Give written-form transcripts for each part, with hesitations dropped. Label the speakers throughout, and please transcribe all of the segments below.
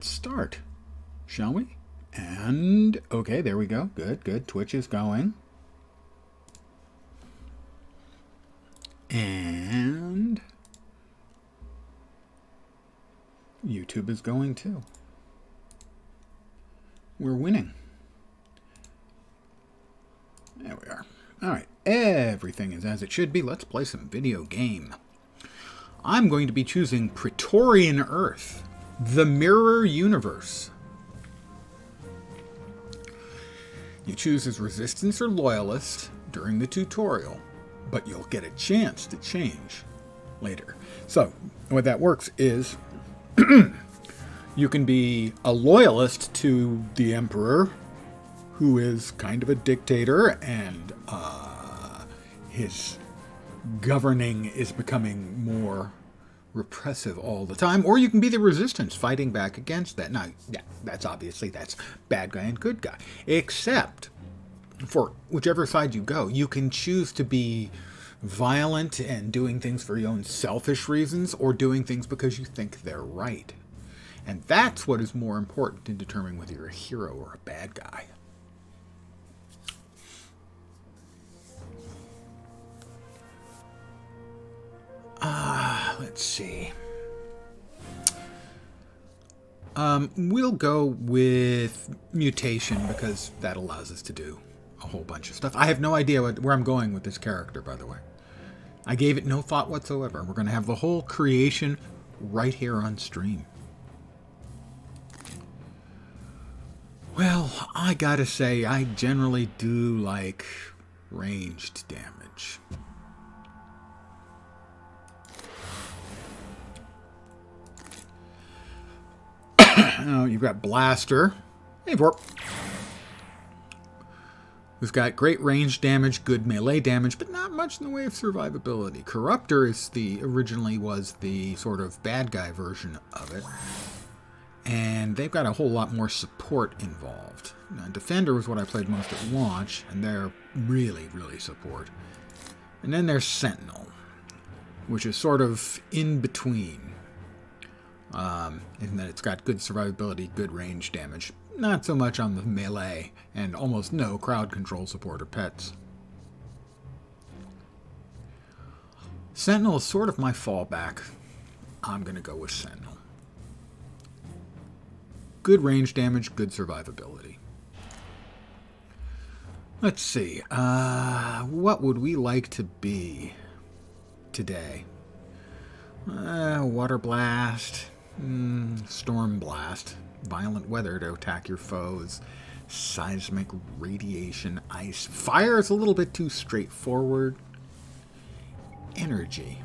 Speaker 1: Start, shall we? And okay, there we go. Good, good. Twitch is going. And YouTube is going too. We're winning. There we are. All right, everything is as it should be. Let's play some video game. I'm going to be choosing Praetorian Earth, the Mirror Universe. You choose as Resistance or Loyalist during the tutorial, but you'll get a chance to change later. So, what that works is you can be a loyalist to the Emperor, who is kind of a dictator, and his governing is becoming more repressive all the time. Or you can be the Resistance, fighting back against that. Now, yeah, that's bad guy and good guy. Except, for whichever side you go, you can choose to be violent and doing things for your own selfish reasons, or doing things because you think they're right. And that's what is more important in determining whether you're a hero or a bad guy. Let's see. We'll go with mutation because that allows us to do a whole bunch of stuff. I have no idea where I'm going with this character, by the way. I gave it no thought whatsoever. We're going to have the whole creation right here on stream. Well, I gotta say, I generally do like ranged damage. Oh, you've got Blaster. Hey, Vorp. Who's got great range damage, good melee damage, but not much in the way of survivability. Corruptor is originally was the sort of bad guy version of it. And they've got a whole lot more support involved. Now, Defender was what I played most at launch, and they're really, really support. And then there's Sentinel, which is sort of in between. In that it's got good survivability, good range damage. Not so much on the melee, and almost no crowd control support or pets. Sentinel is sort of my fallback. I'm going to go with Sentinel. Good range damage, good survivability. Let's see. What would we like to be today? Water Blast. Storm Blast. Violent weather to attack your foes. Seismic radiation. Ice. Fire is a little bit too straightforward. Energy.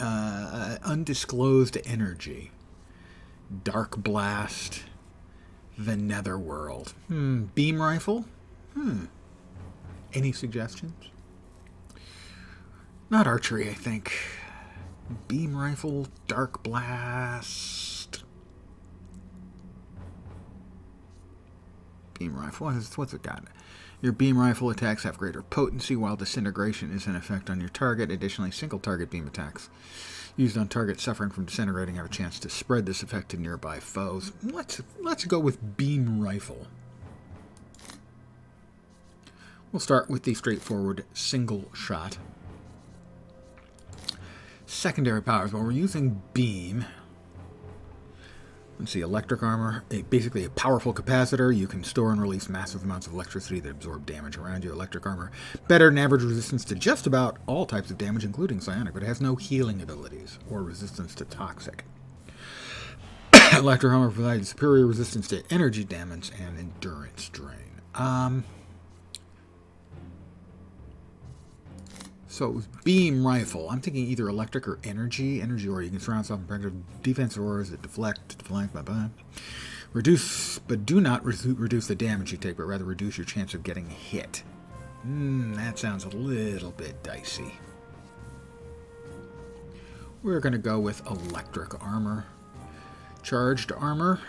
Speaker 1: Undisclosed energy. Dark Blast. The Netherworld. Beam Rifle? Any suggestions? Not archery, I think. Beam Rifle, Dark Blast. Beam Rifle, what's it got? Your beam rifle attacks have greater potency while disintegration is in effect on your target. Additionally, single target beam attacks used on targets suffering from disintegrating have a chance to spread this effect to nearby foes. Let's go with Beam Rifle. We'll start with the straightforward single shot. Secondary powers. Well, we're using Beam. Let's see, electric armor. Basically a powerful capacitor. You can store and release massive amounts of electricity that absorb damage around you. Electric armor. Better than average resistance to just about all types of damage, including psionic, but it has no healing abilities or resistance to toxic. Electric armor provides superior resistance to energy damage and endurance drain. So it was Beam Rifle. I'm thinking either electric or energy. Energy aura. You can surround yourself in practical defense auras that deflect, blah. Reduce, but do not reduce the damage you take, but rather reduce your chance of getting hit. That sounds a little bit dicey. We're going to go with electric armor. Charged armor.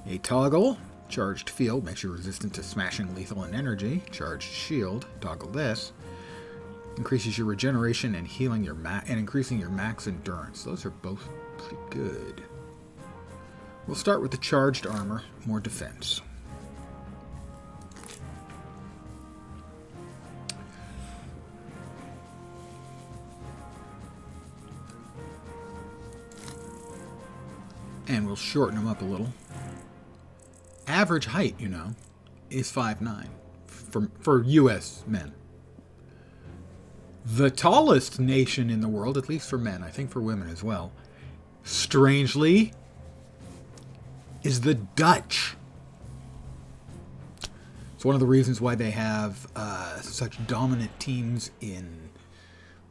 Speaker 1: A toggle. Charged field makes you resistant to smashing, lethal, and energy. Charged shield. Toggle this. Increases your regeneration and healing and increasing your max endurance. Those are both pretty good. We'll start with the charged armor, more defense. And we'll shorten them up a little. Average height, you know, is 5'9" for U.S. men. The tallest nation in the world, at least for men, I think for women as well, strangely, is the Dutch. It's one of the reasons why they have such dominant teams in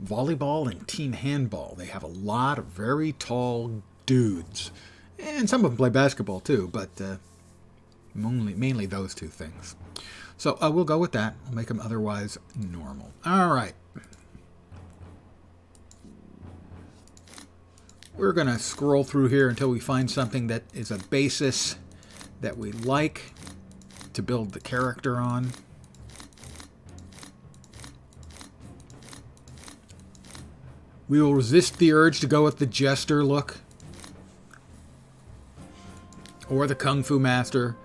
Speaker 1: volleyball and team handball. They have a lot of very tall dudes. And some of them play basketball too, but mainly those two things. So we'll go with that. We'll make them otherwise normal. All right. We're going to scroll through here until we find something that is a basis that we like to build the character on. We will resist the urge to go with the jester look, or the Kung Fu Master,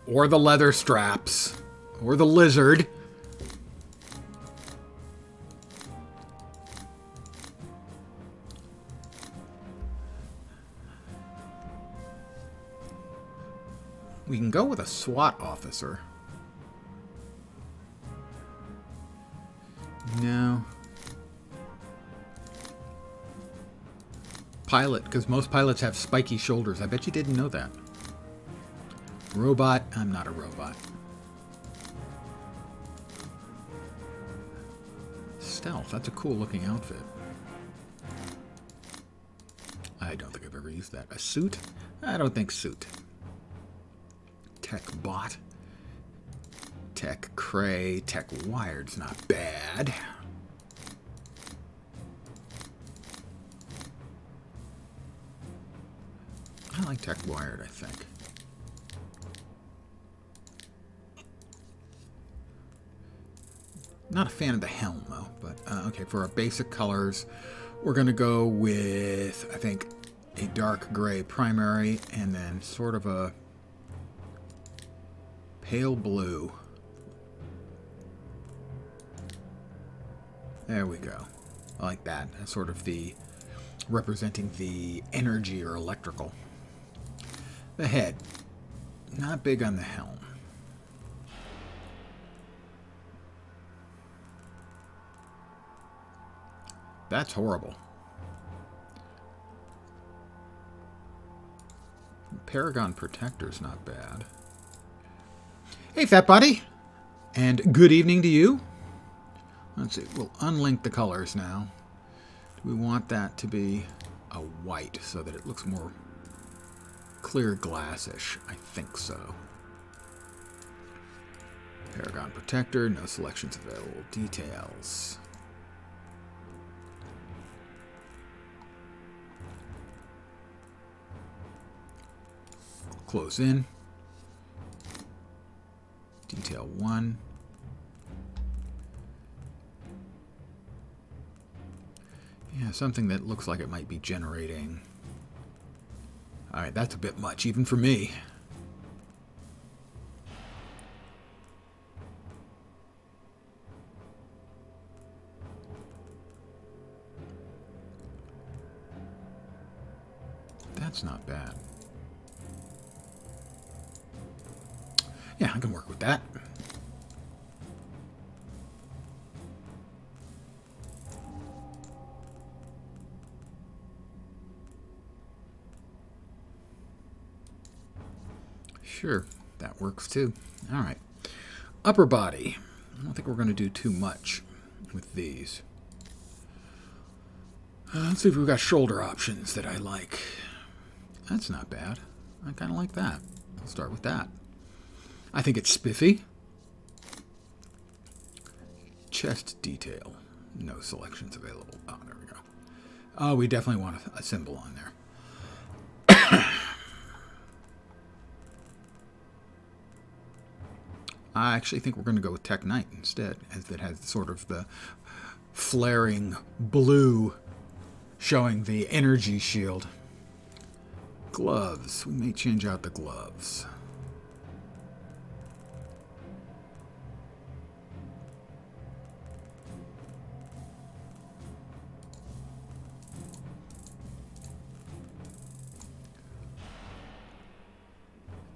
Speaker 1: or the leather straps, or the lizard. We can go with a SWAT officer. No. Pilot, because most pilots have spiky shoulders. I bet you didn't know that. Robot, I'm not a robot. Stealth, that's a cool looking outfit. I don't think I've ever used that. A suit? I don't think suit. Tech bot. Tech cray. Tech wired's not bad. I like tech wired, I think. Not a fan of the helm, though. But, okay, for our basic colors, we're going to go with, I think, a dark gray primary and then sort of a pale blue. There we go. I like that. That's sort of the representing the energy or electrical. The head. Not big on the helm. That's horrible. Paragon Protector's not bad. Hey, fat buddy. And good evening to you. Let's see. We'll unlink the colors now. Do we want that to be a white so that it looks more clear glassish? I think so. Paragon Protector. No selections available. Details. Close in. Detail 1. Yeah, something that looks like it might be generating. Alright, that's a bit much, even for me. That's not bad. Yeah, I can work with that. Sure, that works too. All right. Upper body. I don't think we're going to do too much with these. Let's see if we've got shoulder options that I like. That's not bad. I kind of like that. I'll start with that. I think it's spiffy. Chest detail. No selections available. Oh, there we go. Oh, we definitely want a symbol on there. I actually think we're going to go with Tech Knight instead, as it has sort of the flaring blue showing the energy shield. Gloves. We may change out the gloves.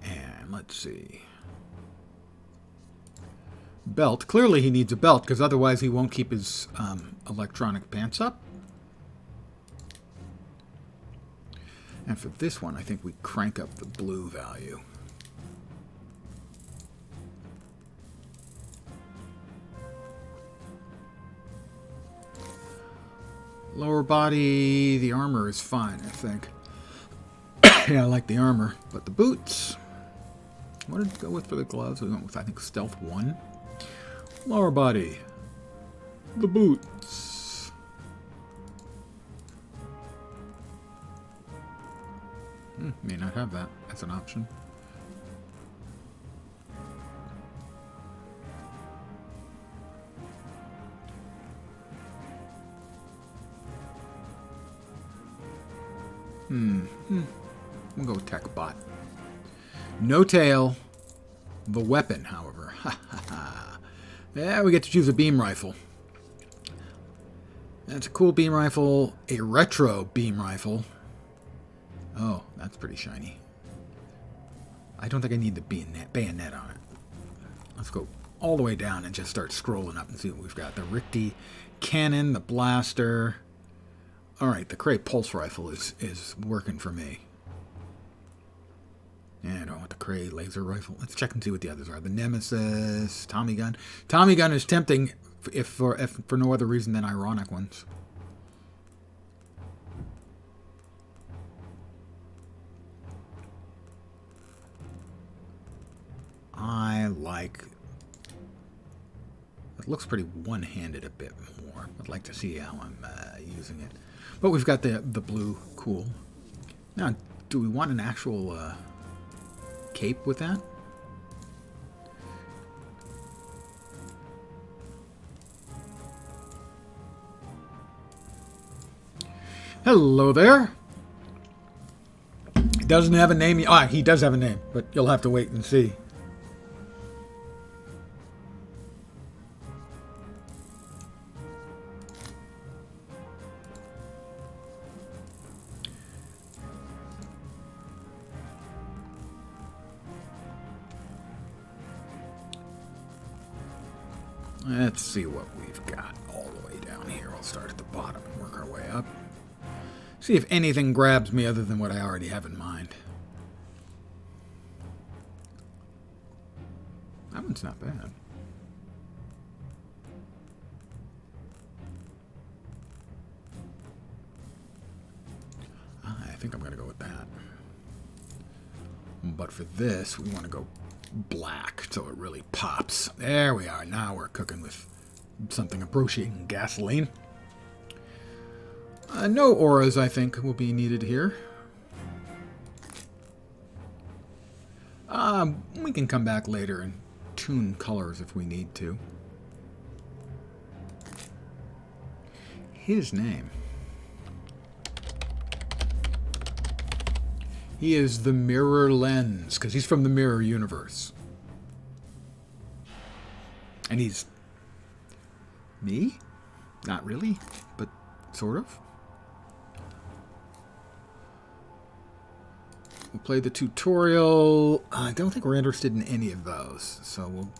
Speaker 1: And let's see. Belt. Clearly he needs a belt, because otherwise he won't keep his electronic pants up. And for this one, I think we crank up the blue value. Lower body, the armor is fine, I think. Yeah, I like the armor. But the boots, what did we go with for the gloves? We went with, I think, Stealth 1. Lower body, the boots. May not have that as an option. We'll go with Tech Bot. No tail. The weapon, however. Yeah, we get to choose a beam rifle. That's a cool beam rifle. A retro beam rifle. Oh, that's pretty shiny. I don't think I need the bayonet on it. Let's go all the way down and just start scrolling up and see what we've got. The Richty cannon, the blaster. All right, the Cray pulse rifle is working for me. Yeah, I don't want the Cray laser rifle. Let's check and see what the others are. The Nemesis, Tommy gun. Tommy gun is tempting if for no other reason than ironic ones. I like... It looks pretty one-handed a bit more. I'd like to see how I'm using it. But we've got the blue. Cool. Now, do we want an actual cape with that? Hello there. He doesn't have a name. Ah, he does have a name, but you'll have to wait and see. Let's see what we've got all the way down here. We'll start at the bottom and work our way up. See if anything grabs me other than what I already have in mind. That one's not bad. I think I'm going to go with that. But for this, we want to go black so it really pops. There we are. Now we're cooking with something approaching gasoline. No auras, I think, will be needed here. We can come back later and tune colors if we need to. His name. He is the Mirror Lens, because he's from the Mirror Universe. And he's... me? Not really, but sort of. We'll play the tutorial. I don't think we're interested in any of those, so we'll...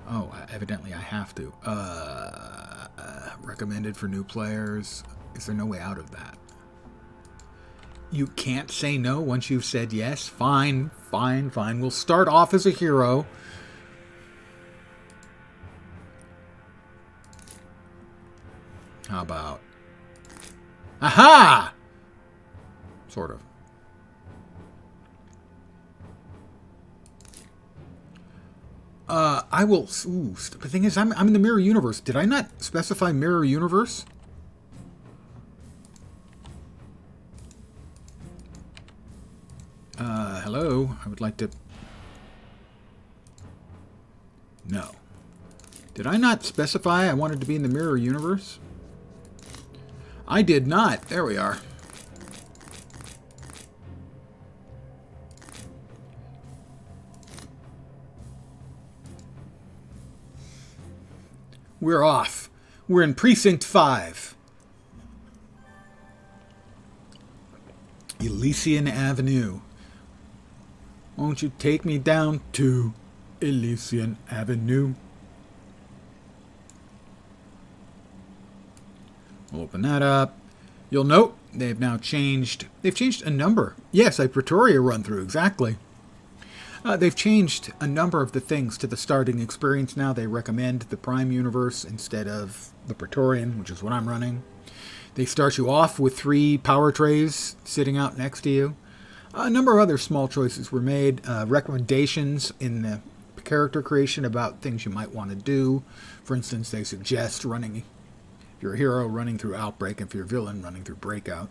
Speaker 1: Oh, evidently I have to. Recommended for new players. Is there no way out of that? You can't say no once you've said yes. Fine, fine, fine. We'll start off as a hero. How about... Aha! Sort of. I will... Ooh, the thing is, I'm in the Mirror Universe. Did I not specify Mirror Universe? Hello? I would like to... No. Did I not specify I wanted to be in the Mirror Universe? I did not. There we are. We're off. We're in Precinct 5. Elysian Avenue. Won't you take me down to Elysian Avenue? We'll open that up. You'll note they've changed a number. Yes, a Pretoria run through, exactly. They've changed a number of the things to the starting experience now. They recommend the Prime Universe instead of the Praetorian, which is what I'm running. They start you off with 3 power trays sitting out next to you. A number of other small choices were made. Recommendations in the character creation about things you might want to do. For instance, they suggest running, if you're a hero, running through Outbreak, and if you're a villain, running through Breakout.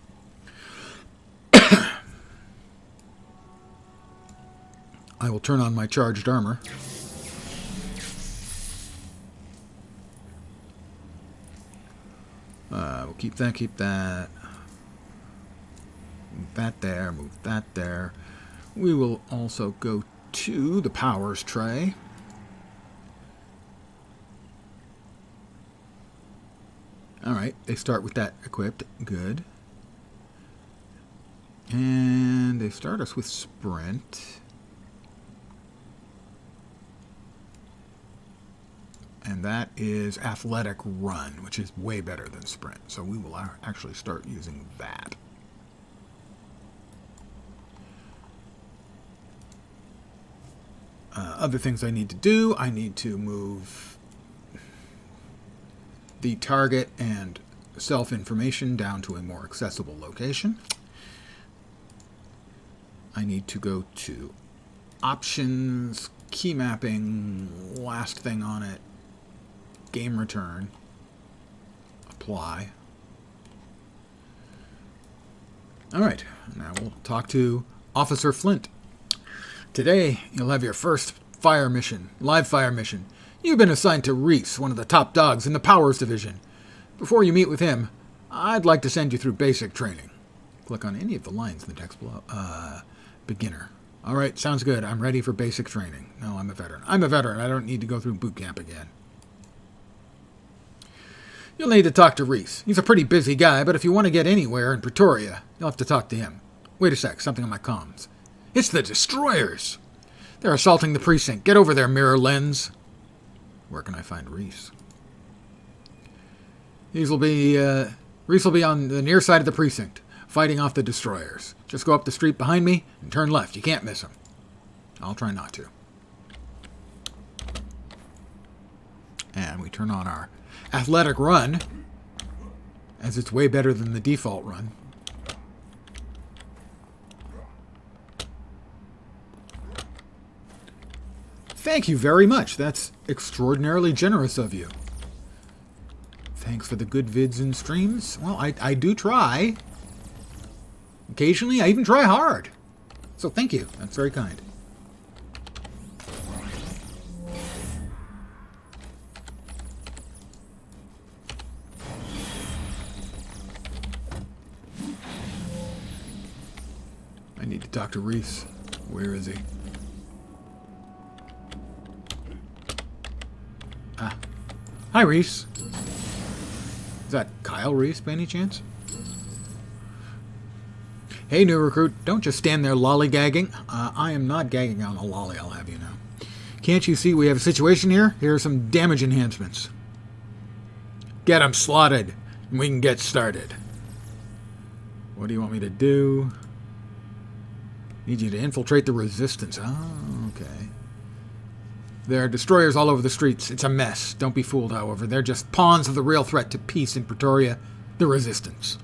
Speaker 1: I will turn on my charged armor. We'll keep that. Move that there, move that there. We will also go to the powers tray. Alright, they start with that equipped. Good. And they start us with sprint. And that is athletic run, which is way better than sprint. So we will actually start using that. Other things I need to do, I need to move the target and self-information down to a more accessible location. I need to go to options, key mapping, last thing on it, game return, apply. All right, now we'll talk to Officer Flint. Today, you'll have your first fire mission, live fire mission. You've been assigned to Reese, one of the top dogs in the Powers Division. Before you meet with him, I'd like to send you through basic training. Click on any of the lines in the text below. Beginner. All right, sounds good. I'm ready for basic training. No, I'm a veteran. I'm a veteran. I don't need to go through boot camp again. You'll need to talk to Reese. He's a pretty busy guy, but if you want to get anywhere in Pretoria, you'll have to talk to him. Wait a sec, something on my comms. It's the Destroyers! They're assaulting the precinct. Get over there, Mirror Lens. Where can I find Reese? Reese will be on the near side of the precinct, fighting off the Destroyers. Just go up the street behind me and turn left. You can't miss him. I'll try not to. And we turn on our athletic run, as it's way better than the default run. Thank you very much. That's extraordinarily generous of you. Thanks for the good vids and streams. Well, I do try. Occasionally, I even try hard. So thank you. That's very kind. I need to talk to Reese. Where is he? Ah. Hi, Reese. Is that Kyle Reese, by any chance? Hey, new recruit. Don't just stand there lollygagging. I am not gagging on a lolly, I'll have you know. Can't you see we have a situation here? Here are some damage enhancements. Get them slotted, and we can get started. What do you want me to do? Need you to infiltrate the resistance. Oh, okay. There are destroyers all over the streets. It's a mess. Don't be fooled, however. They're just pawns of the real threat to peace in Pretoria, the Resistance.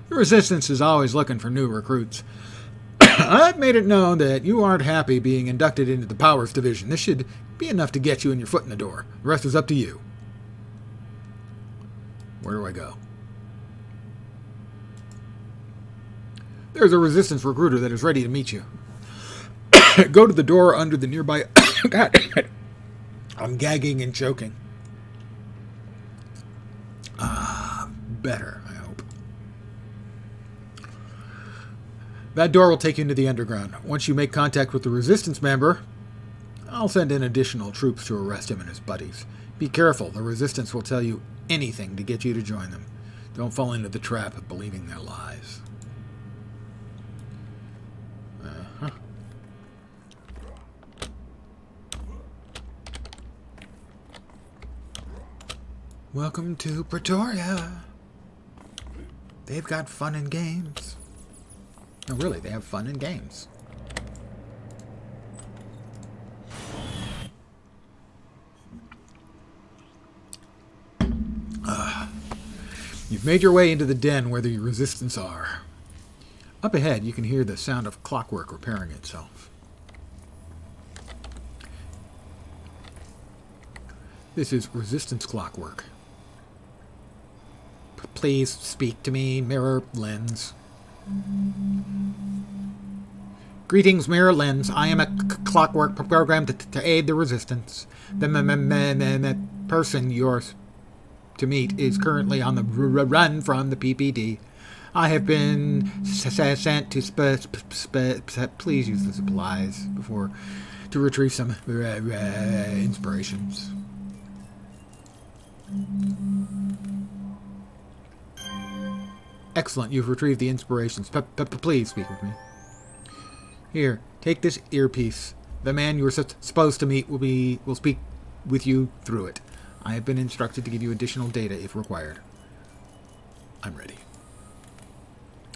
Speaker 1: The Resistance is always looking for new recruits. I've made it known that you aren't happy being inducted into the Powers Division. This should be enough to get you in your foot in the door. The rest is up to you. Where do I go? There's a Resistance recruiter that is ready to meet you. Go to the door under the nearby... God damn it. I'm gagging and choking. Better, I hope. That door will take you into the underground. Once you make contact with the Resistance member, I'll send in additional troops to arrest him and his buddies. Be careful. The Resistance will tell you anything to get you to join them. Don't fall into the trap of believing their lies. Uh-huh. Welcome to Pretoria. They've got fun and games. No, really, they have fun and games. You've made your way into the den where the Resistance are. Up ahead, you can hear the sound of clockwork repairing itself. This is Resistance clockwork. Please speak to me, Mirror Lens. Greetings, Mirror Lens. I am a clockwork programmed to aid the Resistance. The person you're to meet is currently on the run from the PPD. I have been sent to please use the supplies to retrieve some inspirations. Excellent, you've retrieved the inspirations. Please speak with me. Here, take this earpiece. The man you were supposed to meet will speak with you through it. I have been instructed to give you additional data if required. I'm ready.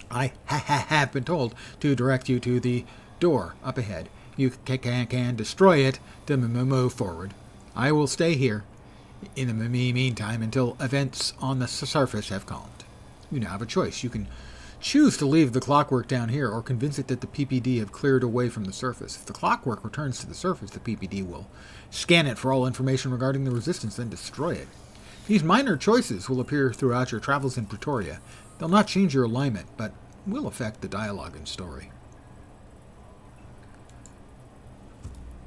Speaker 1: I have been told to direct you to the door up ahead. You can destroy it to move forward. I will stay here in the meantime until events on the surface have calmed. You now have a choice. You can choose to leave the clockwork down here or convince it that the PPD have cleared away from the surface. If the clockwork returns to the surface, the PPD will scan it for all information regarding the Resistance, then destroy it. These minor choices will appear throughout your travels in Pretoria. They'll not change your alignment, but will affect the dialogue and story.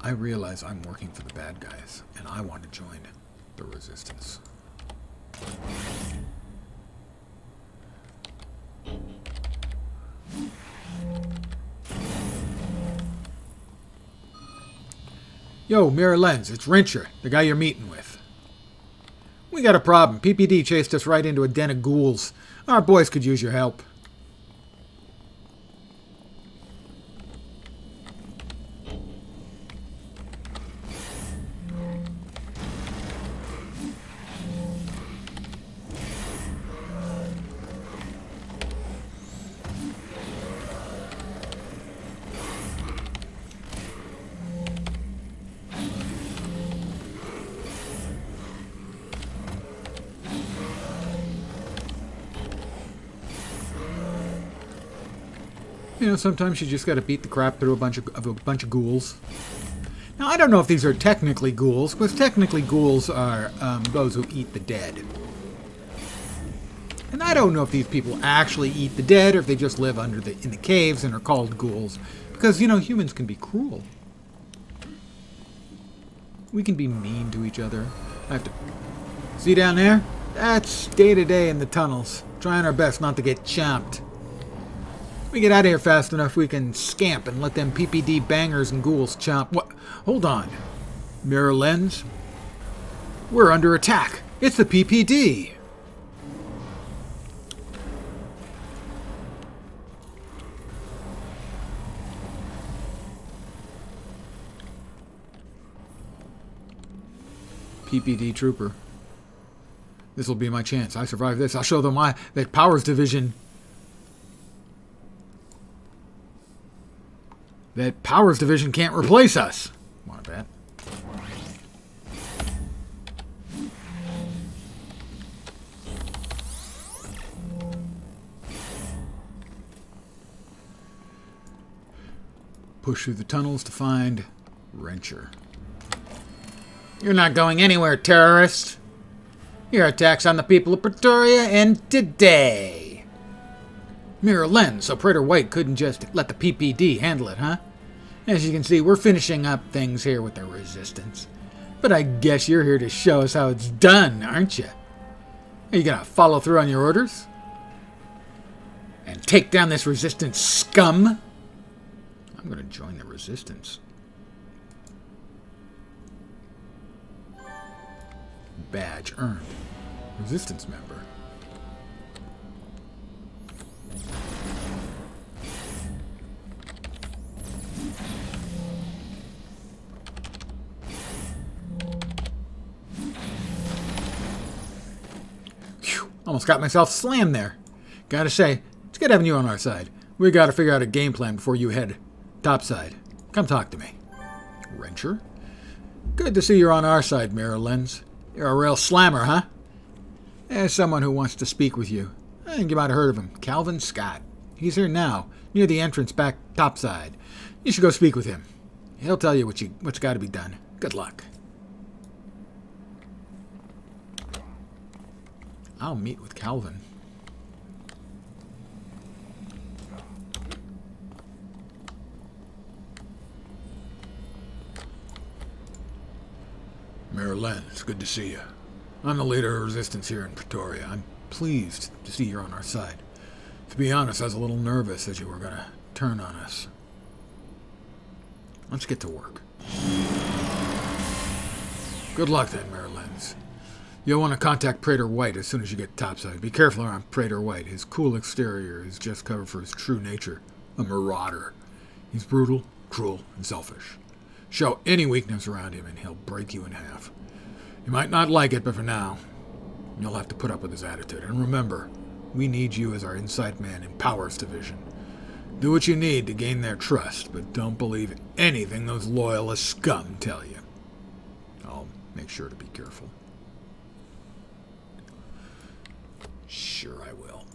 Speaker 1: I realize I'm working for the bad guys, and I want to join the Resistance. Yo, Mirror Lens, it's Wrencher, the guy you're meeting with. We got a problem. PPD chased us right into a den of ghouls. Our boys could use your help. You know, sometimes you just got to beat the crap through a bunch of ghouls. Now, I don't know if these are technically ghouls, because technically ghouls are those who eat the dead. And I don't know if these people actually eat the dead, or if they just live in the caves and are called ghouls. Because, you know, humans can be cruel. We can be mean to each other. I have to... See down there? That's day-to-day in the tunnels. Trying our best not to get chomped. We get out of here fast enough, we can scamp and let them PPD bangers and ghouls chomp. What? Hold on. Mirror Lens? We're under attack. It's the PPD. PPD trooper. This will be my chance. I survive this. I'll show them that Powers Division... That Powers Division can't replace us. Want to bet? Push through the tunnels to find Wrencher. You're not going anywhere, terrorist. Your attacks on the people of Pretoria end today. Mirror Lens, so Praetor White couldn't just let the PPD handle it, huh? As you can see, we're finishing up things here with the Resistance. But I guess you're here to show us how it's done, aren't you? Are you gonna follow through on your orders? And take down this Resistance scum? I'm gonna join the Resistance. Badge earned. Resistance member. Phew, almost got myself slammed there. Gotta say, it's good having you on our side. We gotta figure out a game plan before you head topside. Come talk to me. Wrencher? Good to see you're on our side, Mirror Lens. You're a real slammer, huh? There's someone who wants to speak with you. I think you might have heard of him. Calvin Scott. He's here now, near the entrance back topside. You should go speak with him. He'll tell you what's got to be done. Good luck. I'll meet with Calvin. Mirror Lens, good to see you. I'm the leader of Resistance here in Pretoria. I'm pleased to see you're on our side. To be honest, I was a little nervous as you were going to turn on us. Let's get to work. Good luck then, Mirror Lens. You'll want to contact Praetor White as soon as you get topside. Be careful around Praetor White. His cool exterior is just cover for his true nature, a marauder. He's brutal, cruel, and selfish. Show any weakness around him and he'll break you in half. You might not like it, but for now, you'll have to put up with his attitude. And remember, we need you as our inside man in Powers Division. Do what you need to gain their trust, but don't believe anything those loyalist scum tell you. I'll make sure to be careful. Sure I will.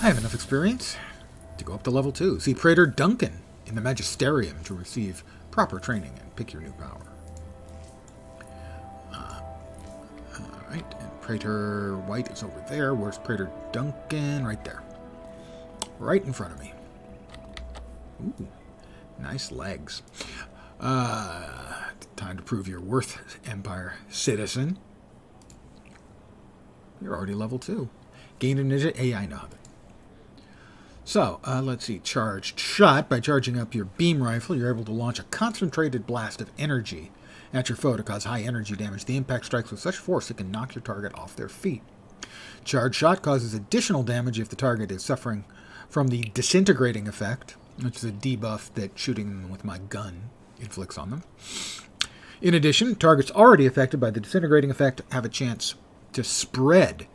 Speaker 1: I have enough experience to go up to level 2. See Praetor Duncan in the Magisterium to receive proper training and pick your new power. Alright, and Praetor White is over there. Where's Praetor Duncan? Right there. Right in front of me. Ooh, nice legs. Time to prove your worth, Empire citizen. You're already level 2. Gain initiative. Hey, I know that. So, let's see. Charged shot. By charging up your beam rifle, you're able to launch a concentrated blast of energy at your foe to cause high energy damage. The impact strikes with such force it can knock your target off their feet. Charged shot causes additional damage if the target is suffering from the disintegrating effect, which is a debuff that shooting them with my gun inflicts on them. In addition, targets already affected by the disintegrating effect have a chance to spread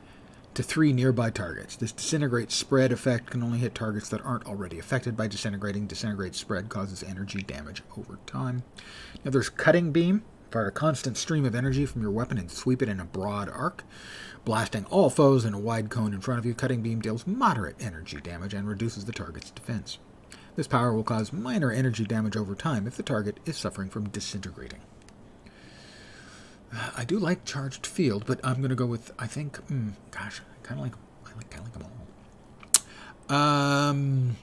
Speaker 1: to 3 nearby targets. This disintegrate spread effect can only hit targets that aren't already affected by disintegrating. Disintegrate spread causes energy damage over time. Now there's cutting beam. Fire a constant stream of energy from your weapon and sweep it in a broad arc, blasting all foes in a wide cone in front of you. Cutting beam deals moderate energy damage and reduces the target's defense. This power will cause minor energy damage over time if the target is suffering from disintegrating. I do like charged field, but I'm going to go with, I think, gosh, I kind of like them all. And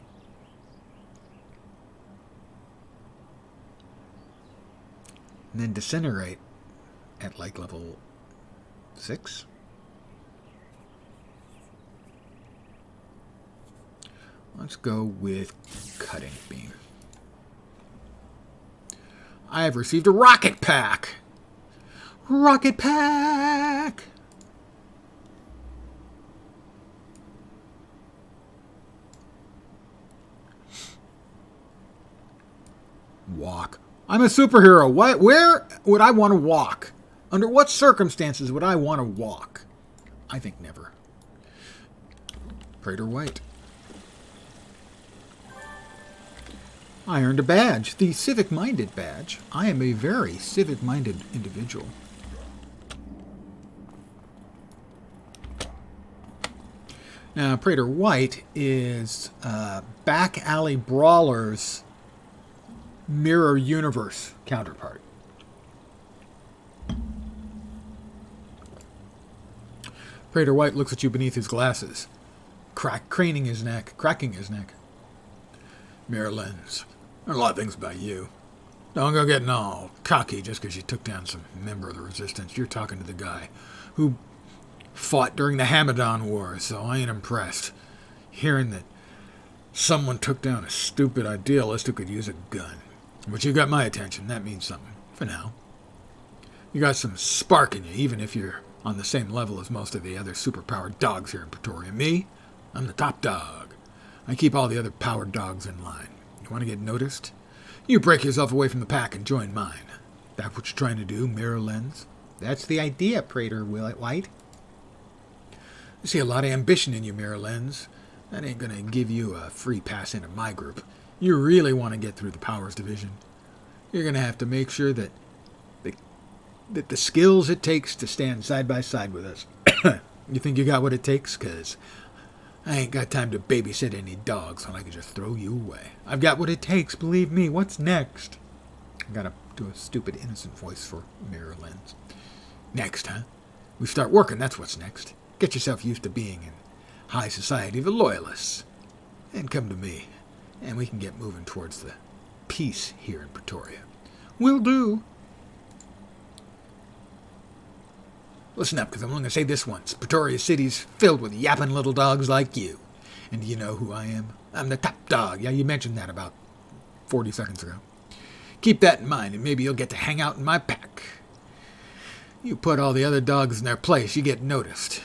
Speaker 1: then disintegrate at like level 6. Let's go with cutting beam. I have received a rocket pack. Rocket pack! Walk. I'm a superhero. Where would I want to walk? Under what circumstances would I want to walk? I think never. Praetor White. I earned a badge. The civic-minded badge. I am a very civic-minded individual. Now, Praetor White is Back Alley Brawler's Mirror Universe counterpart. Praetor White looks at you beneath his glasses, cracking his neck. Mirror Lens, there are a lot of things about you. Don't go getting all cocky just because you took down some member of the Resistance. You're talking to the guy who fought during the Hamadan War, so I ain't impressed. Hearing that someone took down a stupid idealist who could use a gun. But you got my attention. That means something. For now. You got some spark in you, even if you're on the same level as most of the other superpowered dogs here in Pretoria. Me, I'm the top dog. I keep all the other powered dogs in line. You want to get noticed? You break yourself away from the pack and join mine. That what you're trying to do, Mirror Lens?
Speaker 2: That's the idea, Praetor White.
Speaker 1: I see a lot of ambition in you, Mirror Lens. That ain't gonna give you a free pass into my group. You really want to get through the Powers Division. You're gonna have to make sure that the skills it takes to stand side by side with us. You think you got what it takes? 'Cause I ain't got time to babysit any dogs when I can just throw you away. I've got what it takes, believe me. What's next? I gotta do a stupid innocent voice for Mirror Lens. Next, huh? We start working, that's what's next. Get yourself used to being in high society of the loyalists. And come to me, and we can get moving towards the peace here in Pretoria. Will do. Listen up, because I'm only going to say this once. Pretoria City's filled with yapping little dogs like you. And do you know who I am? I'm the top dog. Yeah, you mentioned that about 40 seconds ago. Keep that in mind, and maybe you'll get to hang out in my pack. You put all the other dogs in their place, you get noticed.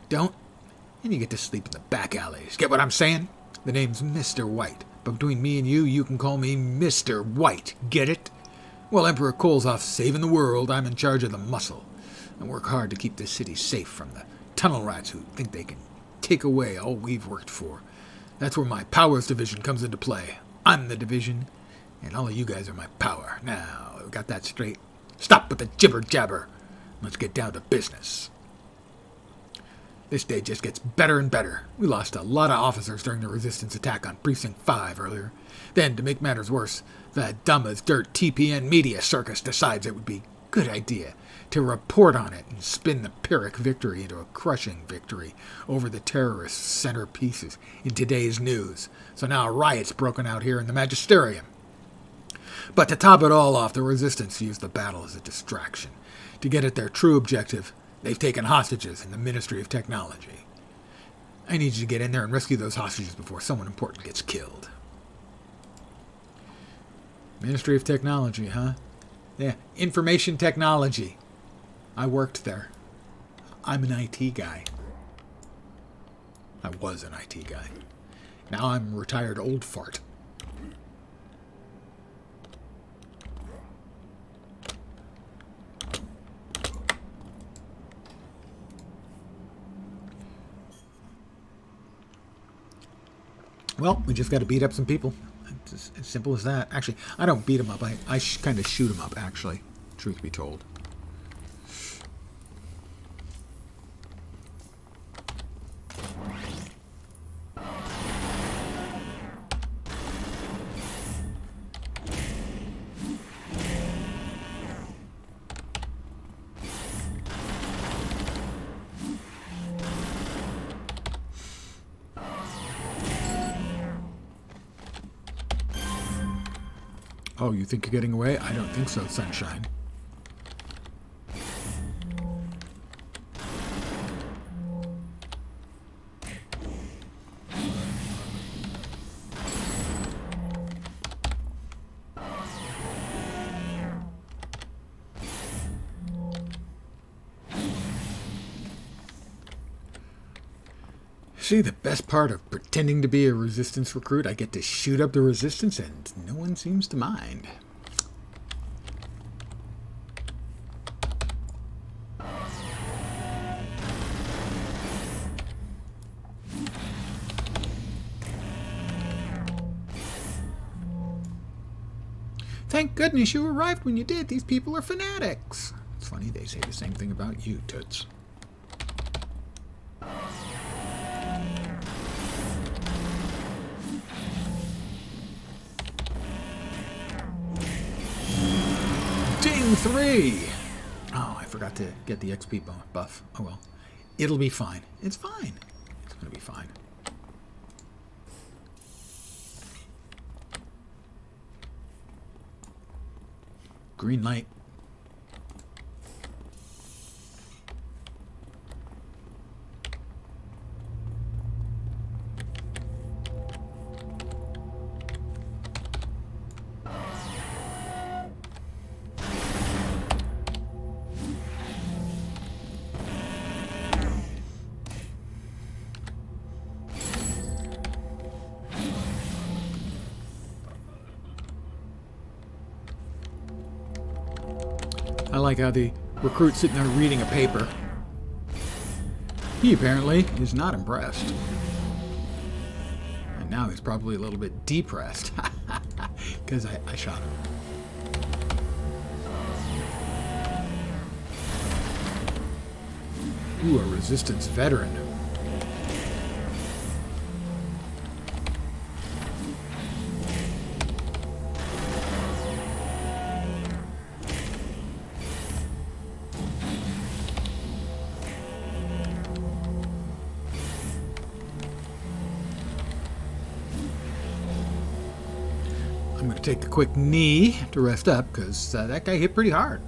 Speaker 1: Don't, and you get to sleep in the back alleys. Get what I'm saying? The name's Mr. White. But between me and you can call me Mr. White. Get it? While Emperor Cole's off saving the world, I'm in charge of the muscle. I work hard to keep this city safe from the tunnel rats who think they can take away all we've worked for. That's where my Powers Division comes into play. I'm the division, and all of you guys are my power. Now, we got that straight. Stop with the jibber-jabber. Let's get down to business. This day just gets better and better. We lost a lot of officers during the resistance attack on Precinct 5 earlier. Then, to make matters worse, the dumb-as-dirt TPN media circus decides it would be a good idea to report on it and spin the Pyrrhic victory into a crushing victory over the terrorists' centerpieces in today's news. So now a riot's broken out here in the Magisterium. But to top it all off, the resistance used the battle as a distraction. To get at their true objective, they've taken hostages in the Ministry of Technology. I need you to get in there and rescue those hostages before someone important gets killed. Ministry of Technology, huh? Yeah, information technology. I worked there. I'm an IT guy. I was an IT guy. Now I'm a retired old fart. Well, we just got to beat up some people. It's as simple as that. Actually, I don't beat them up. I kind of shoot them up, actually, truth be told. Oh, you think you're getting away? I don't think so, Sunshine. See, the best part of pretending to be a resistance recruit, I get to shoot up the resistance and no one seems to mind. Thank goodness you arrived when you did. These people are fanatics. It's funny, they say the same thing about you, Toots. Ding 3! Oh, I forgot to get the XP buff. Oh well. It'll be fine. It's fine. It's gonna be fine. Green light. I like how the recruit's sitting there reading a paper. He apparently is not impressed. And now he's probably a little bit depressed. Because I shot him. Ooh, a resistance veteran. I'm going to take a quick knee to rest up because that guy hit pretty hard.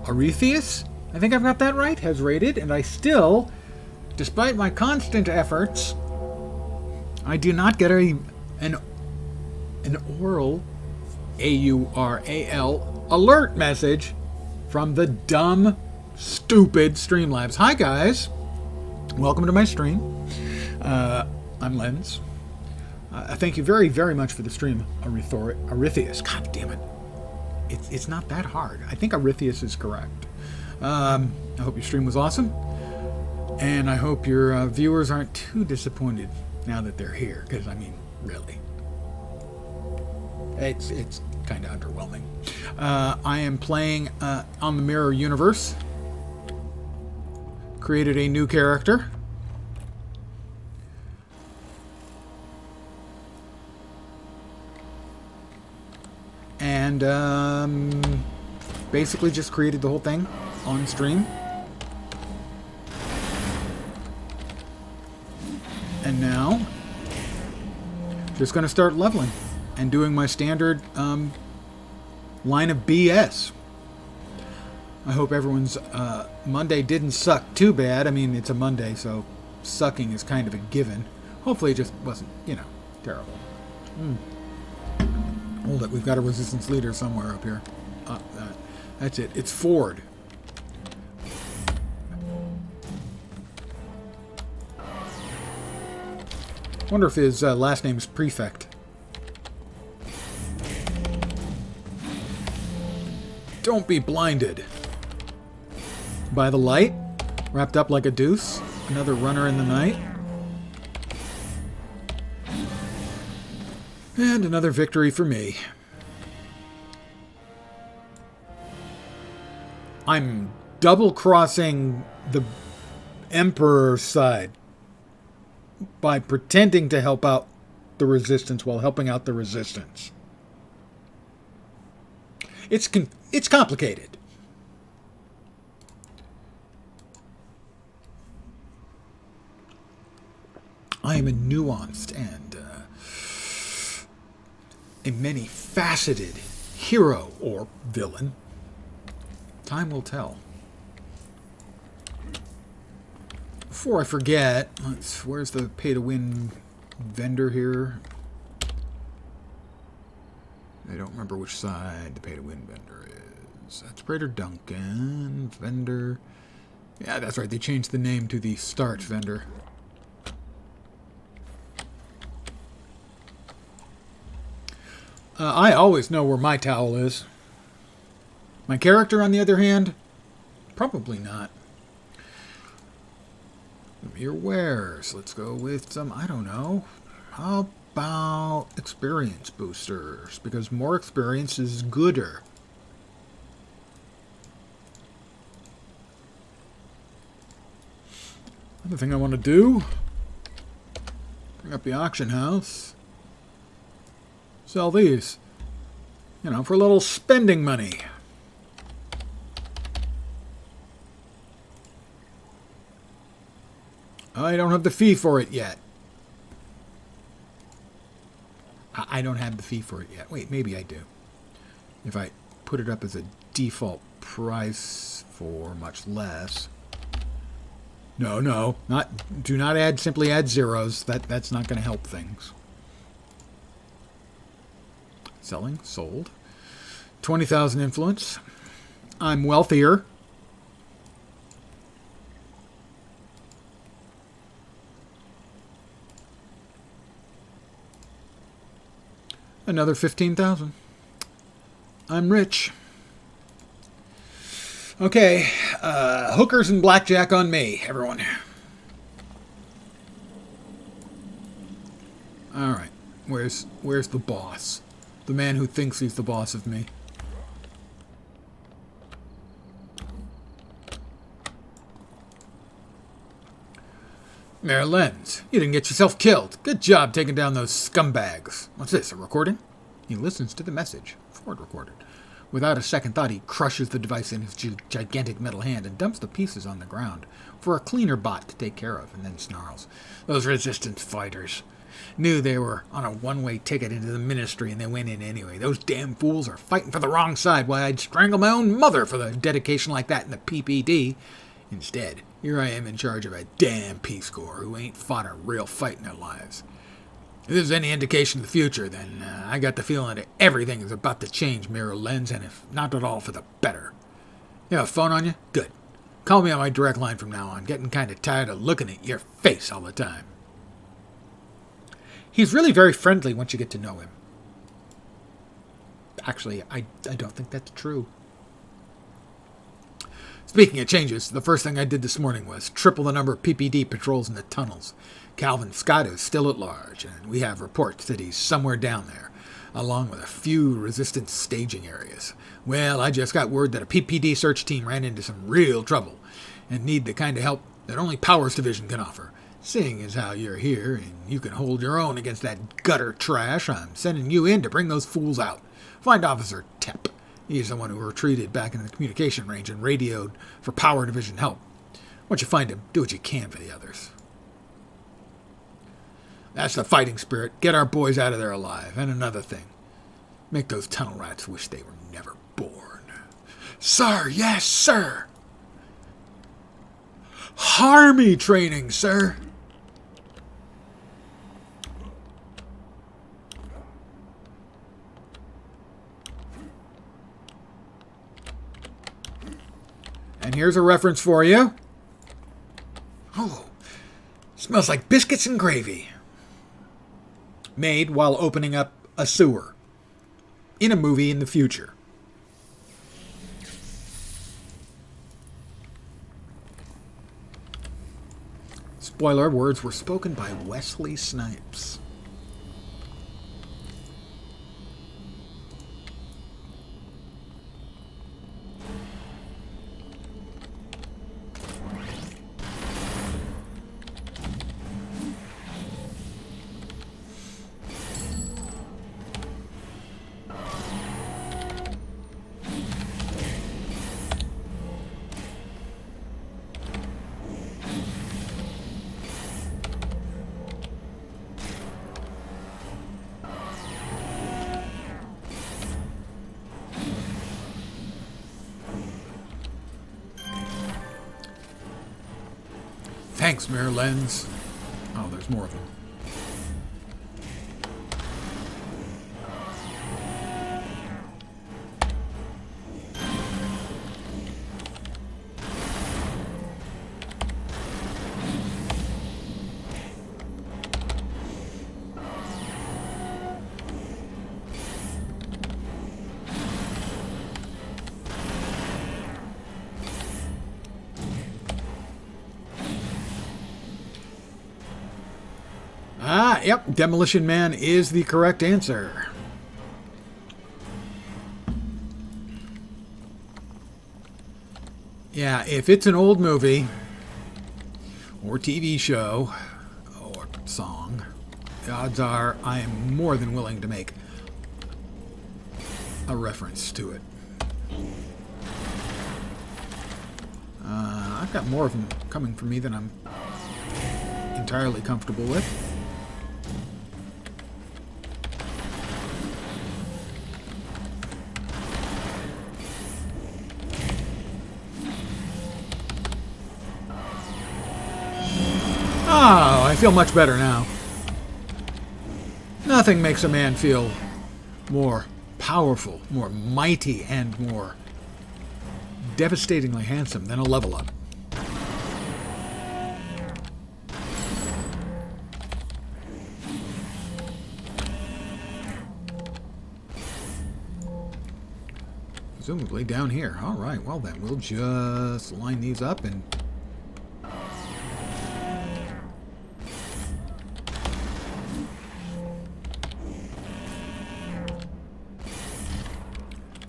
Speaker 1: Aretheus, I think I've got that right, has raided, and I still, despite my constant efforts, I do not get an oral, AURAL, alert message from the dumb, stupid Streamlabs. Hi guys, welcome to my stream. I'm Lens. Thank you very, very much for the stream, Aretheus. God damn it. It's not that hard. I think Aretheus is correct. I hope your stream was awesome. And I hope your viewers aren't too disappointed now that they're here. Because, I mean, really. It's kind of underwhelming. I am playing on the Mirror Universe. Created a new character. And basically just created the whole thing on stream. And now, just going to start leveling and doing my standard line of BS. I hope everyone's Monday didn't suck too bad. I mean, it's a Monday, so sucking is kind of a given. Hopefully it just wasn't, terrible. Hold it, we've got a resistance leader somewhere up here. That's it. It's Ford. Wonder if his last name's Prefect. Don't be blinded by the light, wrapped up like a deuce. Another runner in the night. And another victory for me. I'm double-crossing the Emperor's side by pretending to help out the Resistance while helping out the Resistance. It's complicated. I am a nuanced and a many-faceted hero or villain. Time will tell. Before I forget, where's the pay-to-win vendor here? I don't remember which side the pay-to-win vendor is. That's Praetor Duncan. Vendor. Yeah, that's right. They changed the name to the Start vendor. I always know where my towel is. My character, on the other hand, probably not. Your wares. Let's go with some, I don't know. How about experience boosters? Because more experience is gooder. Another thing I want to do, bring up the auction house. Sell these, for a little spending money. I don't have the fee for it yet. I don't have the fee for it yet. Wait, maybe I do. If I put it up as a default price for much less. No, do not add, simply add zeros. That's not going to help things. Selling, sold. 20,000 influence. I'm wealthier. Another 15,000. I'm rich. Okay, hookers and blackjack on me, everyone. All right, where's the boss? The man who thinks he's the boss of me. Mayor Lenz, you didn't get yourself killed. Good job taking down those scumbags. What's this, a recording? He listens to the message. Ford recorded. Without a second thought, he crushes the device in his gigantic metal hand and dumps the pieces on the ground for a cleaner bot to take care of, and then snarls. Those resistance fighters knew they were on a one-way ticket into the ministry, and they went in anyway. Those damn fools are fighting for the wrong side. Why, I'd strangle my own mother for the dedication like that in the PPD. Instead, here I am in charge of a damn Peace Corps who ain't fought a real fight in their lives. If this is any indication of the future, then I got the feeling that everything is about to change, Mirror Lens, and if not at all, for the better. You have a phone on you? Good. Call me on my direct line from now on. Getting kind of tired of looking at your face all the time. He's really very friendly once you get to know him. Actually, I don't think that's true. Speaking of changes, the first thing I did this morning was triple the number of PPD patrols in the tunnels. Calvin Scott is still at large, and we have reports that he's somewhere down there, along with a few resistance staging areas. Well, I just got word that a PPD search team ran into some real trouble and need the kind of help that only Powers Division can offer. Seeing as how you're here and you can hold your own against that gutter trash, I'm sending you in to bring those fools out. Find Officer Tepp. He's the one who retreated back into the communication range and radioed for Power Division help. Once you find him, do what you can for the others. That's the fighting spirit. Get our boys out of there alive. And another thing. Make those tunnel rats wish they were never born. Sir, yes, sir. Army training, sir. And here's a reference for you. Oh, smells like biscuits and gravy. Made while opening up a sewer. In a movie in the future. Spoiler, words were spoken by Wesley Snipes. Thanks, Mirror Lens. Oh, there's more of them. Yep, Demolition Man is the correct answer. Yeah, if it's an old movie or TV show or song, the odds are I am more than willing to make a reference to it. I've got more of them coming from me than I'm entirely comfortable with. Oh, I feel much better now. Nothing makes a man feel more powerful, more mighty, and more devastatingly handsome than a level up. Presumably down here. All right, well then, we'll just line these up and...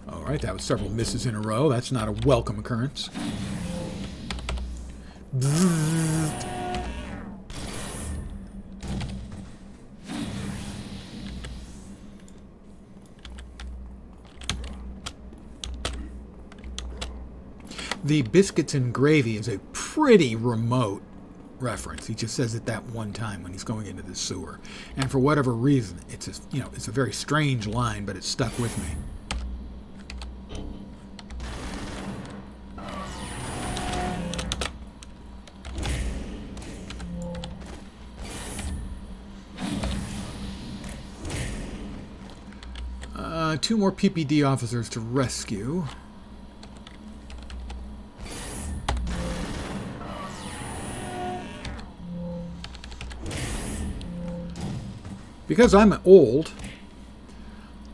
Speaker 1: All right, that was several misses in a row. That's not a welcome occurrence. The biscuits and gravy is a pretty remote reference. He just says it that one time when he's going into the sewer. And for whatever reason, it's a very strange line, but it stuck with me. Two more PPD officers to rescue. Because I'm old,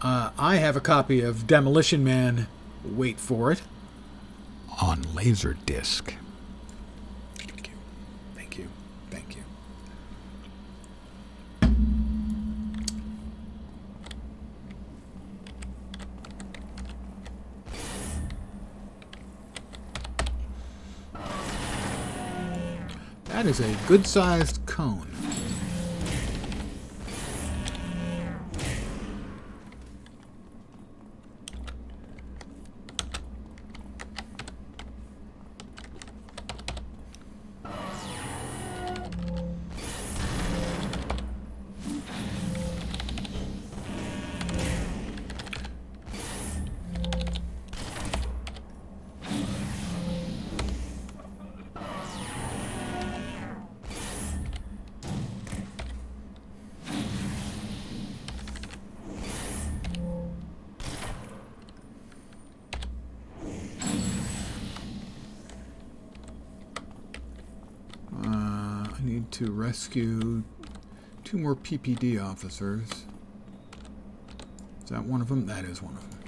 Speaker 1: I have a copy of Demolition Man, wait for it, on Laserdisc. Thank you. Thank you. Thank you. That is a good-sized cone. To rescue two more PPD officers. Is that one of them? That is one of them.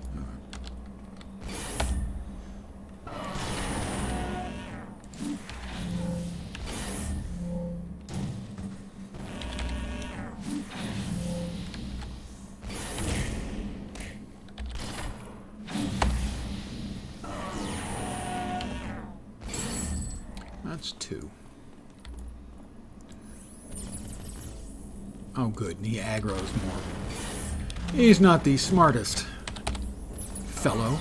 Speaker 1: That's two. Oh, good, and he aggroes more. He's not the smartest fellow.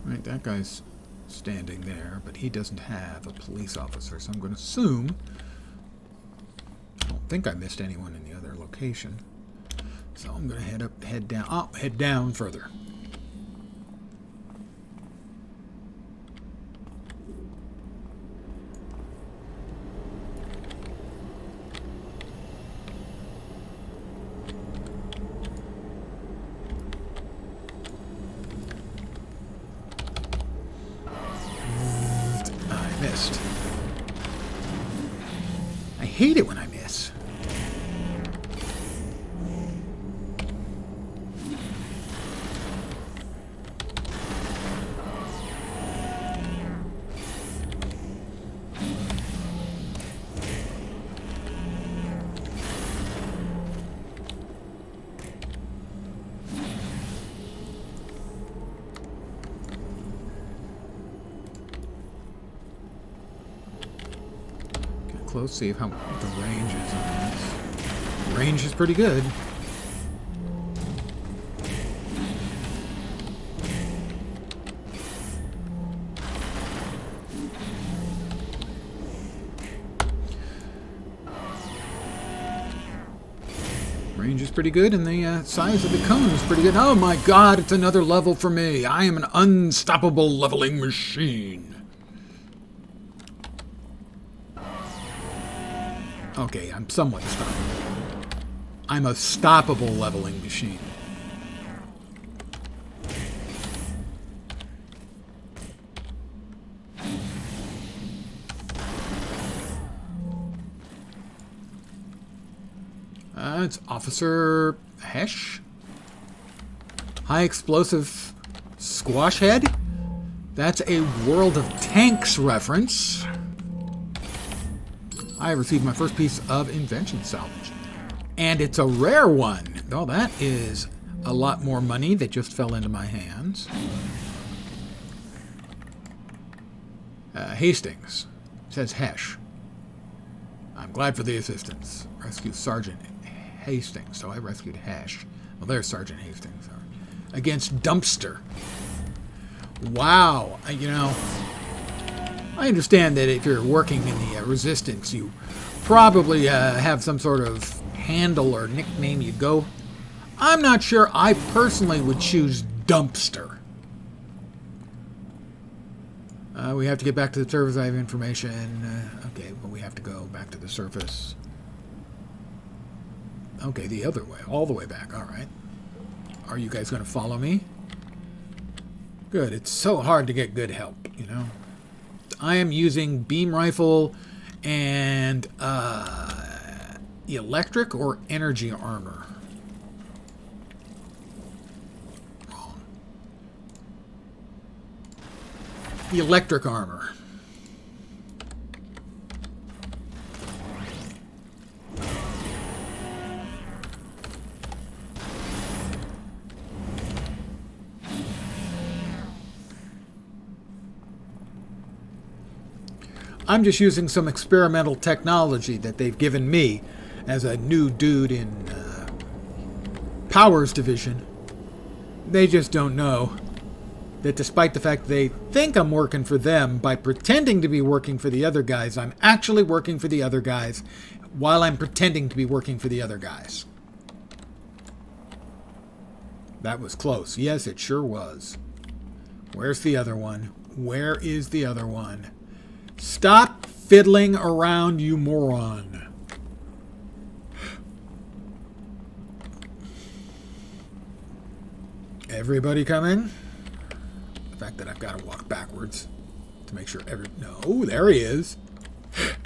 Speaker 1: Right, that guy's standing there, but he doesn't have a police officer, so I'm going to assume... I don't think I missed anyone in the other location. So I'm going to head down further. I hate it when I miss. Close, see how the range is on this. The range is pretty good. Range is pretty good, and the size of the cone is pretty good. Oh my god, it's another level for me. I am an unstoppable leveling machine. Okay, I'm somewhat stoppable. I'm a stoppable leveling machine. It's Officer Hesh. High explosive squash head. That's a World of Tanks reference. I received my first piece of invention salvage. And it's a rare one. Oh, that is a lot more money that just fell into my hands. Hastings. It says Hesh. I'm glad for the assistance. Rescue Sergeant Hastings. So I rescued Hesh. Well, there's Sergeant Hastings. Against Dumpster. Wow. You know, I understand that if you're working in the Resistance, you probably have some sort of handle or nickname you go. I'm not sure I personally would choose Dumpster. We have to get back to the surface. I have information. Okay, well, we have to go back to the surface. Okay, the other way. All the way back. All right. Are you guys going to follow me? Good. It's so hard to get good help, you know. I am using beam rifle and electric or energy armor. Wrong. Electric armor. I'm just using some experimental technology that they've given me as a new dude in Powers Division. They just don't know that despite the fact they think I'm working for them, by pretending to be working for the other guys, I'm actually working for the other guys while I'm pretending to be working for the other guys. That was close. Yes, it sure was. Where's the other one? Where is the other one? Stop fiddling around, you moron. Everybody coming? The fact that I've got to walk backwards to make sure No, there he is.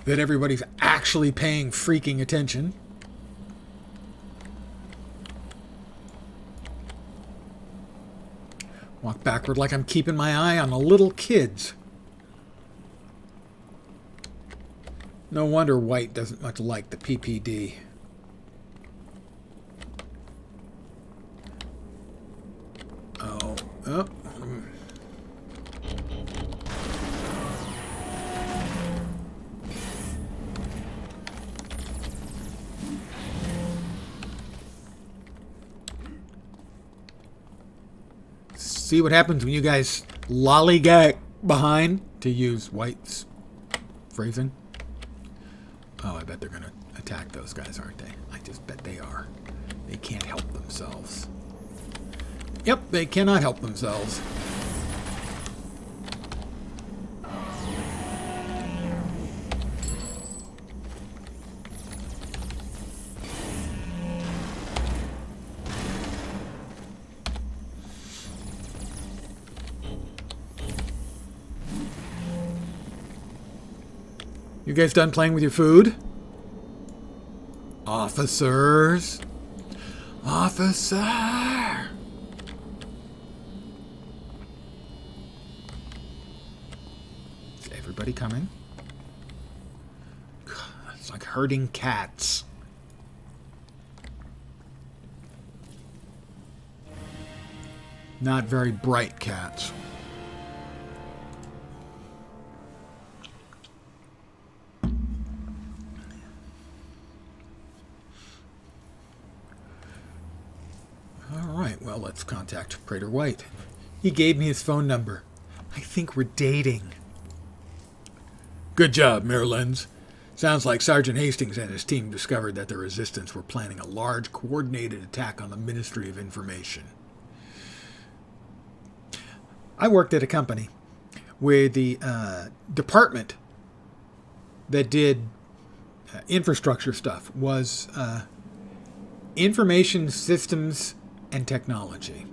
Speaker 1: That everybody's actually paying freaking attention. Walk backward like I'm keeping my eye on the little kids. No wonder White doesn't much like the PPD. Oh. See what happens when you guys lollygag behind, to use White's phrasing. Oh, I bet they're going to attack those guys, aren't they? I just bet they are. They can't help themselves. Yep, they cannot help themselves. You guys done playing with your food? Officers. Officer. Is everybody coming? God, it's like herding cats. Not very bright cats. Well, let's contact Praetor White. He gave me his phone number. I think we're dating. Good job, Merlins. Sounds like Sergeant Hastings and his team discovered that the Resistance were planning a large, coordinated attack on the Ministry of Information. I worked at a company where the department that did infrastructure stuff was Information Systems and Technology.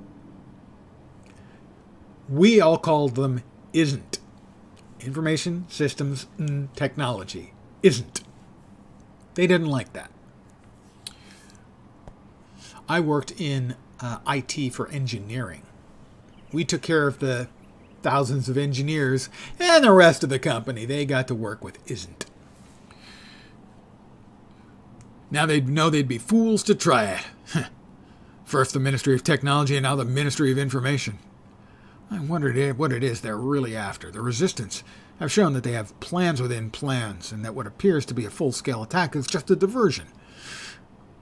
Speaker 1: We all called them ISN't. Information Systems and Technology. ISN't. They didn't like that.
Speaker 2: I worked in IT for engineering. We took care of the thousands of engineers, and the rest of the company they got to work with isn't. Now they'd know they'd be fools to try it. First the Ministry of Technology and now the Ministry of Information. I wondered what it is they're really after. The Resistance have shown that they have plans within plans, and that what appears to be a full-scale attack is just a diversion.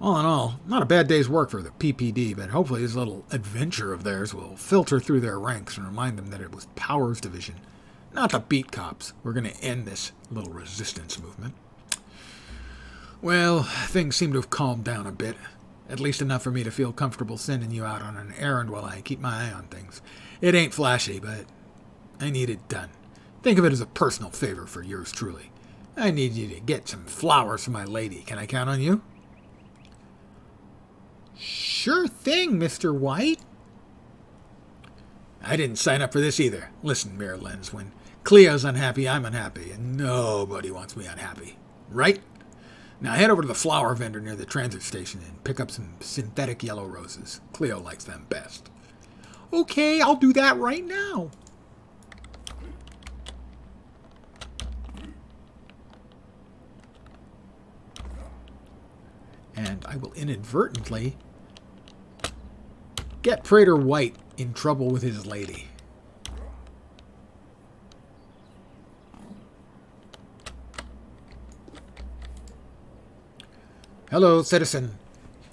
Speaker 2: All in all, not a bad day's work for the PPD, but hopefully this little adventure of theirs will filter through their ranks and remind them that it was Powers Division, not the beat cops, who are going to end this little resistance movement. Well, things seem to have calmed down a bit. At least enough for me to feel comfortable sending you out on an errand while I keep my eye on things. It ain't flashy, but I need it done. Think of it as a personal favor for yours truly. I need you to get some flowers for my lady. Can I count on you? Sure thing, Mr. White. I didn't sign up for this either. Listen, Mirror Lens, when Cleo's unhappy, I'm unhappy, and nobody wants me unhappy. Right? Now head over to the flower vendor near the transit station and pick up some synthetic yellow roses. Cleo likes them best. Okay, I'll do that right now. And I will inadvertently get Praetor White in trouble with his lady. Hello, citizen.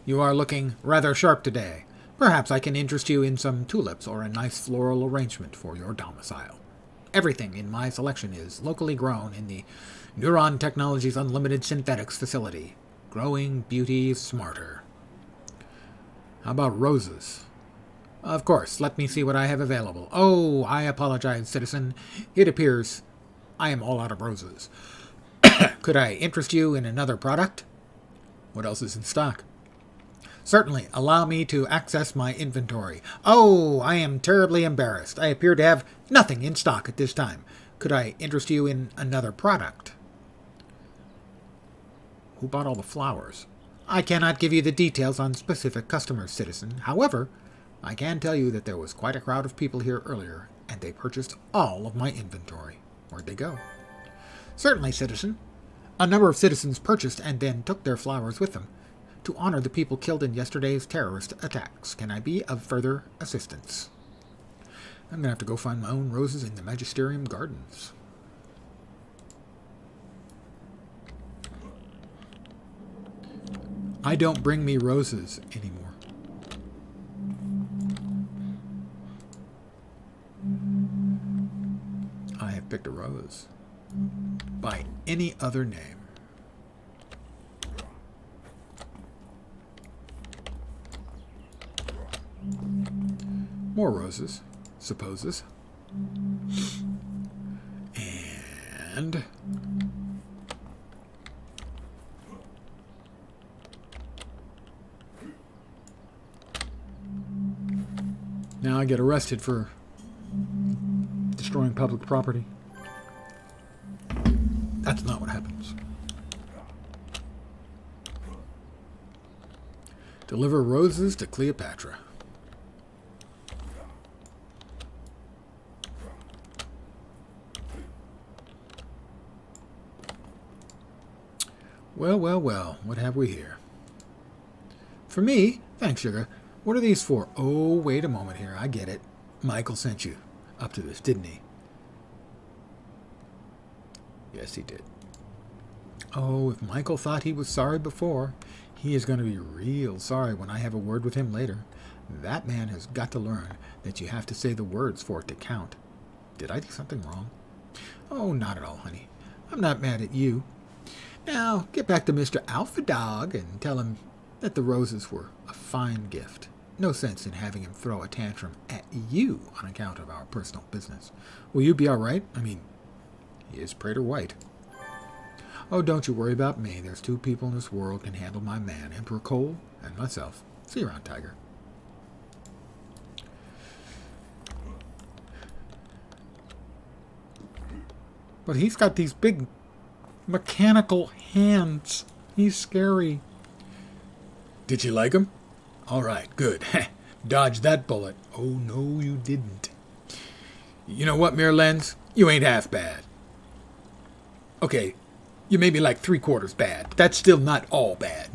Speaker 2: You are looking rather sharp today. Perhaps I can interest you in some tulips or a nice floral arrangement for your domicile. Everything in my selection is locally grown in the Neuron Technologies Unlimited Synthetics facility. Growing beauty smarter. How about roses? Of course, let me see what I have available. Oh, I apologize, citizen. It appears I am all out of roses. Could I interest you in another product? What else is in stock? Certainly, allow me to access my inventory. Oh, I am terribly embarrassed. I appear to have nothing in stock at this time. Could I interest you in another product? Who bought all the flowers? I cannot give you the details on specific customers, citizen. However, I can tell you that there was quite a crowd of people here earlier, and they purchased all of my inventory. Where'd they go? Certainly, citizen. A number of citizens purchased and then took their flowers with them to honor the people killed in yesterday's terrorist attacks. Can I be of further assistance? I'm going to have to go find my own roses in the Magisterium Gardens. I don't bring me roses anymore. I have picked a rose by any other name. More roses, supposes. And now I get arrested for destroying public property. That's not what happens. Deliver roses to Cleopatra. Well, well, well, what have we here? For me? Thanks, sugar. What are these for? Oh, wait a moment here. I get it. Michael sent you up to this, didn't he? Yes, he did. Oh, if Michael thought he was sorry before, he is going to be real sorry when I have a word with him later. That man has got to learn that you have to say the words for it to count. Did I do something wrong? Oh, not at all, honey. I'm not mad at you. Now, get back to Mr. Alpha Dog and tell him that the roses were a fine gift. No sense in having him throw a tantrum at you on account of our personal business. Will you be all right? I mean, he is Praetor White. Oh, don't you worry about me. There's two people in this world can handle my man, Emperor Cole and myself. See you around, Tiger. But he's got these big mechanical hands. He's scary. Did you like him?
Speaker 1: All right, good. Dodged that bullet. Oh, no, you didn't. You know what, Mirror Lens? You ain't half bad. Okay, you may be like 3/4 bad, but that's still not all bad.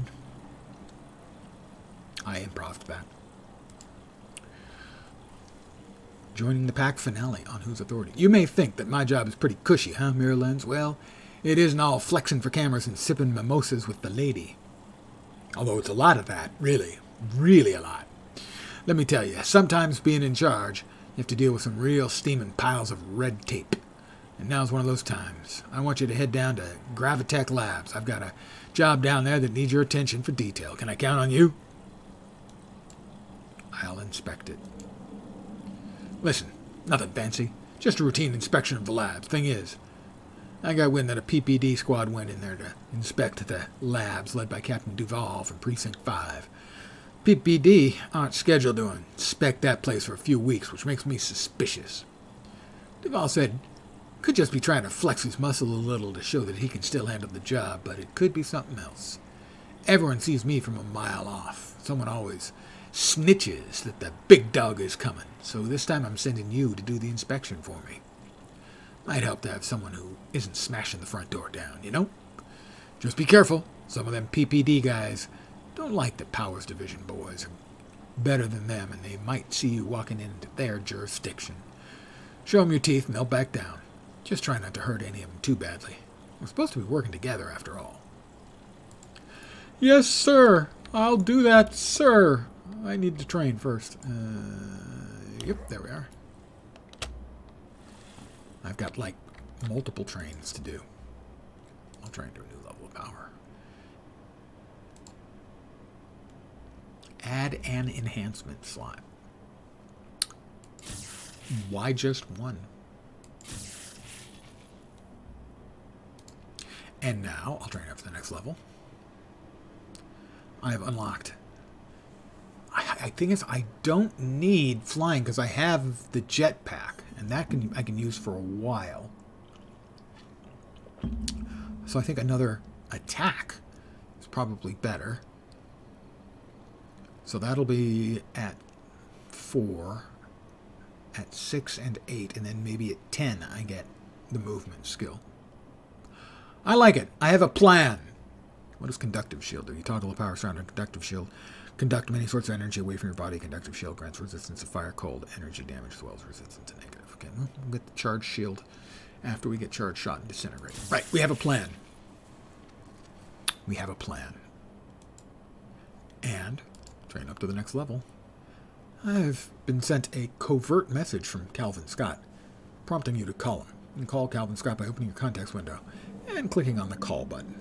Speaker 1: I improved that. Joining the pack finale on whose authority. You may think that my job is pretty cushy, huh, Mirror Lens? Well, it isn't all flexing for cameras and sipping mimosas with the lady. Although it's a lot of that, really. Really a lot. Let me tell you, sometimes being in charge, you have to deal with some real steaming piles of red tape. And now's one of those times. I want you to head down to Gravitech Labs. I've got a job down there that needs your attention for detail. Can I count on you? I'll inspect it. Listen, nothing fancy. Just a routine inspection of the labs. Thing is, I got wind that a PPD squad went in there to inspect the labs led by Captain Duval from Precinct 5. PPD aren't scheduled to inspect that place for a few weeks, which makes me suspicious. Duval said could just be trying to flex his muscle a little to show that he can still handle the job, but it could be something else. Everyone sees me from a mile off. Someone always snitches that the big dog is coming, so this time I'm sending you to do the inspection for me. Might help to have someone who isn't smashing the front door down, you know? Just be careful. Some of them PPD guys don't like the Powers Division boys. Are better than them, and they might see you walking into their jurisdiction. Show them your teeth and they'll back down. Just try not to hurt any of them too badly. We're supposed to be working together after all. Yes, sir. I'll do that, sir. I need to train first. Yep, there we are. I've got, like, multiple trains to do. I'll train to a new level of power. Add an enhancement slot. Why just one? And now, I'll train up to the next level. I have unlocked. I think I don't need flying because I have the jetpack, and that I can use for a while. So I think another attack is probably better. So that'll be at 4, at 6 and 8, and then maybe at 10 I get the movement skill. I like it. I have a plan. What does conductive shield do? You toggle the power surrounding conductive shield. Conduct many sorts of energy away from your body. Conductive shield grants resistance to fire, cold, energy damage, as well as resistance to negative. Okay, we'll get the charge shield after we get charge shot and disintegrate. Right, we have a plan. We have a plan. And, train up to the next level. I've been sent a covert message from Calvin Scott, prompting you to call him. You can call Calvin Scott by opening your contacts window and clicking on the call button.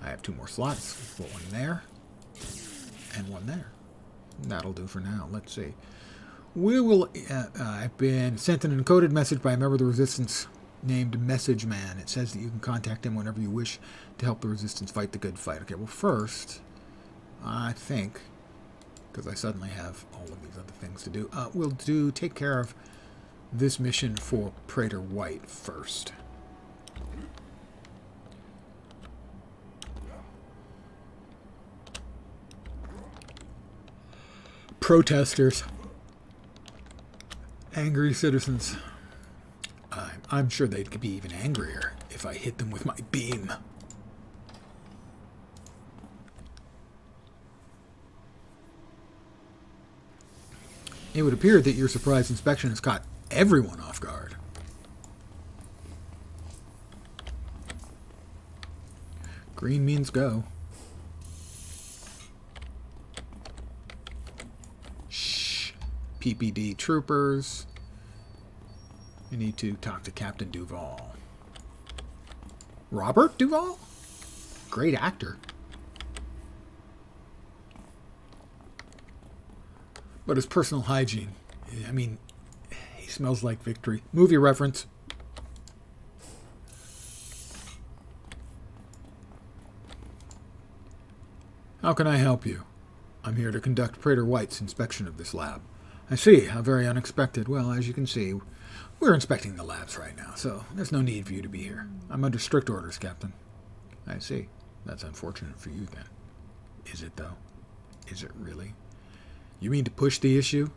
Speaker 1: I have 2 more slots. Put one there and one there. That'll do for now. Let's see. We will. I've been sent an encoded message by a member of the Resistance named Message Man. It says that you can contact him whenever you wish to help the Resistance fight the good fight. Okay, well, first, I think, because I suddenly have all of these other things to do, we'll take care of this mission for Praetor White first. Protesters. Angry citizens. I'm sure they'd be even angrier if I hit them with my beam. It would appear that your surprise inspection has caught everyone off guard. Green means go. Shh. PPD troopers. You need to talk to Captain Duval. Robert Duval? Great actor. But his personal hygiene, I mean, he smells like victory. Movie reference. How can I help you? I'm here to conduct Praetor White's inspection of this lab. I see. How very unexpected. Well, as you can see, we're inspecting the labs right now, so there's no need for you to be here. I'm under strict orders, Captain. I see. That's unfortunate for you, then. Is it, though? Is it really? You mean to push the issue?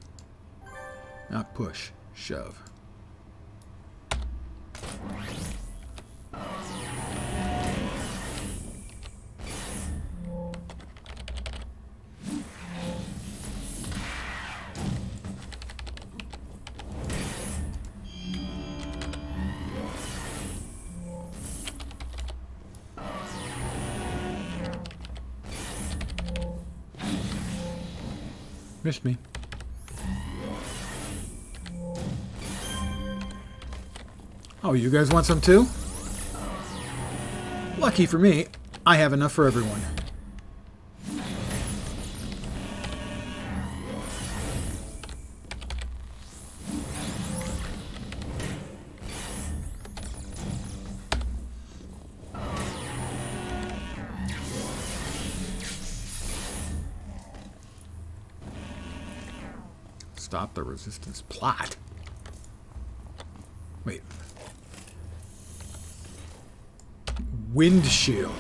Speaker 1: Not push, shove. Missed me. Oh, you guys want some too? Lucky for me, I have enough for everyone. Stop the resistance plot. Wait. Windshield.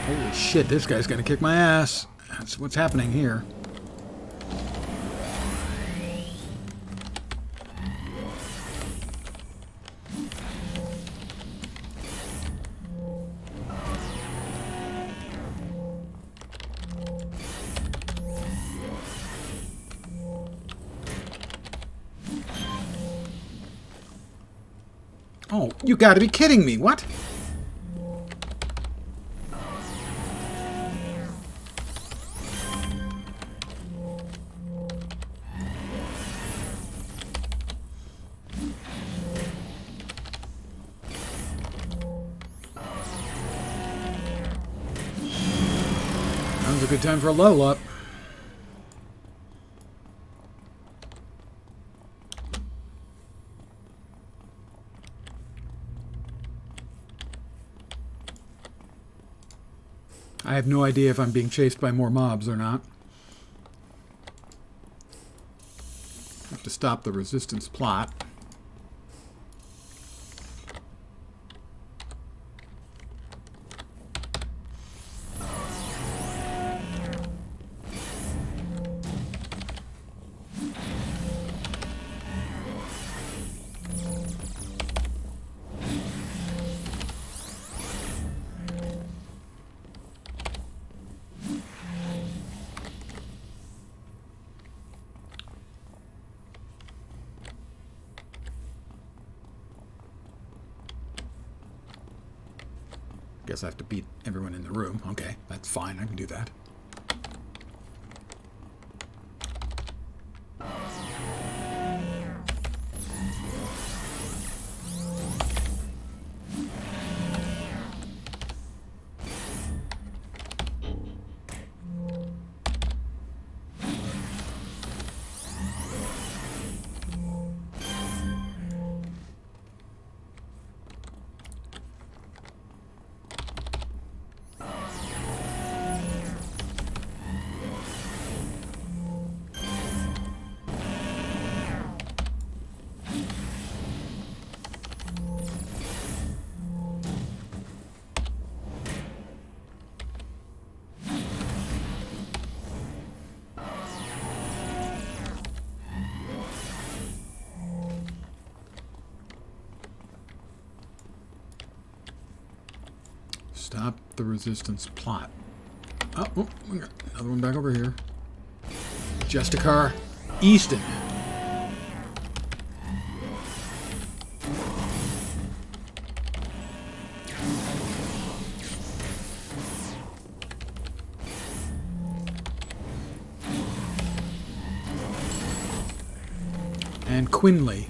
Speaker 1: Holy shit, this guy's gonna kick my ass. That's what's happening here. Oh, you gotta be kidding me. What? Now's a good time for a level up. I have no idea if I'm being chased by more mobs or not. Have to stop the resistance plot. Guess I have to beat everyone in the room. Okay, that's fine. I can do that. Stop the resistance plot. Oh, we got another one back over here. Justicar Easton. And Quinley.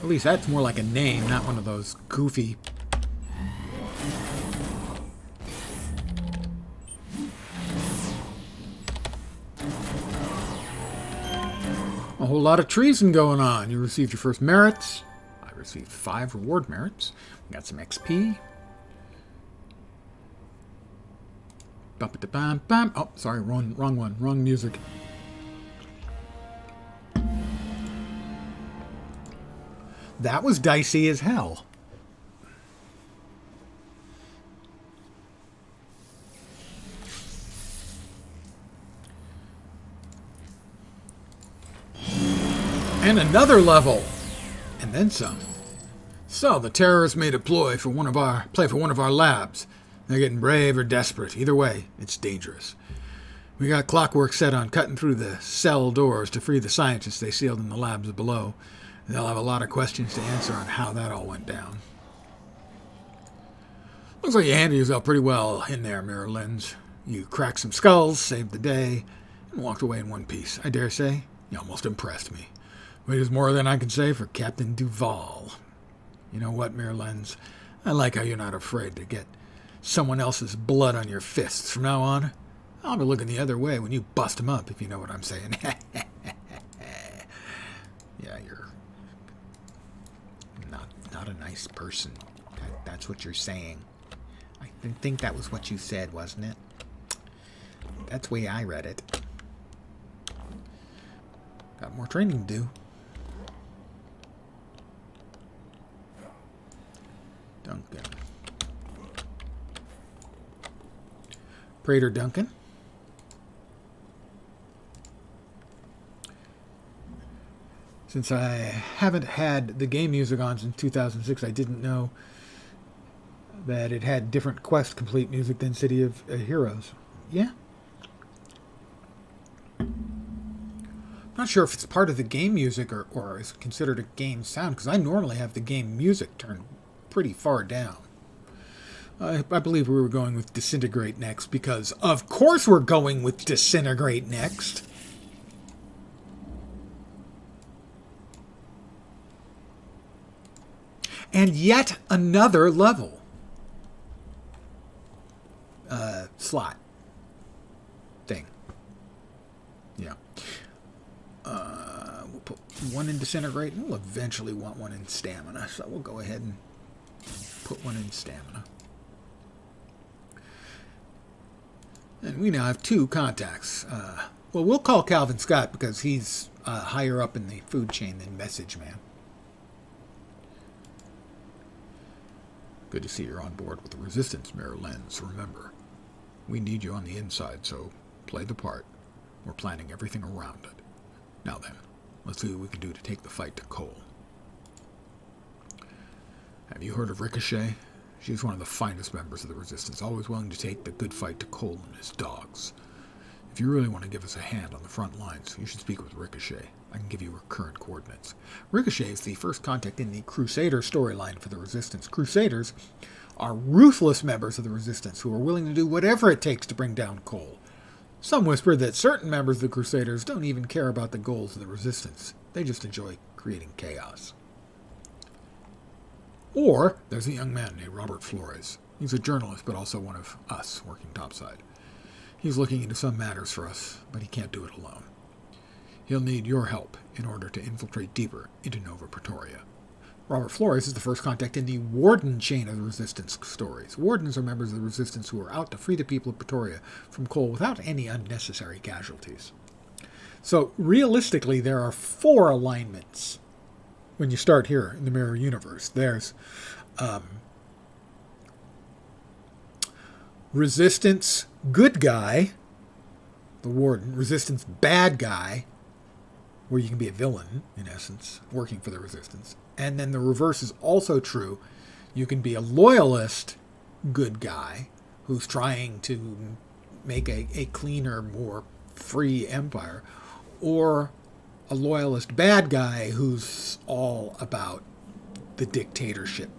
Speaker 1: At least that's more like a name, not one of those goofy...
Speaker 2: A whole lot of treason going on. You received your first merits. I received 5 reward merits. We got some XP. Bum-ba-da-bum-bum. Oh, sorry, wrong one. Wrong music. That was dicey as hell. And another level. And then some. So, the terrorists made a play for one of our labs. They're getting brave or desperate. Either way, it's dangerous. We got clockwork set on cutting through the cell doors to free the scientists they sealed in the labs below. They'll have a lot of questions to answer on how that all went down. Looks like you handled yourself pretty well in there, Mirror Lens. You cracked some skulls, saved the day, and walked away in one piece. I dare say, you almost impressed me. Which is more than I can say for Captain Duval. You know what, Mirror Lens? I like how you're not afraid to get someone else's blood on your fists. From now on, I'll be looking the other way when you bust them up, if you know what I'm saying. Yeah, you're not a nice person. That's what you're saying. I think that was what you said, wasn't it? That's the way I read it. Got more training to do. Duncan. Prater Duncan. Since I haven't had the game music on since 2006, I didn't know that it had different quest complete music than City of Heroes. Yeah. Not sure if it's part of the game music or is considered a game sound, because I normally have the game music turned pretty far down. I believe we were going with Disintegrate next, because of course we're going with Disintegrate next. And yet another level. Slot. Thing. Yeah. We'll put one in Disintegrate, and we'll eventually want one in Stamina, so we'll go ahead and put one in Stamina. And we now have 2 contacts. Well, we'll call Calvin Scott because he's higher up in the food chain than Message Man. Good to see you're on board with the Resistance, Mirror Lens. Remember, we need you on the inside, so play the part. We're planning everything around it. Now then, let's see what we can do to take the fight to Cole. Have you heard of Ricochet? She's one of the finest members of the Resistance, always willing to take the good fight to Cole and his dogs. If you really want to give us a hand on the front lines, you should speak with Ricochet. I can give you her current coordinates. Ricochet is the first contact in the Crusader storyline for the Resistance. Crusaders are ruthless members of the Resistance who are willing to do whatever it takes to bring down Cole. Some whisper that certain members of the Crusaders don't even care about the goals of the Resistance. They just enjoy creating chaos. Or there's a young man named Robert Flores. He's a journalist, but also one of us working topside. He's looking into some matters for us, but he can't do it alone. He'll need your help in order to infiltrate deeper into Nova Pretoria. Robert Flores is the first contact in the Warden chain of the Resistance stories. Wardens are members of the Resistance who are out to free the people of Pretoria from Cole without any unnecessary casualties. So, realistically, there are 4 alignments when you start here in the Mirror Universe. There's Resistance good guy, the Warden. Resistance bad guy, where you can be a villain, in essence, working for the Resistance. And then the reverse is also true. You can be a loyalist good guy who's trying to make a cleaner, more free empire, or a loyalist bad guy who's all about the dictatorship.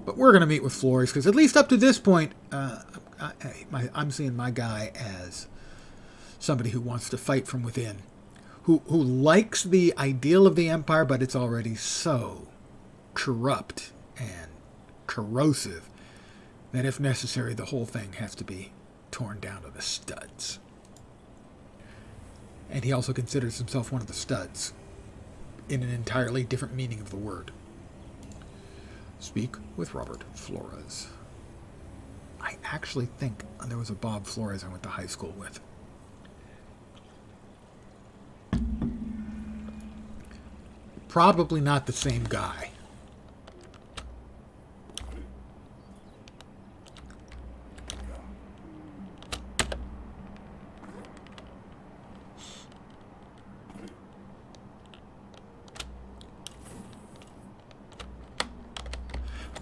Speaker 2: But we're going to meet with Flores because at least up to this point, I'm seeing my guy as somebody who wants to fight from within, who likes the ideal of the empire, but it's already so corrupt and corrosive that if necessary, the whole thing has to be torn down to the studs. And he also considers himself one of the studs, in an entirely different meaning of the word. Speak with Robert Flores. I actually think there was a Bob Flores I went to high school with. Probably not the same guy.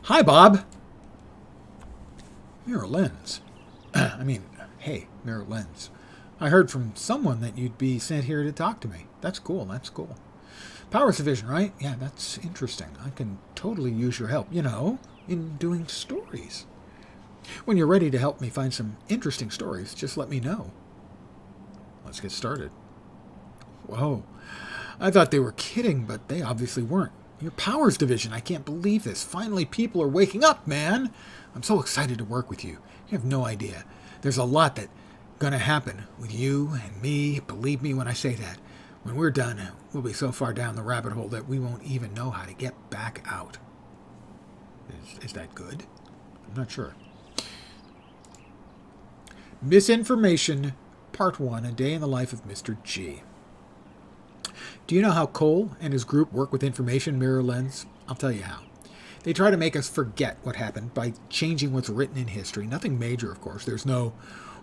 Speaker 2: Hi, Bob. Mirror Lens. Hey, Mirror Lens. I heard from someone that you'd be sent here to talk to me. That's cool, that's cool. Powers Division, right? Yeah, that's interesting. I can totally use your help, in doing stories. When you're ready to help me find some interesting stories, just let me know. Let's get started. Whoa. I thought they were kidding, but they obviously weren't. Your Powers Division, I can't believe this. Finally, people are waking up, man. I'm so excited to work with you. You have no idea. There's a lot that's gonna happen with you and me. Believe me when I say that. When we're done, we'll be so far down the rabbit hole that we won't even know how to get back out. Is that good? I'm not sure. Misinformation, Part 1, A Day in the Life of Mr. G. Do you know how Cole and his group work with information, Mirror Lens? I'll tell you how. They try to make us forget what happened by changing what's written in history. Nothing major, of course. There's no,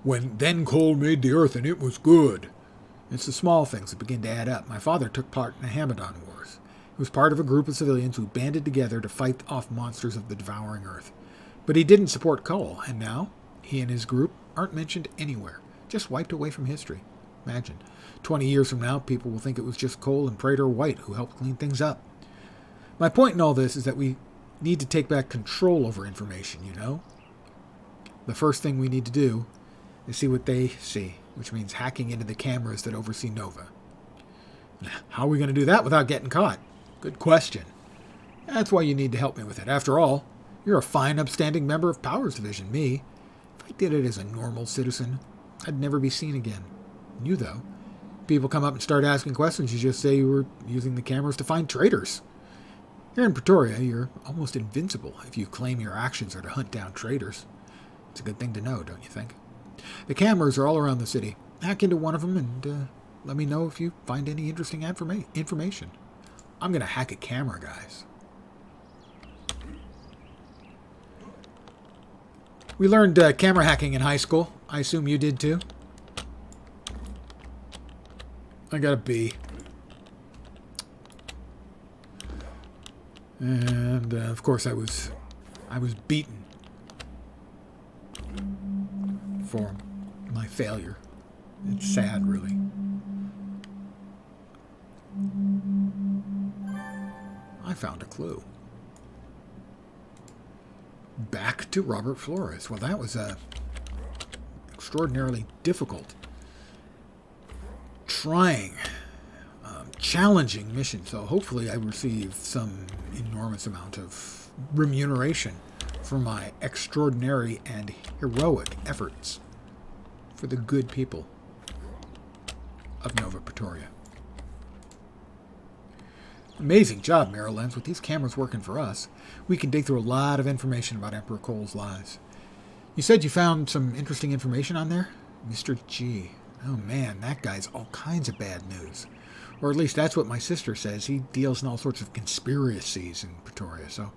Speaker 2: then Cole made the earth and it was good. It's the small things that begin to add up. My father took part in the Hamadan Wars. He was part of a group of civilians who banded together to fight off monsters of the devouring earth. But he didn't support Cole, and now he and his group aren't mentioned anywhere. Just wiped away from history. Imagine. 20 years from now, people will think it was just Cole and Praetor White who helped clean things up. My point in all this is that we need to take back control over information, The first thing we need to do is see what they see, which means hacking into the cameras that oversee Nova. How are we going to do that without getting caught? Good question. That's why you need to help me with it. After all, you're a fine, upstanding member of Powers Division. Me, if I did it as a normal citizen, I'd never be seen again. You, though, people come up and start asking questions, you just say you were using the cameras to find traitors. Here in Pretoria, you're almost invincible if you claim your actions are to hunt down traitors. It's a good thing to know, don't you think? The cameras are all around the city. Hack into one of them and let me know if you find any interesting information. I'm going to hack a camera, guys. We learned camera hacking in high school. I assume you did too. I got a B. And of course I was beaten for my failure. It's sad, really. I found a clue. Back to Robert Flores. Well, that was a extraordinarily difficult, trying, challenging mission. So hopefully I receive some enormous amount of remuneration for my extraordinary and heroic efforts for the good people of Nova Pretoria. Amazing job, Mirror Lens. With these cameras working for us, we can dig through a lot of information about Emperor Cole's lies. You said you found some interesting information on there? Mr. G. Oh man, that guy's all kinds of bad news. Or at least that's what my sister says. He deals in all sorts of conspiracies in Pretoria. So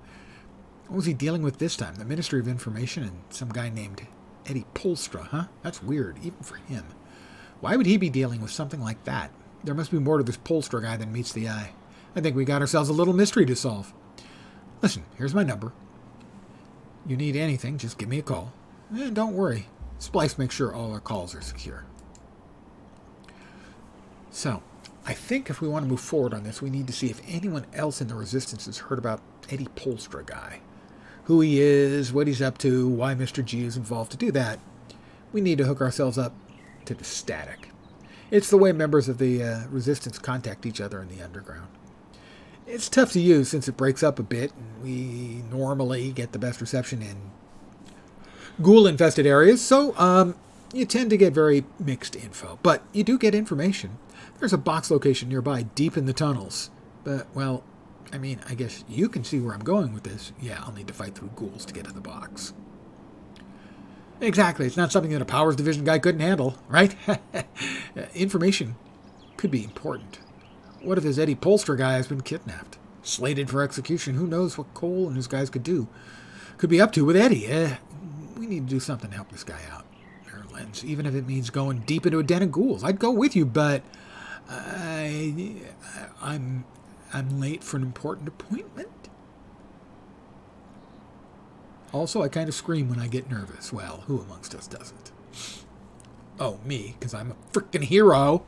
Speaker 2: what was he dealing with this time? The Ministry of Information and some guy named Eddie Polstra, huh? That's weird, even for him. Why would he be dealing with something like that? There must be more to this Polstra guy than meets the eye. I think we got ourselves a little mystery to solve. Listen, here's my number. You need anything, just give me a call. And don't worry, Splice makes sure all our calls are secure. So, I think if we want to move forward on this, we need to see if anyone else in the Resistance has heard about Eddie Polstra guy. Who he is, what he's up to, why Mr. G is involved. To do that, we need to hook ourselves up to the static. It's the way members of the Resistance contact each other in the underground. It's tough to use since it breaks up a bit, and we normally get the best reception in ghoul-infested areas, so You tend to get very mixed info, but you do get information. There's a box location nearby, deep in the tunnels. But, well, I mean, I guess you can see where I'm going with this. Yeah, I'll need to fight through ghouls to get to the box. Exactly. It's not something that a Powers Division guy couldn't handle, right? Information could be important. What if this Eddie Polster guy has been kidnapped? Slated for execution. Who knows what Cole and his guys could be up to with Eddie. We need to do something to help this guy out. Lens, even if it means going deep into a den of ghouls. I'd go with you, but I'm late for an important appointment. Also, I kind of scream when I get nervous. Well, who amongst us doesn't? Oh, me, because I'm a freaking hero.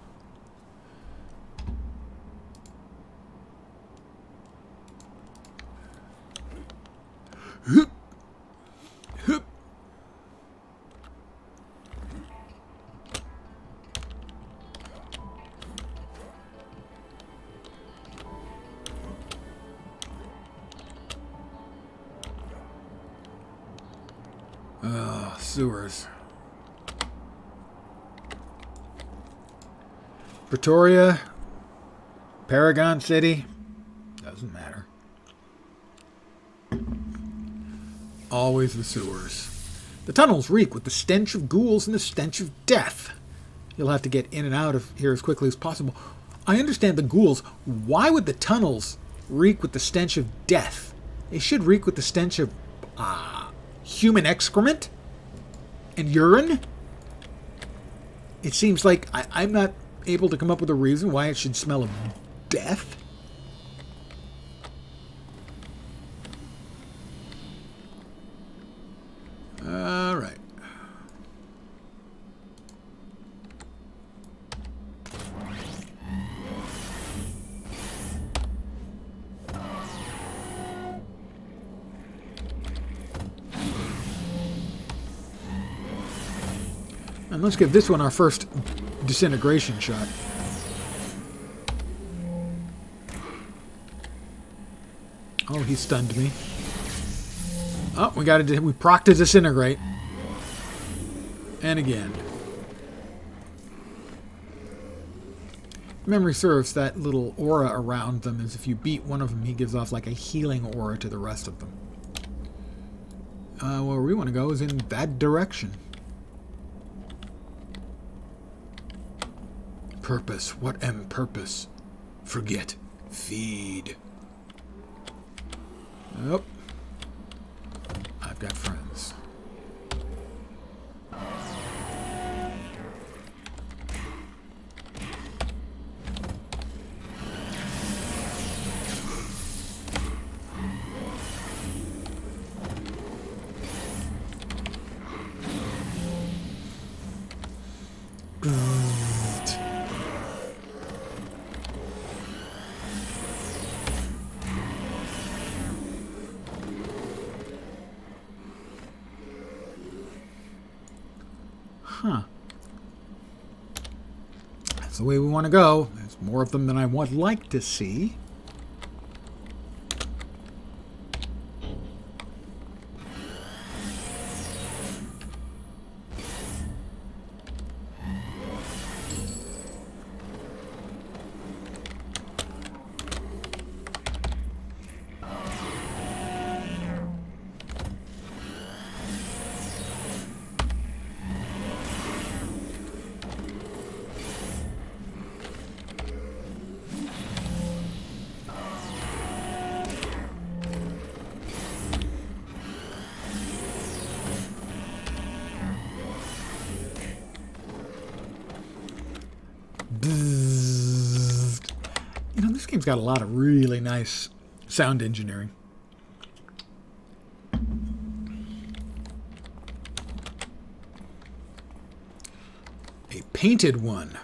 Speaker 2: Sewers. Pretoria, Paragon City, doesn't matter. Always the sewers. The tunnels reek with the stench of ghouls and the stench of death. You'll have to get in and out of here as quickly as possible. I understand the ghouls. Why would the tunnels reek with the stench of death? They should reek with the stench of human excrement and urine. It seems like I'm not able to come up with a reason why it should smell of death. All right. And let's give this one our first disintegration shot. Oh, he stunned me. Oh, we proc to disintegrate. And again. Memory serves, that little aura around them is if you beat one of them, he gives off like a healing aura to the rest of them. Where we want to go is in that direction. Purpose. What am purpose? Forget. Feed. Nope. I've got friends. Huh. That's the way we want to go. There's more of them than I would like to see. You know, this game's got a lot of really nice sound engineering. A painted one.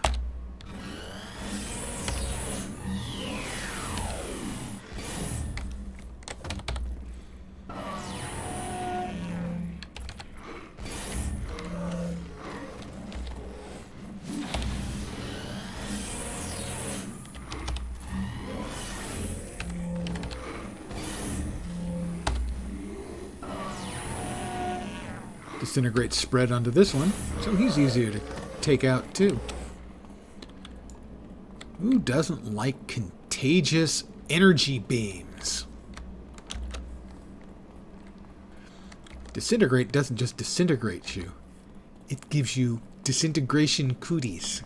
Speaker 2: Disintegrate spread onto this one, so he's easier to take out too. Who doesn't like contagious energy beams? Disintegrate doesn't just disintegrate you. It gives you disintegration cooties.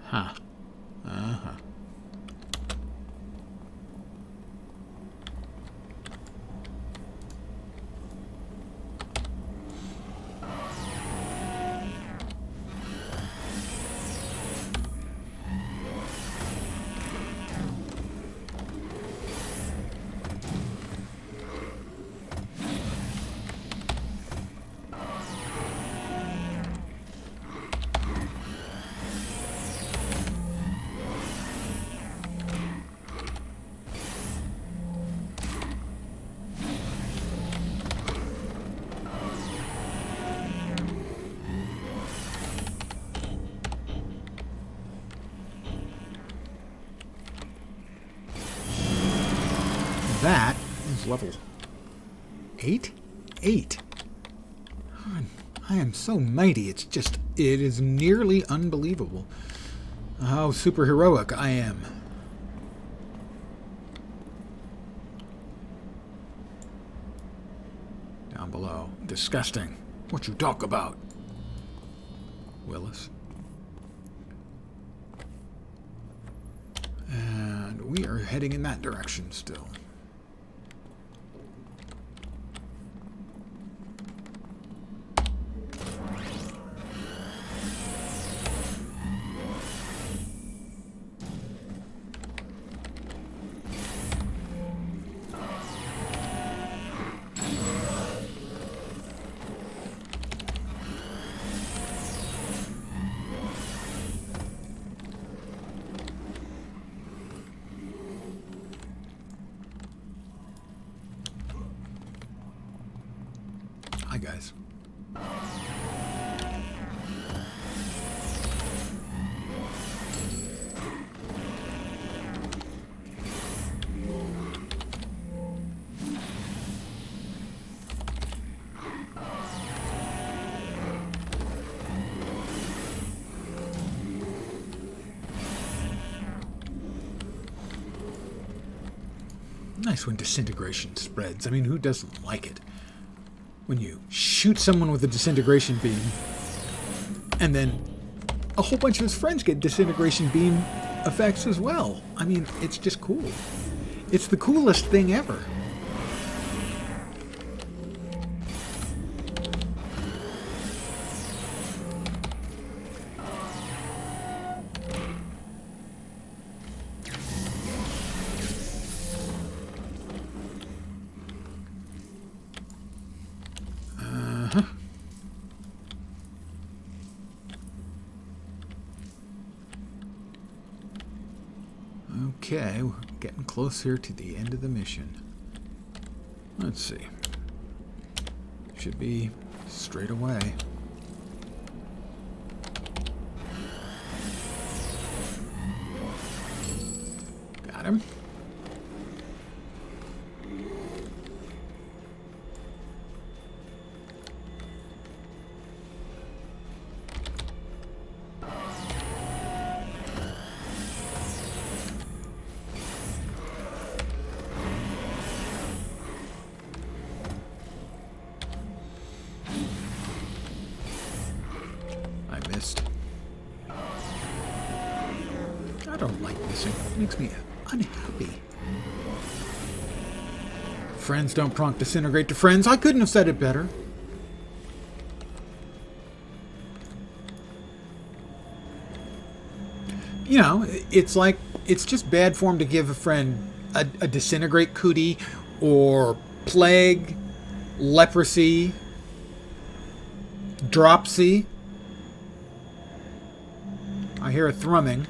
Speaker 2: Huh. Uh-huh. That is level 8? 8. I am so mighty, it is nearly unbelievable how superheroic I am. Down below. Disgusting. What you talk about? Willis. And we are heading in that direction still. Hi, guys. Nice when disintegration spreads. I mean, who doesn't like it? When you shoot someone with a disintegration beam, and then a whole bunch of his friends get disintegration beam effects as well. I mean, it's just cool. It's the coolest thing ever. Okay, we're getting close here to the end of the mission. Let's see. Should be straight away. Got him. I don't like missing. It makes me unhappy. Friends don't prompt disintegrate to friends. I couldn't have said it better. You know, it's like, it's just bad form to give a friend a disintegrate cootie or plague, leprosy, dropsy. I hear a thrumming.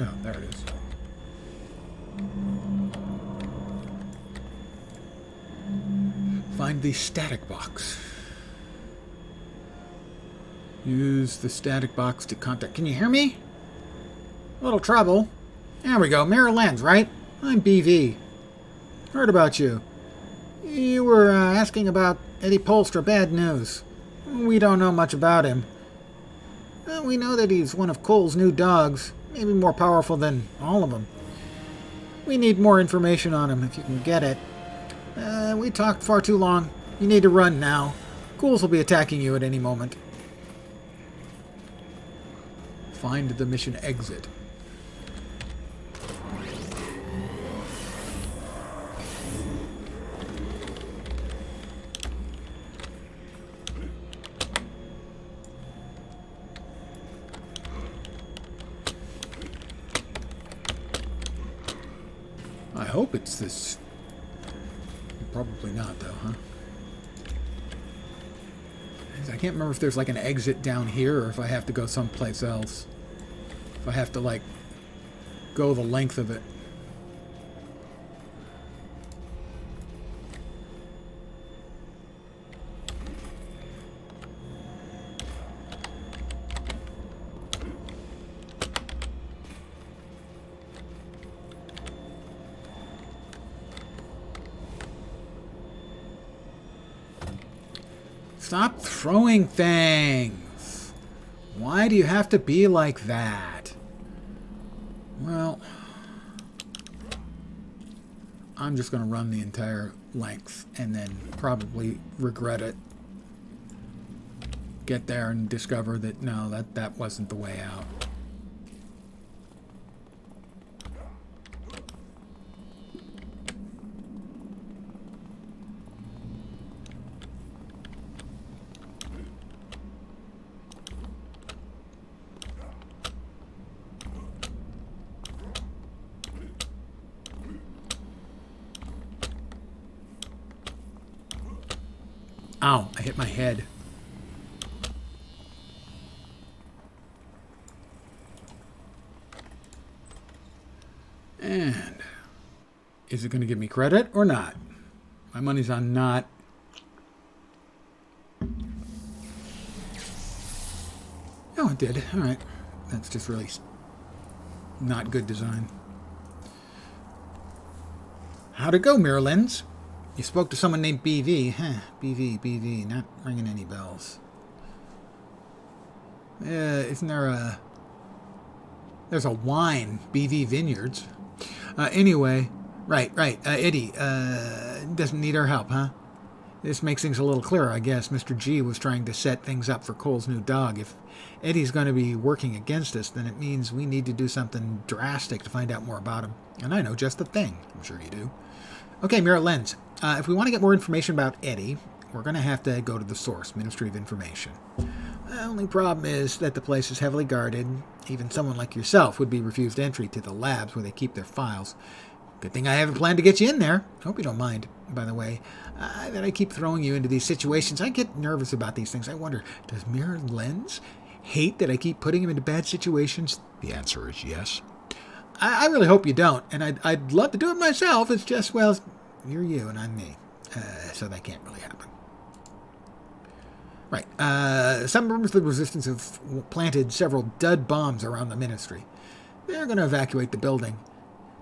Speaker 2: Oh, there it is. Find the static box. Use the static box to contact. Can you hear me? A little trouble. There we go. Mirror lens, right? I'm BV. Heard about you. You were asking about Eddie Polstra. Bad news. We don't know much about him. We know that he's one of Cole's new dogs. Maybe more powerful than all of them. We need more information on him if you can get it. We talked far too long. You need to run now. Ghouls will be attacking you at any moment. Find the mission exit. I hope it's this. Probably not, though, huh? I can't remember if there's like an exit down here or if I have to go someplace else. If I have to, like, go the length of it. Stop throwing things. Why do you have to be like that? Well, I'm just going to run the entire length and then probably regret it. Get there and discover that, no, that wasn't the way out. Ow, I hit my head. And is it going to give me credit or not? My money's on not. Oh, it did. All right. That's just really not good design. How'd it go, Mirror Lens? You spoke to someone named BV. Huh, BV, not ringing any bells. Isn't there a... There's a wine, BV Vineyards. Anyway, right, Eddie, doesn't need our help, huh? This makes things a little clearer, I guess. Mr. G was trying to set things up for Cole's new dog. If Eddie's going to be working against us, then it means we need to do something drastic to find out more about him. And I know just the thing. I'm sure you do. Okay, Mirror Lens. If we want to get more information about Eddie, we're going to have to go to the source, Ministry of Information. The only problem is that the place is heavily guarded. Even someone like yourself would be refused entry to the labs where they keep their files. Good thing I haven't planned to get you in there. Hope you don't mind, by the way, that I keep throwing you into these situations. I get nervous about these things. I wonder, does Mirror Lens hate that I keep putting him into bad situations? The answer is yes. I really hope you don't, and I'd love to do it myself. It's just, well, you're you and I'm me, so that can't really happen. Right. Some members of the Resistance have planted several dud bombs around the Ministry. They're going to evacuate the building.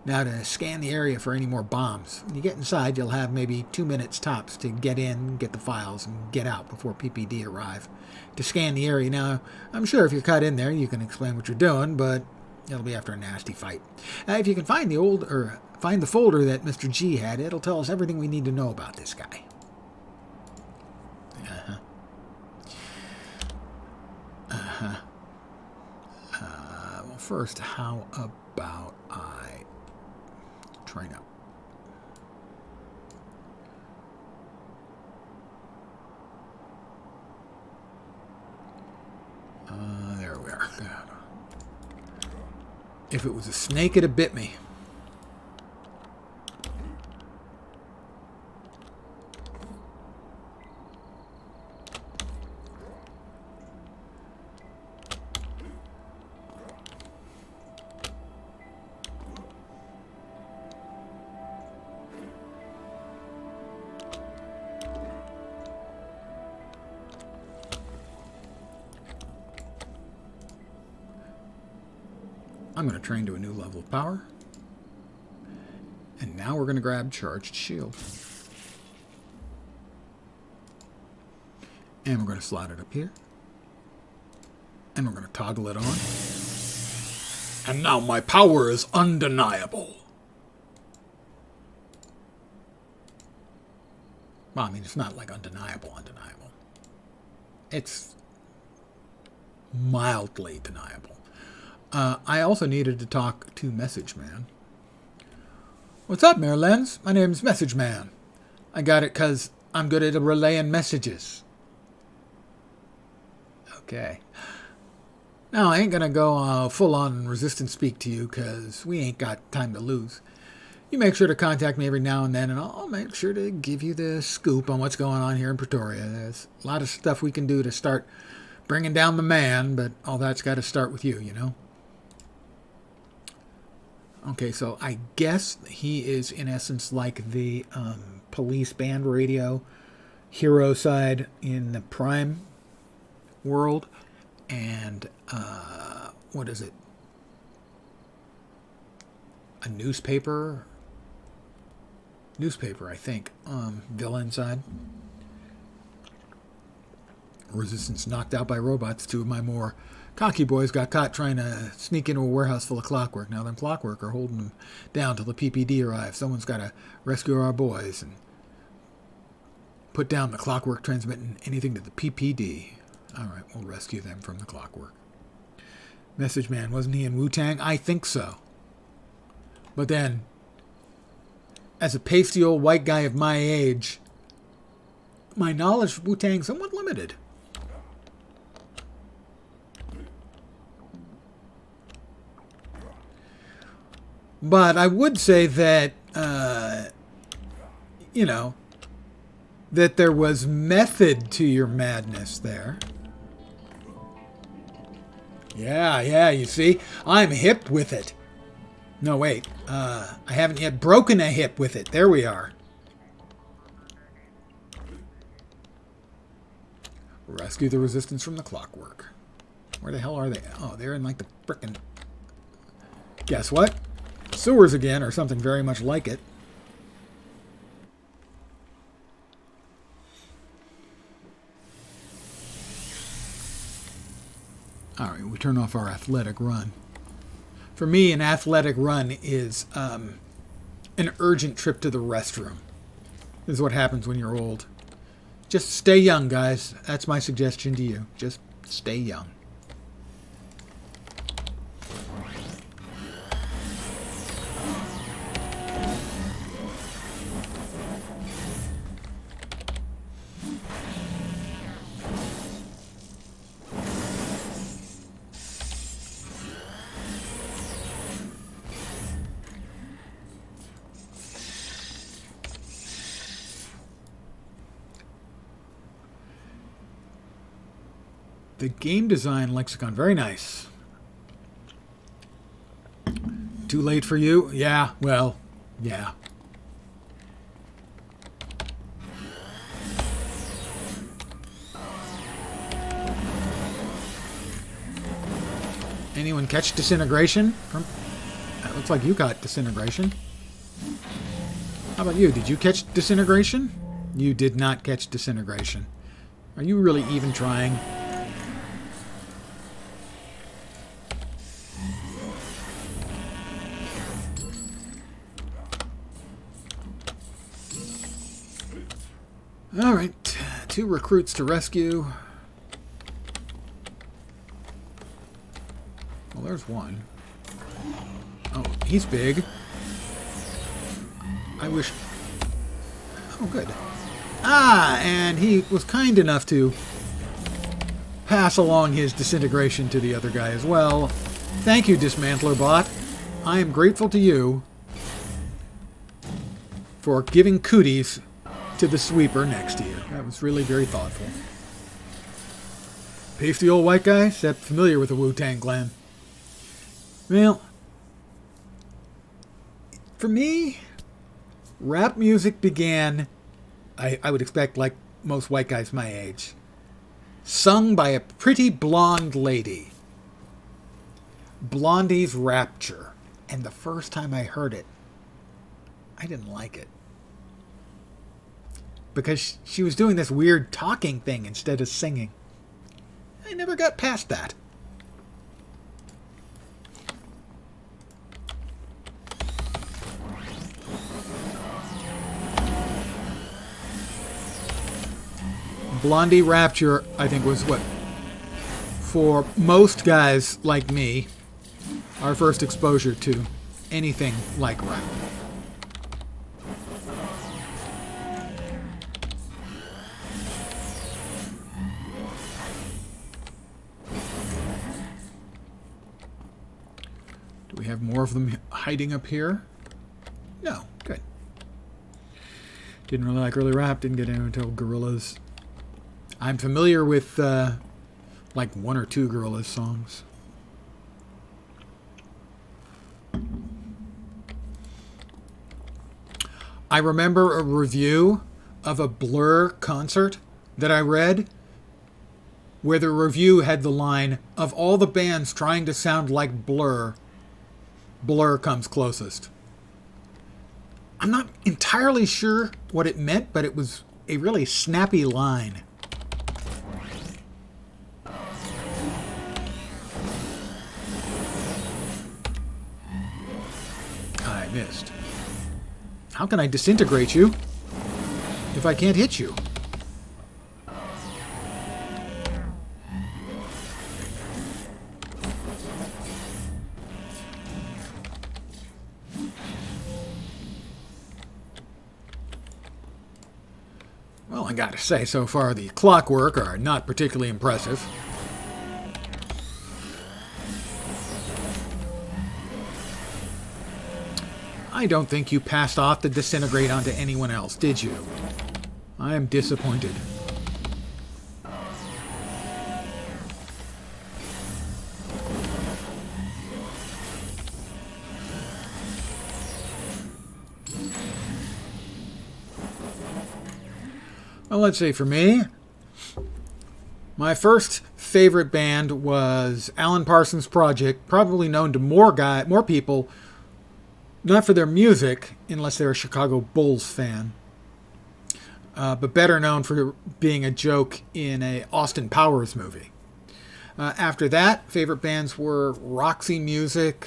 Speaker 2: Now to scan the area for any more bombs. When you get inside, you'll have maybe 2 minutes tops to get in, get the files, and get out before PPD arrive. To scan the area now, I'm sure if you're cut in there, you can explain what you're doing, but it'll be after a nasty fight. If you can find find the folder that Mr. G had, it'll tell us everything we need to know about this guy. Well, first, how about I try now? There we are. If it was a snake, it'd have bit me.
Speaker 1: I'm going to train to a new level of power. And now we're going to grab Charged Shield. And we're going to slide it up here. And we're going to toggle it on. And now my power is undeniable. Well, I mean, it's not like undeniable. It's mildly deniable. I also needed to talk to Message Man. What's up, Mirrorlens? My name's Message Man. I got it because I'm good at relaying messages. Okay. Now, I ain't going to go full-on resistance speak to you because we ain't got time to lose. You make sure to contact me every now and then, and I'll make sure to give you the scoop on what's going on here in Pretoria. There's a lot of stuff we can do to start bringing down the man, but all that's got to start with you, you know? Okay, so I guess he is, in essence, like the police band radio hero side in the Prime world. And, what is it? A newspaper, I think, villain side. Resistance knocked out by robots. Two of my more cocky boys got caught trying to sneak into a warehouse full of clockwork. Now them clockwork are holding them down till the PPD arrives. Someone's got to rescue our boys and put down the clockwork transmitting anything to the PPD. All right, we'll rescue them from the clockwork. Message Man, wasn't he in Wu-Tang? I think so. But then, as a pasty old white guy of my age, my knowledge of Wu-Tang is somewhat limited. But I would say that, that there was method to your madness there. Yeah, you see? I'm hip with it. No, wait. I haven't yet broken a hip with it. There we are. Rescue the resistance from the clockwork. Where the hell are they? Oh, they're in like the frickin'... Guess what? Sewers again, or something very much like it. Alright, we turn off our athletic run. For me, an athletic run is an urgent trip to the restroom. This is what happens when you're old. Just stay young, guys. That's my suggestion to you. Just stay young. The game design lexicon, very nice. Too late for you? Yeah, well, yeah. Anyone catch disintegration? It looks like you got disintegration. How about you? Did you catch disintegration? You did not catch disintegration. Are you really even trying? Alright, 2 recruits to rescue. Well, there's one. Oh, he's big. I wish... Oh, good. Ah, and he was kind enough to pass along his disintegration to the other guy as well. Thank you, Dismantler Bot. I am grateful to you for giving cooties to the sweeper next to you. That was really very thoughtful. Pasty old white guy? Except familiar with the Wu-Tang Clan. Well, for me, rap music began, I would expect, like most white guys my age, sung by a pretty blonde lady.
Speaker 2: Blondie's Rapture. And the first time I heard it, I didn't like it. Because she was doing this weird talking thing instead of singing. I never got past that. Blondie Rapture, I think, was what, for most guys like me, our first exposure to anything like rap. Do we have more of them hiding up here? No, good. Didn't really like early rap, didn't get into it until Gorillaz. I'm familiar with like one or two Gorillaz songs. I remember a review of a Blur concert that I read where the review had the line, of all the bands trying to sound like Blur, Blur comes closest. I'm not entirely sure what it meant, but it was a really snappy line. I missed. How can I disintegrate you if I can't hit you? Well, I gotta say, so far the clockwork are not particularly impressive. I don't think you passed off the disintegrate onto anyone else, did you? I am disappointed. Well, let's see, for me, my first favorite band was Alan Parsons Project, probably known to more people, not for their music, unless they're a Chicago Bulls fan, but better known for being a joke in a Austin Powers movie. After that, favorite bands were Roxy Music,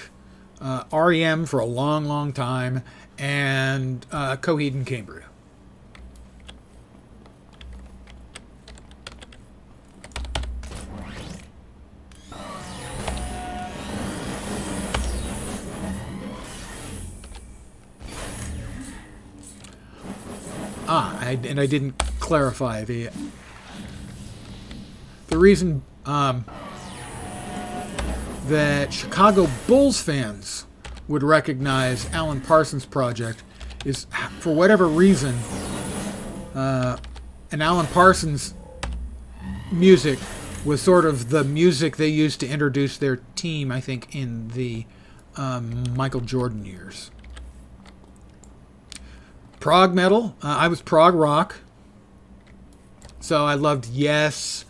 Speaker 2: REM for a long, long time, and Coheed and Cambria. And I didn't clarify the reason that Chicago Bulls fans would recognize Alan Parsons Project is, for whatever reason, and Alan Parsons music was sort of the music they used to introduce their team, I think, in the Michael Jordan years. Prog metal. I was prog rock. So I loved Yes,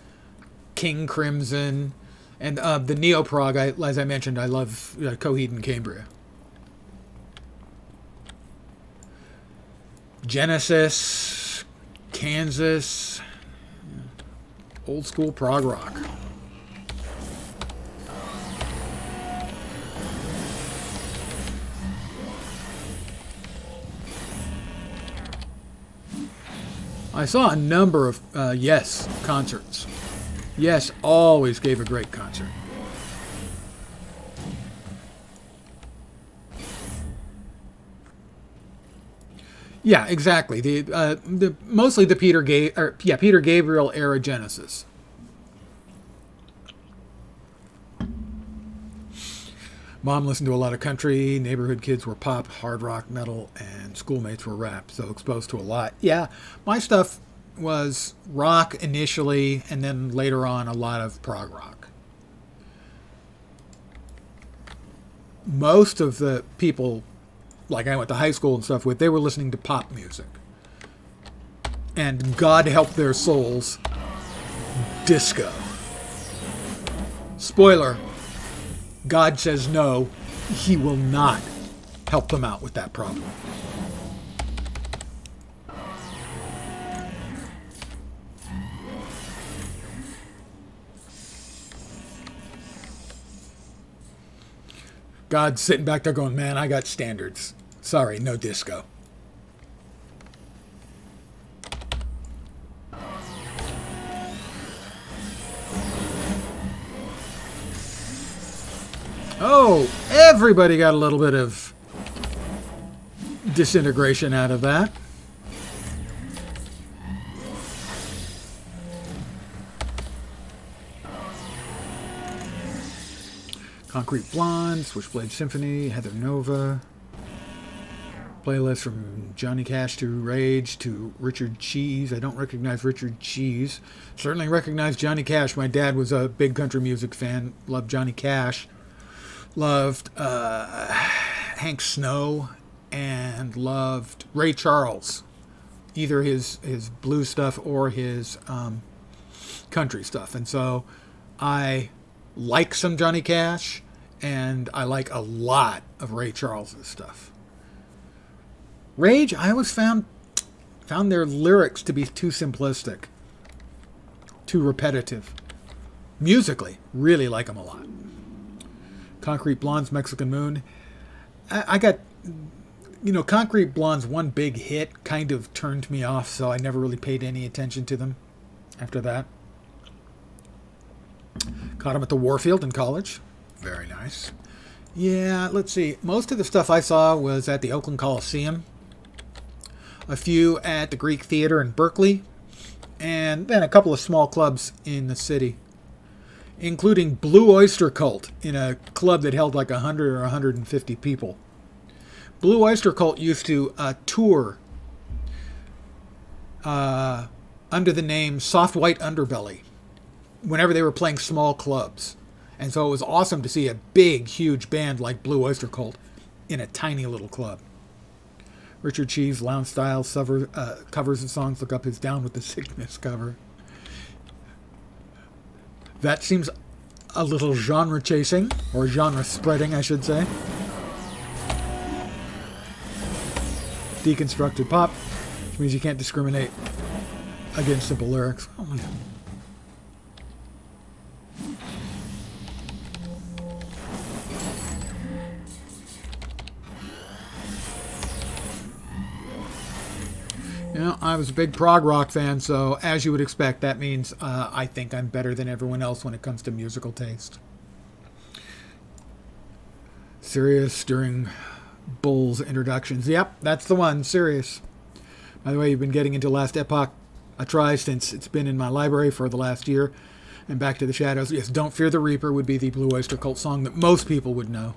Speaker 2: King Crimson, and the neo-prog, as I mentioned, I love Coheed and Cambria. Genesis, Kansas, old school prog rock. I saw a number of Yes concerts. Yes always gave a great concert. Yeah, exactly. The mostly the Peter Gabriel era Genesis. Mom listened to a lot of country, neighborhood kids were pop, hard rock, metal, and schoolmates were rap, so exposed to a lot. Yeah, my stuff was rock initially, and then later on a lot of prog rock. Most of the people, like I went to high school and stuff with, they were listening to pop music. And God help their souls, disco. Spoiler,
Speaker 1: God says no, he will not help them out with that problem. God's sitting back there going, man, I got standards. Sorry, no disco. Oh, everybody got a little bit of disintegration out of that. Concrete Blonde, Switchblade Symphony, Heather Nova. Playlist from Johnny Cash to Rage to Richard Cheese. I don't recognize Richard Cheese. Certainly recognize Johnny Cash. My dad was a big country music fan. Loved Johnny Cash. Loved Hank Snow. And loved Ray Charles. Either his blues stuff or his country stuff. And so I like some Johnny Cash, and I like a lot of Ray Charles' stuff. Rage, I always found their lyrics to be too simplistic, too repetitive. Musically, really like them a lot. Concrete Blonde's Mexican Moon. I got, Concrete Blonde's one big hit kind of turned me off, so I never really paid any attention to them after that. Caught him at the Warfield in college. Very nice. Yeah, let's see. Most of the stuff I saw was at the Oakland Coliseum. A few at the Greek Theater in Berkeley. And then a couple of small clubs in the city. Including Blue Oyster Cult in a club that held like 100 or 150 people. Blue Oyster Cult used to tour under the name Soft White Underbelly whenever they were playing small clubs. And so it was awesome to see a big, huge band like Blue Oyster Cult in a tiny little club. Richard Cheese, Lounge Style, covers of songs. Look up his Down with the Sickness cover. That seems a little genre chasing, or genre spreading, I should say. Deconstructed pop, which means you can't discriminate against simple lyrics. Oh, yeah. I was a big prog rock fan, so as you would expect, that means I think I'm better than everyone else when it comes to musical taste. Sirius during Bull's introductions. Yep, that's the one, Sirius. By the way, you've been getting into Last Epoch a try since it's been in my library for the last year. And Back to the Shadows. Yes, Don't Fear the Reaper would be the Blue Oyster Cult song that most people would know.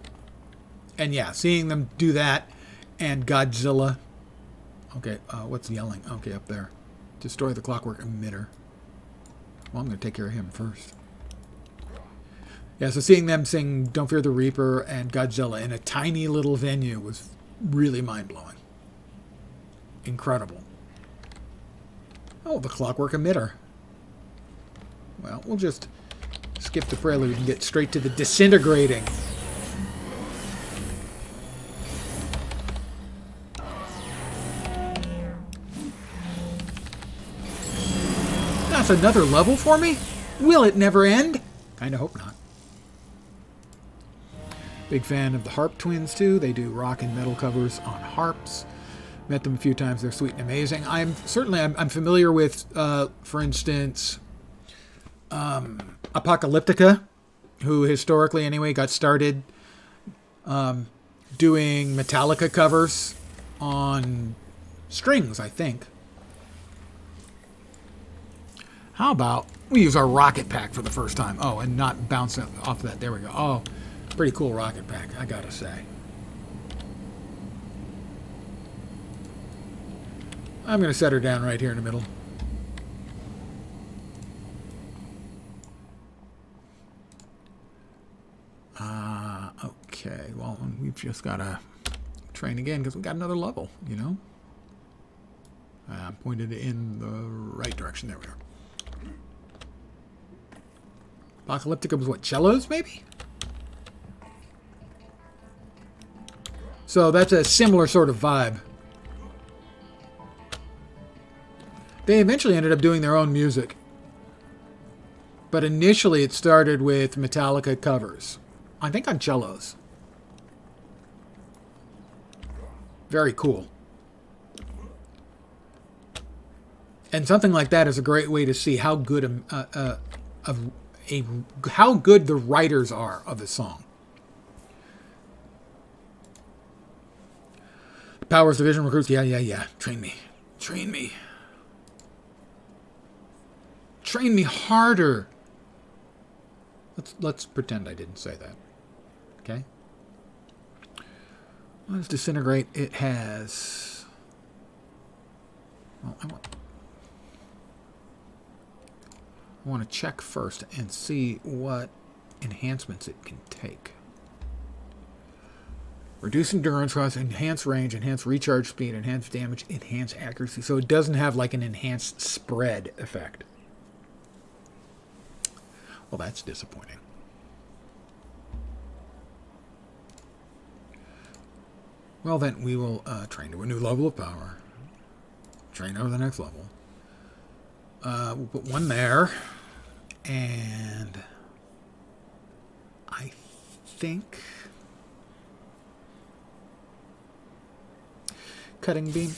Speaker 1: And yeah, seeing them do that and Godzilla. Okay, what's yelling? Okay, up there. Destroy the Clockwork Emitter. Well, I'm going to take care of him first. Yeah, so seeing them sing Don't Fear the Reaper and Godzilla in a tiny little venue was really mind-blowing. Incredible. Oh, the Clockwork Emitter. Well, we'll just skip the prelude and get straight to the disintegrating. That's another level for me? Will it never end? Kinda hope not. Big fan of the Harp Twins, too. They do rock and metal covers on harps. Met them a few times. They're sweet and amazing. I'm familiar with, for instance, Apocalyptica, who historically, anyway, got started doing Metallica covers on strings, I think. How about we use our rocket pack for the first time? Oh, and not bounce off that. There we go. Oh, pretty cool rocket pack, I gotta say. I'm going to set her down right here in the middle. Okay, well, we've just got to train again because we've got another level, you know? Pointed in the right direction. There we are. Apocalyptica was what, cellos, maybe?
Speaker 2: So that's a similar sort of vibe. They eventually ended up doing their own music. But initially it started with Metallica covers. I think on cellos. Very cool. And something like that is a great way to see how good how good the writers are of a song. Powers Division recruits. Yeah. Train me. Train me harder. Let's pretend I didn't say that. Okay. Let's disintegrate. It has. Well, I want to check first and see what enhancements it can take. Reduce endurance cost, enhance range, enhance recharge speed, enhance damage, enhance accuracy. So it doesn't have like an enhanced spread effect. Well, that's disappointing. Well, then we will train to a new level of power. Train over the next level. We'll put one there. And I think cutting beam.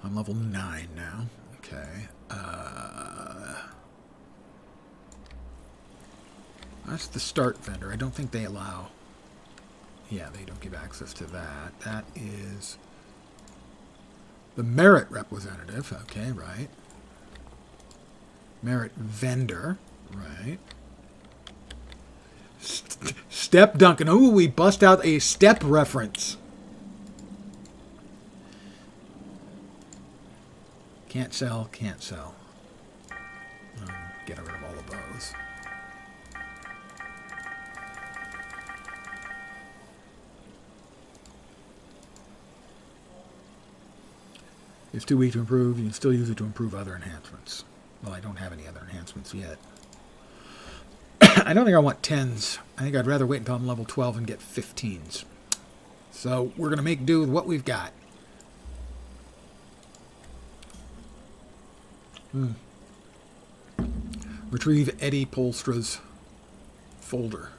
Speaker 2: I'm level 9 now. Okay. That's the start vendor. I don't think they allow. Yeah, they don't give access to that. That is the merit representative. Okay, right. Merit vendor. Right. Step Duncan. Ooh, we bust out a step reference. Can't sell. Get rid of all of those. It's too weak to improve. You can still use it to improve other enhancements. Well, I don't have any other enhancements yet. I don't think I want 10s. I think I'd rather wait until I'm level 12 and get 15s. So we're going to make do with what we've got. Retrieve Eddie Polstra's folder.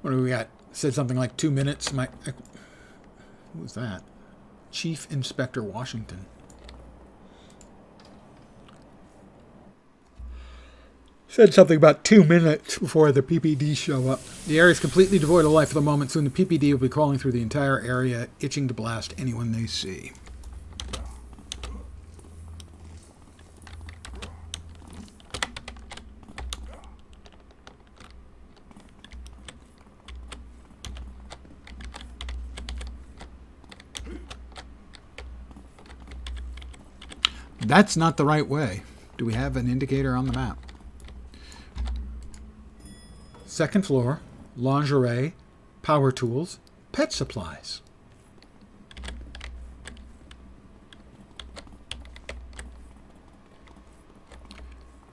Speaker 2: What do we got? Said something like 2 minutes. Who was that? Chief Inspector Washington. Said something about 2 minutes before the PPD show up. The area is completely devoid of life for the moment. Soon the PPD will be crawling through the entire area, itching to blast anyone they see. That's not the right way. Do we have an indicator on the map? Second floor, lingerie, power tools, pet supplies.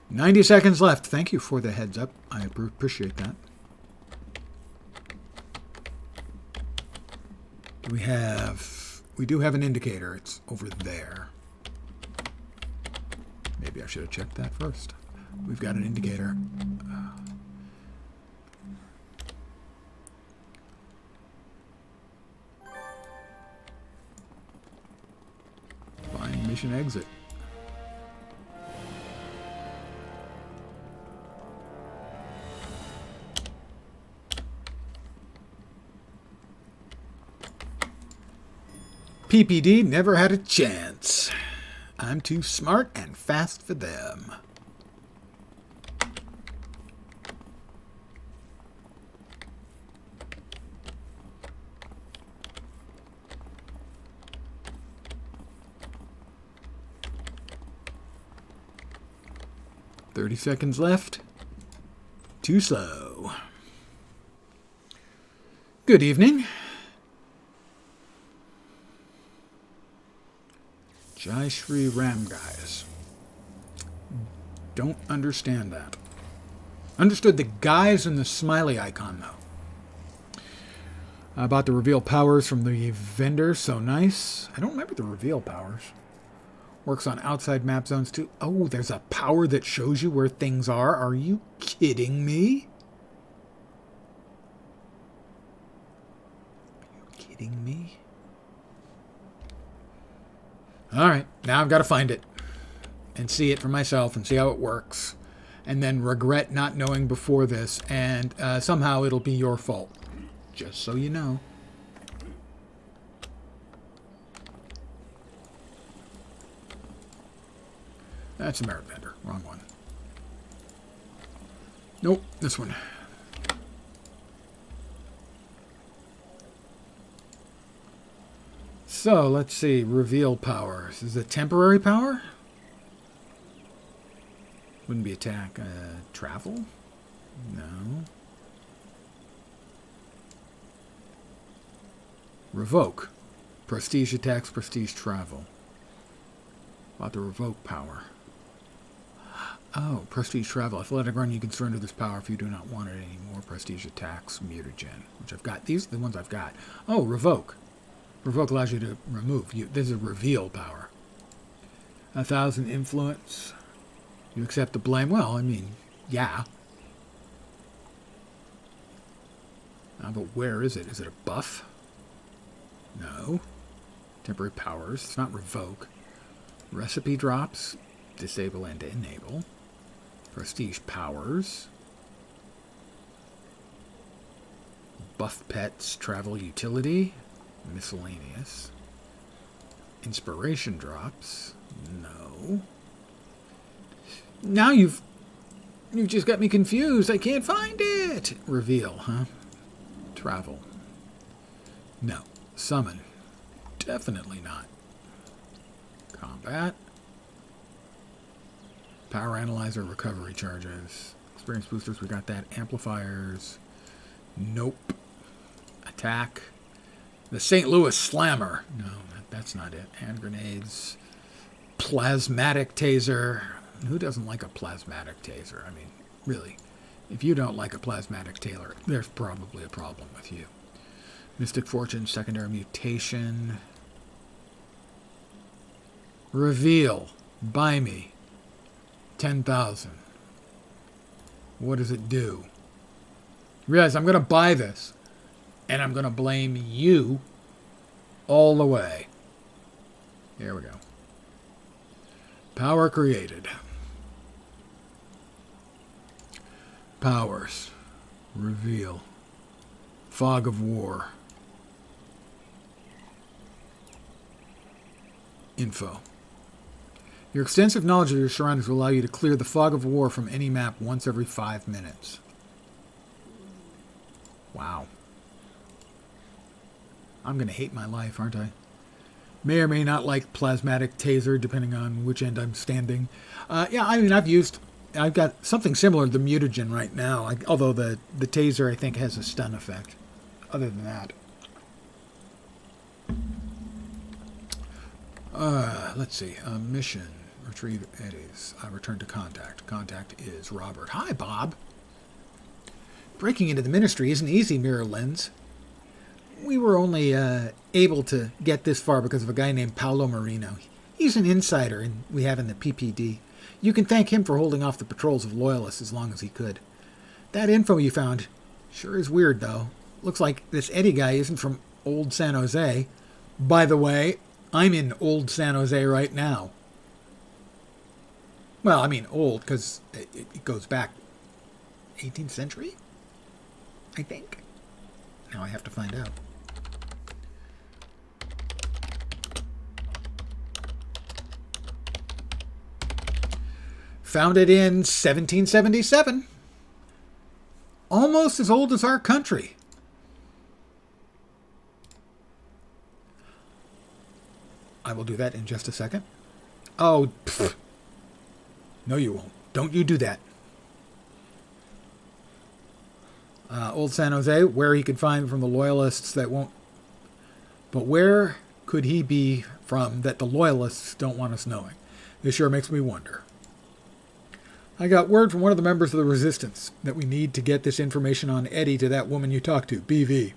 Speaker 2: "90 seconds left. Thank you for the heads up. I appreciate that. We do have an indicator. It's over there. Maybe I should have checked that first. We've got an indicator. Find mission exit. PPD never had a chance. I'm too smart and fast for them. "30 seconds left. Too slow." Good evening.
Speaker 1: Jai Shri Ram guys. Don't understand that. Understood the guys and the smiley icon, though. About the reveal powers from the vendor, so nice. I don't remember the reveal powers. Works on outside map zones, too. Oh, there's a power that shows you where things are. Are you kidding me? Are you kidding me? Alright, now I've got to find it. And see it for myself and see how it works. And then regret not knowing before this. And somehow it'll be your fault. Just so you know. That's a merit vendor. Wrong one. Nope, this one. So, let's see. Reveal powers. Is it temporary power? Wouldn't be attack. Travel? No. Revoke. Prestige attacks, prestige travel. About the revoke power. Oh, prestige travel. Athletic run, you can surrender this power if you do not want it anymore. Prestige attacks, mutagen, which I've got. These are the ones I've got. Oh, revoke. Revoke allows you to remove. This is a reveal power. 1,000 influence. You accept the blame. Well, I mean, yeah. But where is it? Is it a buff? No. Temporary powers. It's not revoke. Recipe drops. Disable and enable. Prestige powers. Buff pets. Travel utility. Miscellaneous. Inspiration drops. No. Now you've just got me confused. I can't find it. Reveal, huh? Travel. No. Summon. Definitely not. Combat. Power analyzer, recovery charges. Experience boosters, we got that. Amplifiers. Nope. Attack. The St. Louis Slammer. No, that's not it. Hand grenades. Plasmatic taser. Who doesn't like a plasmatic taser? I mean, really. If you don't like a plasmatic taser, there's probably a problem with you. Mystic Fortune, secondary mutation. Reveal. Buy me. 10,000. What does it do? Realize I'm going to buy this. And I'm going to blame you all the way. Here we go. Power created. Powers. Reveal. Fog of war. Info. Your extensive knowledge of your surroundings will allow you to clear the fog of war from any map once every 5 minutes. Wow. I'm going to hate my life, aren't I? May or may not like plasmatic taser, depending on which end I'm standing. Yeah, I mean, I've got something similar to the mutagen right now, although the taser, I think, has a stun effect. Other than that. Let's see. Mission. Retrieve eddies. Return to contact. Contact is Robert. Hi, Bob. Breaking into the ministry isn't easy, Mirror Lens. We were only able to get this far because of a guy named Paolo Marino. He's an insider, and we have in the PPD. You can thank him for holding off the patrols of loyalists as long as he could. That info you found sure is weird, though. Looks like this Eddie guy isn't from old San Jose. By the way, I'm in old San Jose right now. Well, I mean old, because it goes back 18th century, I think. Now I have to find out. Founded in 1777. Almost as old as our country. I will do that in just a second. Oh, pfft. No you won't. Don't you do that. Old San Jose, where he could find from the loyalists that won't... But where could he be from that the Loyalists don't want us knowing. This sure makes me wonder. I got word from one of the members of the Resistance that we need to get this information on Eddie to that woman you talked to, BV.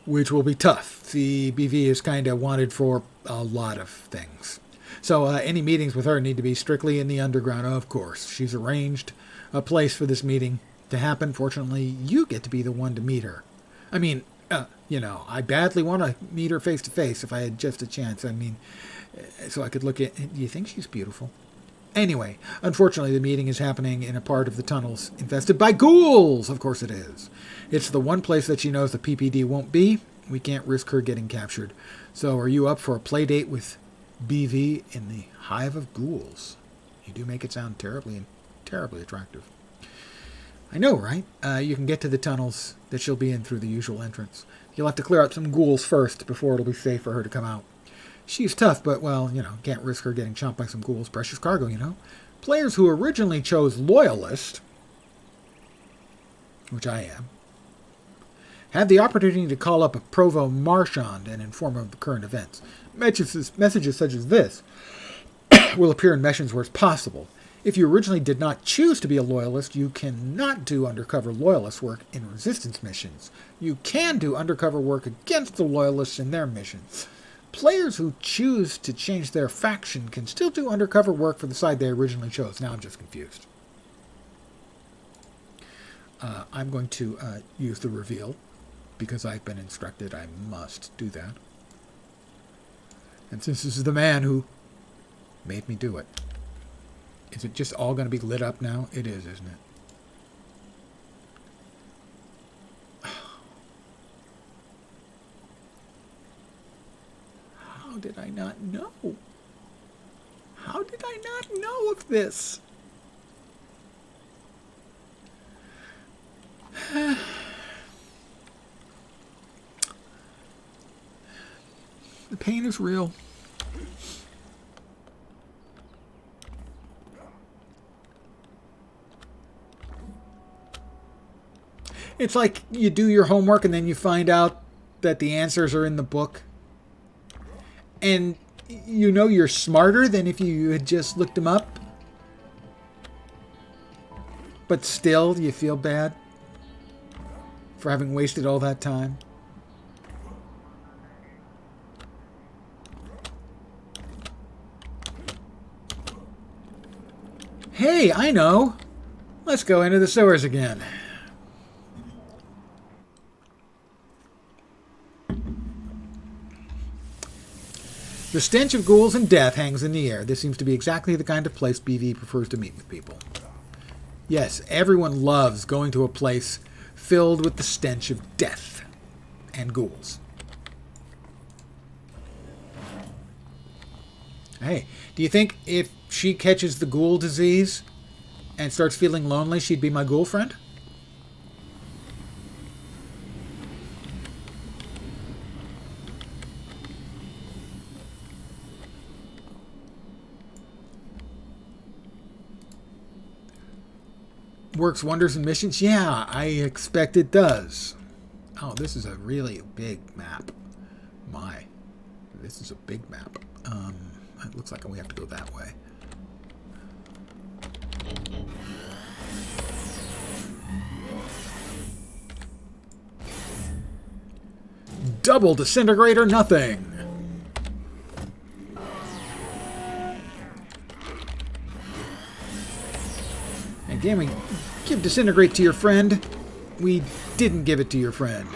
Speaker 1: Which will be tough. See, BV is kind of wanted for a lot of things. So any meetings with her need to be strictly in the underground, of course. She's arranged a place for this meeting to happen. Fortunately, you get to be the one to meet her. I mean, I badly want to meet her face to face if I had just a chance. I mean, so I could look at... Do you think she's beautiful? Anyway, unfortunately, the meeting is happening in a part of the tunnels infested by ghouls. Of course it is. It's the one place that she knows the PPD won't be. We can't risk her getting captured. So are you up for a play date with BV in the hive of ghouls? You do make it sound terribly attractive. I know, right? You can get to the tunnels that she'll be in through the usual entrance. You'll have to clear out some ghouls first before it'll be safe for her to come out. She's tough, but, well, can't risk her getting chomped by some ghouls. Precious cargo, Players who originally chose Loyalist, which I am, have the opportunity to call up a Provo Marchand and inform him of the current events. Messages such as this will appear in missions where it's possible. If you originally did not choose to be a Loyalist, you cannot do undercover Loyalist work in Resistance missions. You can do undercover work against the Loyalists in their missions. Players who choose to change their faction can still do undercover work for the side they originally chose. Now I'm just confused. I'm going to use the reveal because I've been instructed I must do that. And since this is the man who made me do it, is it just all going to be lit up now? It is, isn't it? How did I not know? How did I not know of this? The pain is real. It's like you do your homework and then you find out that the answers are in the book. And you're smarter than if you had just looked them up. But still, you feel bad for having wasted all that time. Hey, I know. Let's go into the sewers again. The stench of ghouls and death hangs in the air. This seems to be exactly the kind of place BV prefers to meet with people. Yes, everyone loves going to a place filled with the stench of death and ghouls. Hey, do you think if she catches the ghoul disease and starts feeling lonely, she'd be my ghoul friend? Works wonders in missions? Yeah, I expect it does. Oh, this is a really big map. My, this is a big map. It looks like we have to go that way. Double disintegrate or nothing. And damn it, give disintegrate to your friend. We didn't give it to your friend.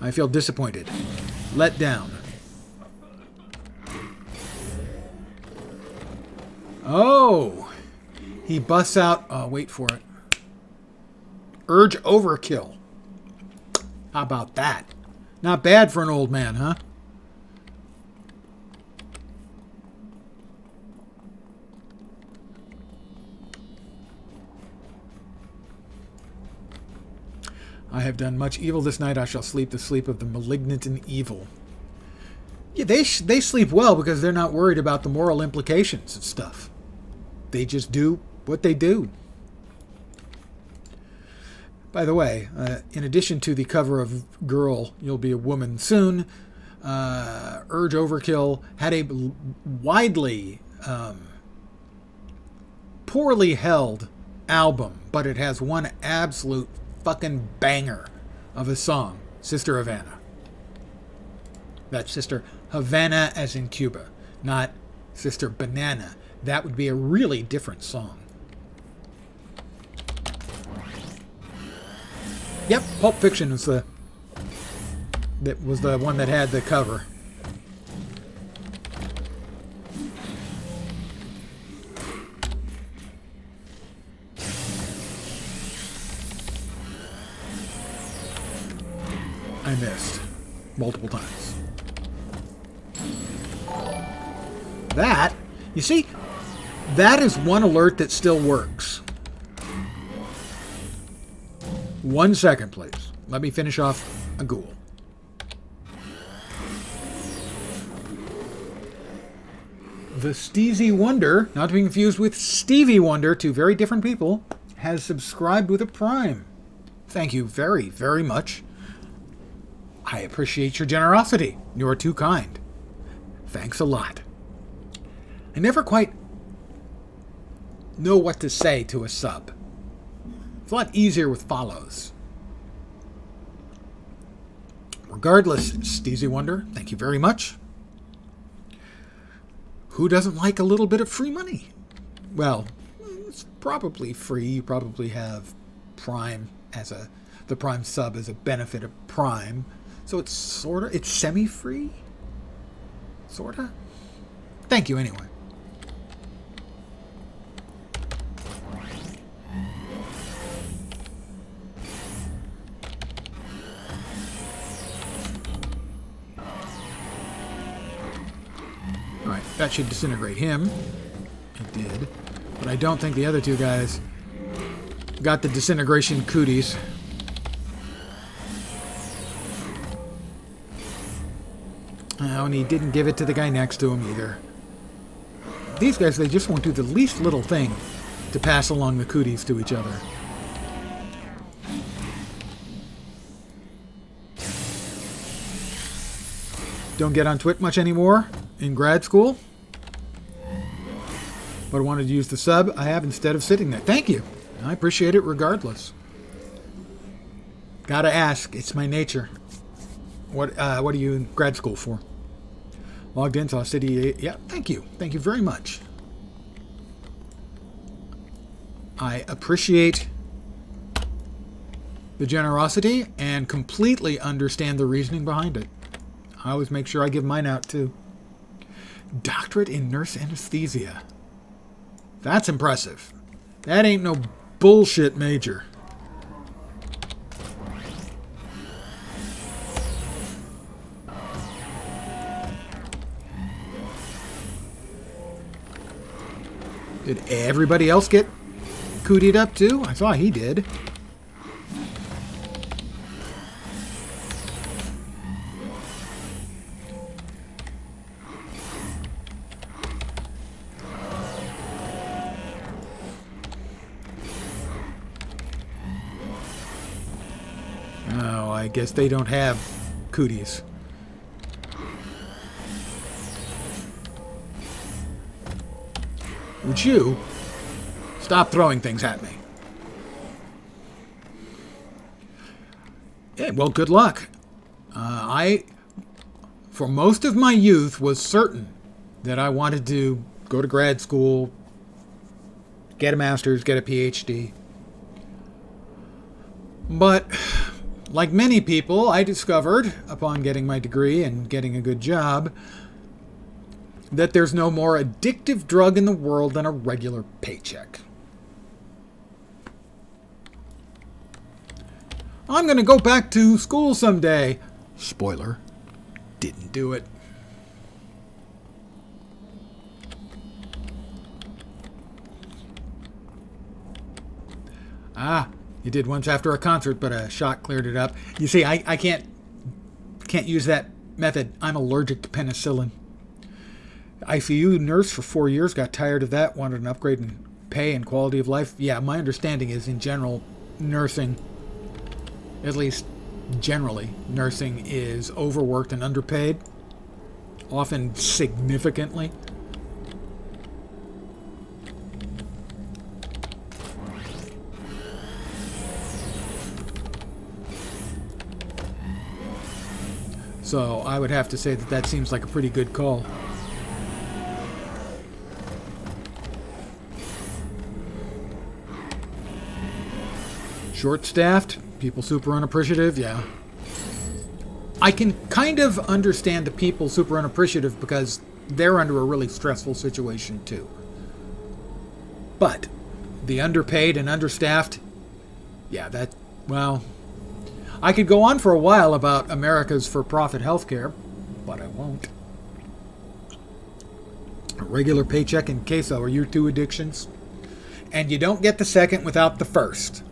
Speaker 1: I feel disappointed. Let down. Oh! He busts out... Oh, wait for it. Urge overkill. How about that? Not bad for an old man, huh? I have done much evil this night. I shall sleep the sleep of the malignant and evil. Yeah, they sleep well because they're not worried about the moral implications of stuff. They just do what they do. By the way, in addition to the cover of Girl, You'll Be a Woman Soon,
Speaker 2: Urge Overkill had a widely poorly held album, but it has one absolute fucking banger of a song, Sister Havana. That's Sister Havana as in Cuba, not Sister Banana. That would be a really different song. Yep, Pulp Fiction was the one that had the cover. I missed multiple times. That, you see, that is one alert that still works. 1 second, please. Let me finish off a ghoul. The Steezy Wonder, not to be confused with Stevie Wonder, two very different people, has subscribed with a Prime. Thank you very, very much. I appreciate your generosity. You are too kind. Thanks a lot. I never quite know what to say to a sub. It's a lot easier with follows. Regardless, Steezy Wonder, thank you very much. Who doesn't like a little bit of free money? Well, it's probably free. You probably have Prime the Prime sub as a benefit of Prime. So it's semi-free? Sorta? Thank you anyway. Alright, that should disintegrate him. It did. But I don't think the other two guys got the disintegration cooties. Oh, and he didn't give it to the guy next to him either. These guys, they just won't do the least little thing to pass along the cooties to each other. Don't get on Twit much anymore in grad school. But I wanted to use the sub I have instead of sitting there. Thank you. I appreciate it regardless. Gotta ask. It's my nature. What are you in grad school for? Logged in, saw City. Yeah, thank you. Thank you very much. I appreciate the generosity and completely understand the reasoning behind it. I always make sure I give mine out too. Doctorate in nurse anesthesia. That's impressive. That ain't no bullshit major. Did everybody else get cootied up too? I saw he did. Oh, I guess they don't have cooties. Would you stop throwing things at me? Yeah, well, good luck. For most of my youth, was certain that I wanted to go to grad school, get a master's, get a PhD. But, like many people, I discovered, upon getting my degree and getting a good job, that there's no more addictive drug in the world than a regular paycheck. I'm going to go back to school someday. Spoiler, didn't do it. Ah, you did once after a concert, but a shot cleared it up. You see, I can't use that method. I'm allergic to penicillin. ICU nurse for 4 years, got tired of that, wanted an upgrade in pay and quality of life. Yeah, my understanding is, in general, nursing, at least generally, nursing is overworked and underpaid. often significantly. So I would have to say that that seems like a pretty good call. Short-staffed, people super unappreciative, yeah. I can kind of understand the people super unappreciative because they're under a really stressful situation too. But the underpaid and understaffed, yeah, that, well, I could go on for a while about America's for-profit healthcare, but I won't. A regular paycheck and queso are your two addictions, and you don't get the second without the first.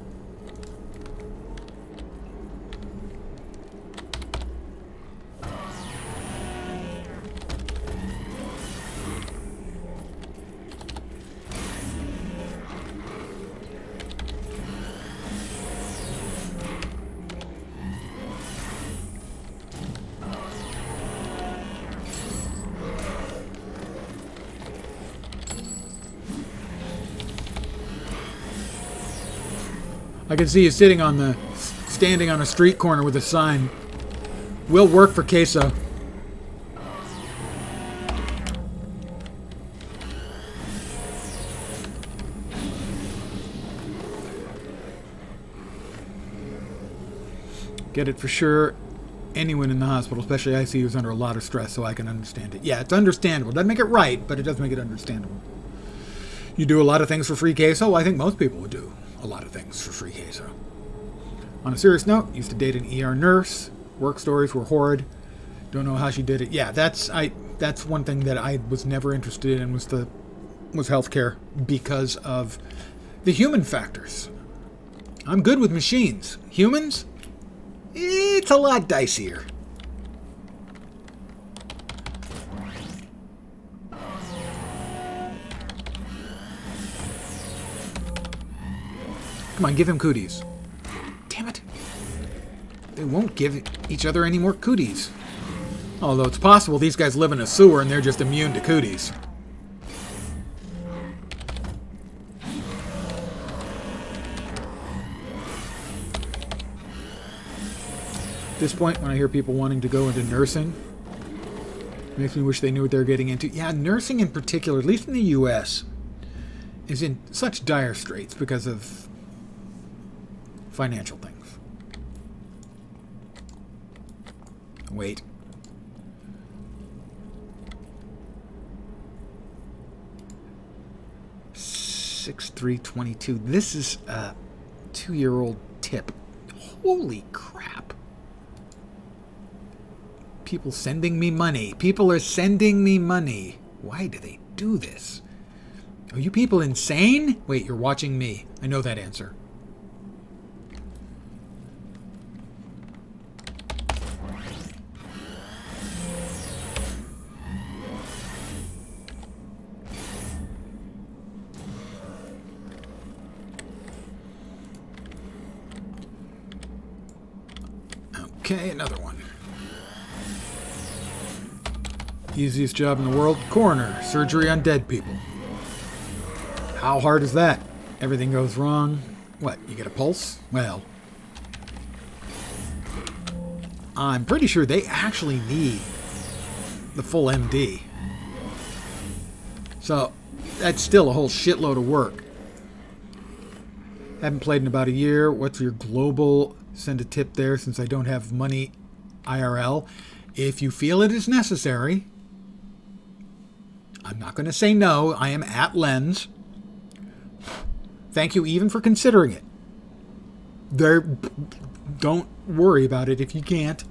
Speaker 2: I can see you standing on a street corner with a sign. Will work for queso. Get it for sure. Anyone in the hospital, especially ICU, is under a lot of stress, so I can understand it. Yeah, it's understandable. Doesn't make it right, but it does make it understandable. You do a lot of things for free queso? I think most people would do a lot of things for free queso. On a serious note, used to date an ER nurse. Work stories were horrid. Don't know how she did it. Yeah, that's one thing that I was never interested in was healthcare because of the human factors. I'm good with machines. Humans? It's a lot dicier. Come on, give him cooties. Damn it. They won't give each other any more cooties. Although it's possible these guys live in a sewer and they're just immune to cooties. At this point, when I hear people wanting to go into nursing, it makes me wish they knew what they're getting into. Yeah, nursing in particular, at least in the U.S., is in such dire straits because of financial things. Wait. $6,322. This is a 2-year-old tip. Holy crap. People sending me money. People are sending me money. Why do they do this? Are you people insane? Wait, you're watching me. I know that answer. Okay, another one. Easiest job in the world, coroner, surgery on dead people. How hard is that? Everything goes wrong. What, you get a pulse? Well, I'm pretty sure they actually need the full MD. So, that's still a whole shitload of work. Haven't played in about a year. What's your global? Send a tip there since I don't have money IRL. If you feel it is necessary, I'm not going to say no. I am at Lens. Thank you even for considering it. Don't worry about it if you can't.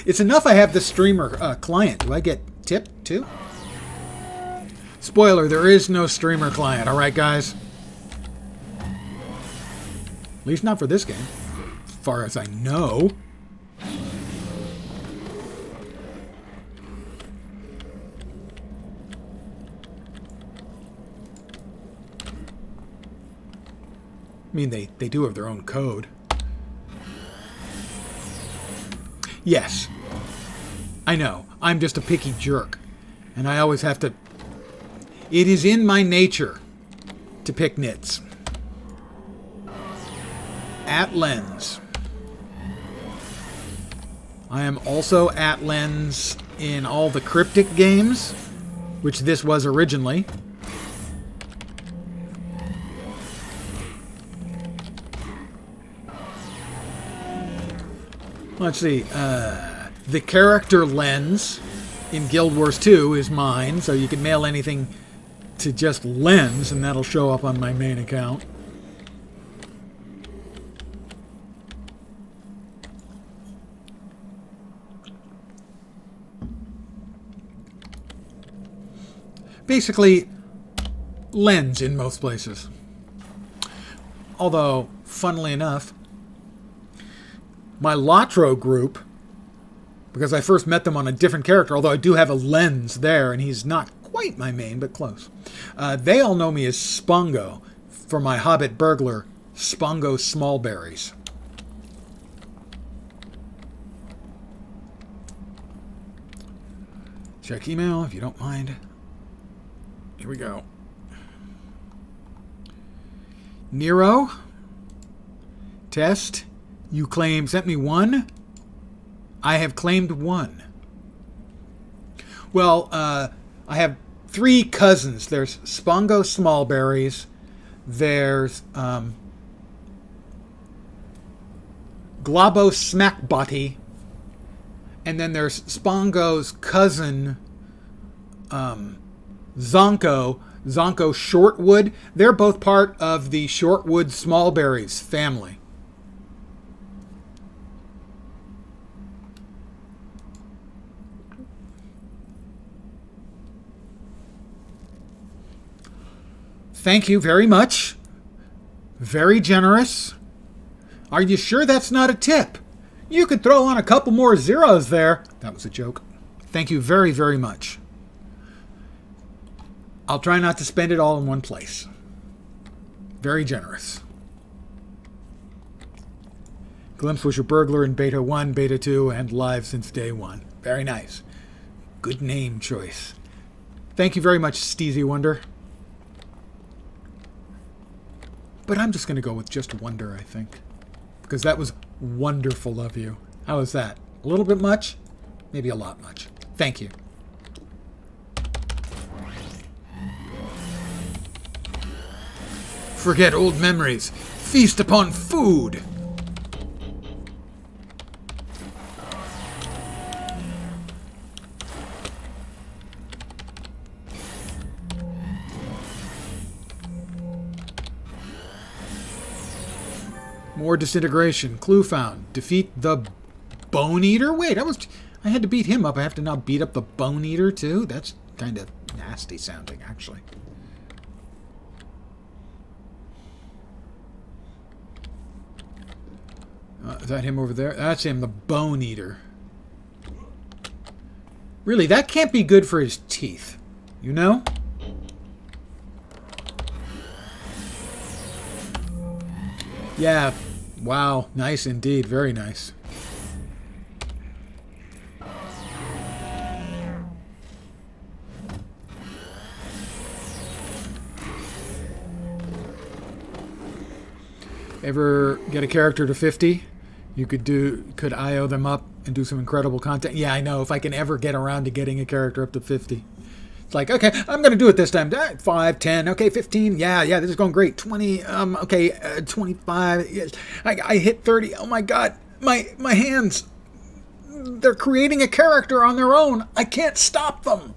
Speaker 2: It's enough I have the streamer client. Do I get tipped too? Spoiler, there is no streamer client, alright guys? At least not for this game, as far as I know. I mean, they do have their own code. Yes. I know. I'm just a picky jerk. And I always have to... It is in my nature to pick nits. At Lens. I am also at Lens in all the Cryptic games, which this was originally. Let's see. The character Lens in Guild Wars 2 is mine, so you can mail anything to just Lens, and that'll show up on my main account. Basically, Lens in most places. Although, funnily enough, my Lotro group, because I first met them on a different character, although I do have a Lens there, and he's not quite my main, but close. They all know me as Spongo for my Hobbit burglar, Spongo Smallberries. Check email if you don't mind. Here we go. Nero. Test. You sent me 1. I have claimed 1. Well, I have 3 cousins. There's Spongo Smallberries. There's Globo Smackbotty. And then there's Spongo's cousin, Zonko Shortwood. They're both part of the Shortwood Smallberries family. Thank you very much. Very generous. Are you sure that's not a tip? You could throw on a couple more zeros there. That was a joke. Thank you very, very much. I'll try not to spend it all in one place. Very generous. Glimpse was your burglar in Beta 1, Beta 2, and live since day 1. Very nice. Good name choice. Thank you very much, Steezy Wonder. But I'm just going to go with just Wonder, I think. Because that was wonderful of you. How was that? A little bit much? Maybe a lot much. Thank you. Forget old memories. Feast upon food. More disintegration. Clue found. Defeat the Bone Eater? Wait, I had to beat him up. I have to now beat up the Bone Eater too? That's kind of nasty sounding, actually. Is that him over there? That's him, the Bone Eater. Really, that can't be good for his teeth. You know? Yeah. Wow. Nice indeed. Very nice. Ever get a character to 50? You could IO them up and do some incredible content. Yeah, I know. If I can ever get around to getting a character up to 50. It's like, okay, I'm going to do it this time. 5, 10, okay, 15. Yeah, this is going great. 20, okay, 25. Yes. I hit 30. Oh my God, my hands. They're creating a character on their own. I can't stop them.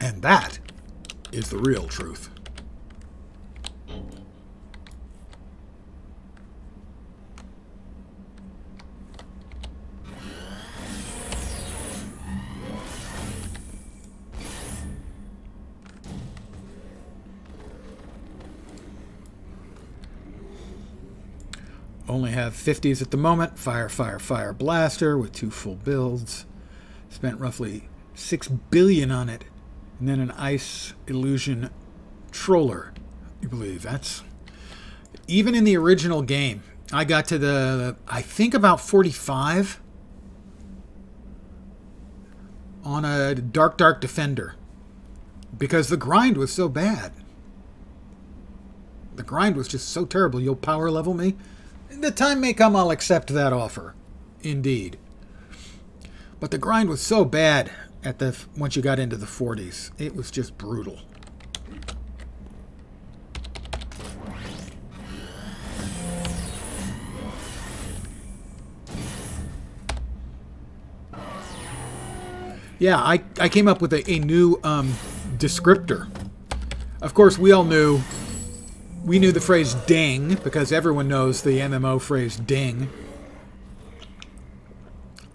Speaker 2: And that is the real truth. Only have 50s at the moment. Fire blaster with 2 full builds. Spent roughly 6 billion on it. And then an ice illusion troller. You believe that's... Even in the original game, I got to I think about 45 on a Dark Defender because the grind was so bad. The grind was just so terrible. You'll power level me? The time may come I'll accept that offer. Indeed. But the grind was so bad once you got into the 40s. It was just brutal. Yeah, I came up with a new descriptor. Of course, we knew the phrase ding, because everyone knows the MMO phrase ding.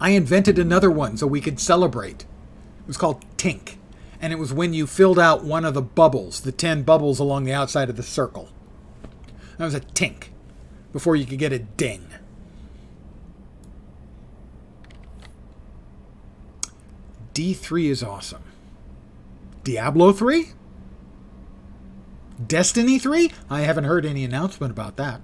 Speaker 2: I invented another one so we could celebrate. It was called Tink. And it was when you filled out one of the bubbles, the 10 bubbles along the outside of the circle. That was a tink, before you could get a ding. D3 is awesome. Diablo 3? Destiny 3? I haven't heard any announcement about that.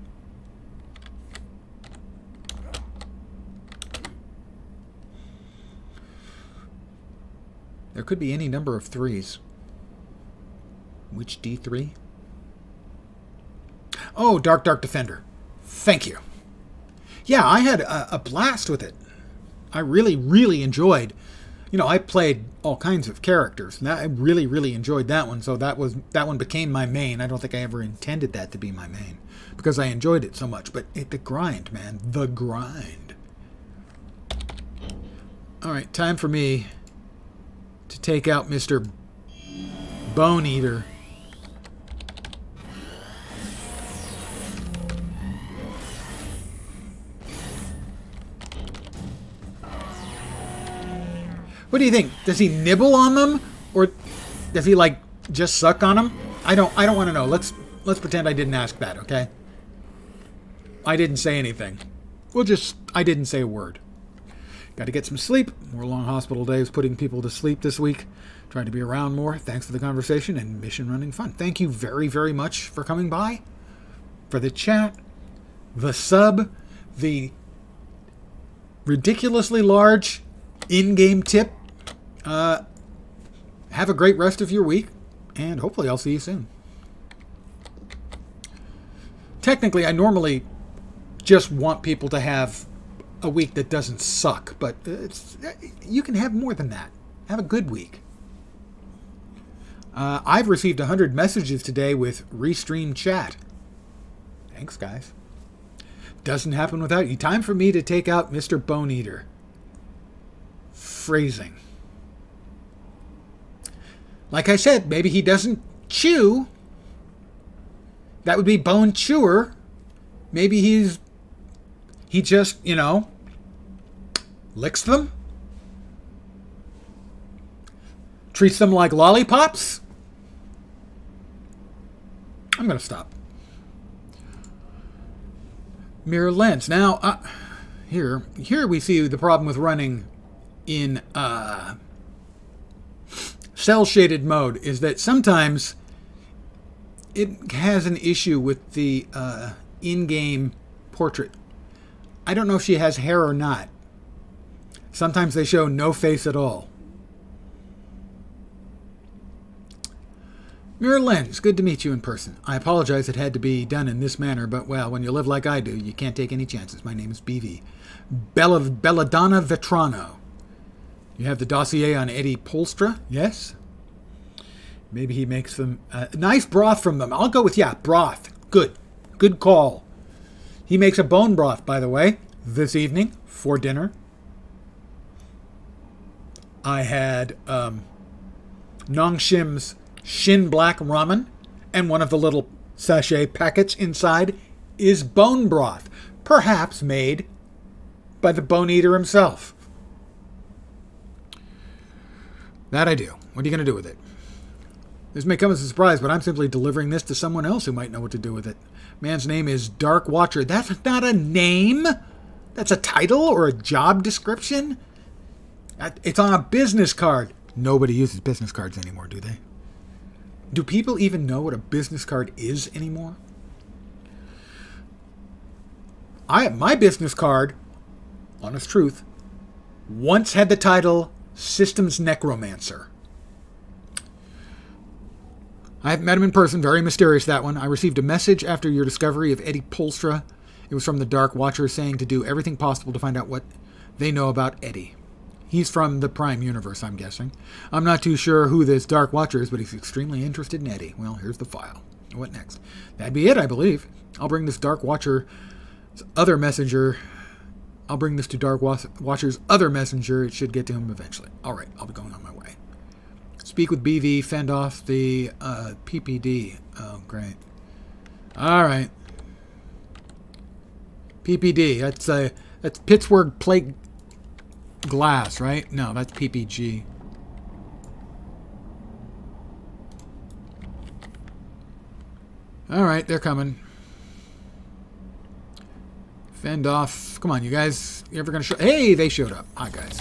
Speaker 2: There could be any number of 3s. Which D3? Oh, Dark Defender. Thank you. Yeah, I had a blast with it. I really, really enjoyed. I played all kinds of characters. And I really, really enjoyed that one. So that one became my main. I don't think I ever intended that to be my main because I enjoyed it so much. But the grind, man, the grind. All right, time for me to take out Mr. Bone Eater. What do you think? Does he nibble on them, or does he just suck on them? I don't want to know. Let's pretend I didn't ask that, okay? I didn't say anything. I didn't say a word. Got to get some sleep. More long hospital days putting people to sleep this week. Trying to be around more. Thanks for the conversation and mission running fun. Thank you very, very much for coming by. For the chat, the sub, the ridiculously large in-game tip. Have a great rest of your week, and hopefully I'll see you soon. Technically, I normally just want people to have a week that doesn't suck, but you can have more than that. Have a good week. I've received 100 messages today with Restream Chat. Thanks, guys. Doesn't happen without you. Time for me to take out Mr. Bone Eater. Phrasing. Like I said, maybe he doesn't chew. That would be bone chewer. Maybe he just, licks them. Treats them like lollipops. I'm going to stop. Mirror lens. Now, here we see the problem with running in cell shaded mode is that sometimes it has an issue with the in-game portrait. I don't know if she has hair or not. Sometimes they show no face at all. Mirror lens, good to meet you in person. I apologize it had to be done in this manner, but well, when you live like I do, you can't take any chances. My name is BV. Belladonna Vetrano. You have the dossier on Eddie Polstra? Yes? Maybe he makes them... nice broth from them. I'll go with, broth. Good. Good call. He makes a bone broth, by the way, this evening for dinner. I had Nongshim's Shin Black Ramen, and one of the little sachet packets inside is bone broth, perhaps made by the bone eater himself. That I do. What are you going to do with it? This may come as a surprise, but I'm simply delivering this to someone else who might know what to do with it. Man's name is Dark Watcher. That's not a name. That's a title or a job description. It's on a business card. Nobody uses business cards anymore, do they? Do people even know what a business card is anymore? My business card, honest truth, once had the title Systems Necromancer. I have met him in person. Very mysterious, that one. I received a message after your discovery of Eddie Polstra. It was from the Dark Watchers saying to do everything possible to find out what they know about Eddie. He's from the Prime Universe, I'm guessing. I'm not too sure who this Dark Watcher is, but he's extremely interested in Eddie. Well, here's the file. What next? That'd be it, I believe. I'll bring this Dark Watcher's other messenger. I'll bring this to Dark Watcher's other messenger. It should get to him eventually. All right, I'll be going on my way. Speak with BV, fend off the PPD. Oh, great. All right. PPD, that's Pittsburgh Plate Glass, right? No, that's PPG. All right, they're coming. Fend off. Come on, you guys. You ever gonna show? Hey, they showed up. Hi, guys.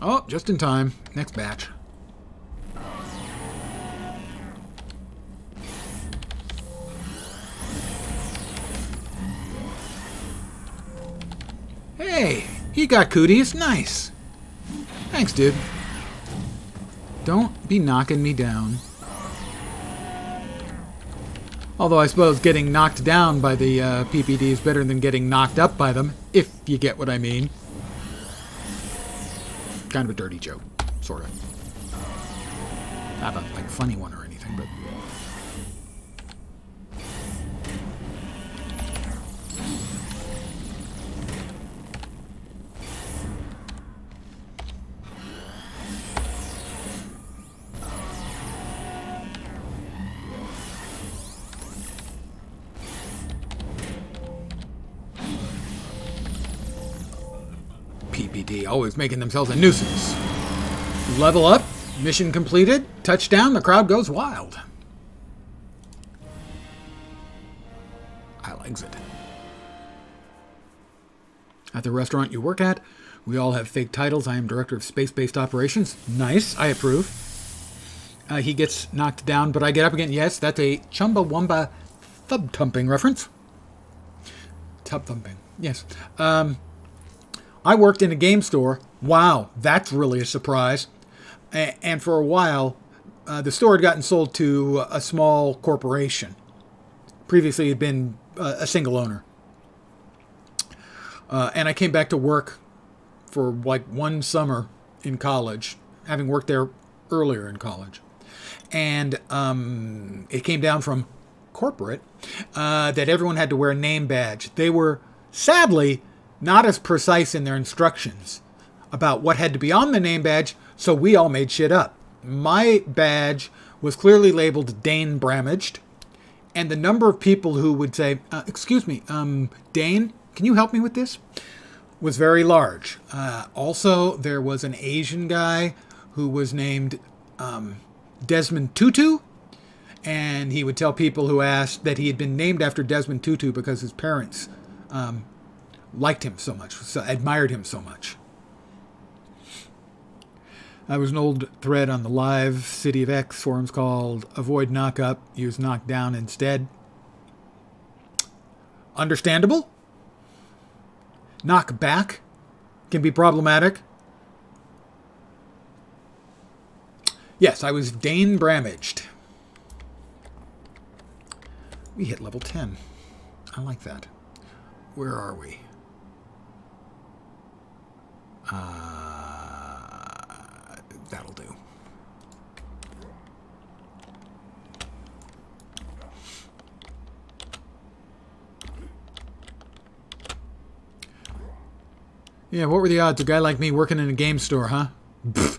Speaker 2: Oh, just in time. Next batch. Hey, he got cooties. Nice. Thanks, dude. Don't be knocking me down. Although I suppose getting knocked down by the PPD is better than getting knocked up by them, if you get what I mean. Kind of a dirty joke, sort of. Not a funny one or anything, but... PPD, always making themselves a nuisance. Level up, mission completed, touchdown, the crowd goes wild. I'll exit. At the restaurant you work at, we all have fake titles. I am Director of Space-Based Operations. Nice, I approve. He gets knocked down, but I get up again. Yes, that's a Chumbawamba thub-thumping reference. Tub-thumping, yes. I worked in a game store. Wow, that's really a surprise. And for a while, the store had gotten sold to a small corporation. Previously, it had been a single owner. And I came back to work for one summer in college, having worked there earlier in college. And it came down from corporate that everyone had to wear a name badge. They were, sadly, not as precise in their instructions about what had to be on the name badge, so we all made shit up. My badge was clearly labeled Dane Bramaged, and the number of people who would say, excuse me, Dane, can you help me with this? Was very large. Also, there was an Asian guy who was named Desmond Tutu, and he would tell people who asked that he had been named after Desmond Tutu because his parents liked him so much, admired him so much. There was an old thread on the live City of X forums called Avoid Knock-Up, Use Knockdown instead. Understandable. Knock back can be problematic. Yes, I was Dane Bramaged. We hit level 10. I like that. Where are we? That'll do. Yeah, what were the odds? A guy like me working in a game store, huh? Pfft.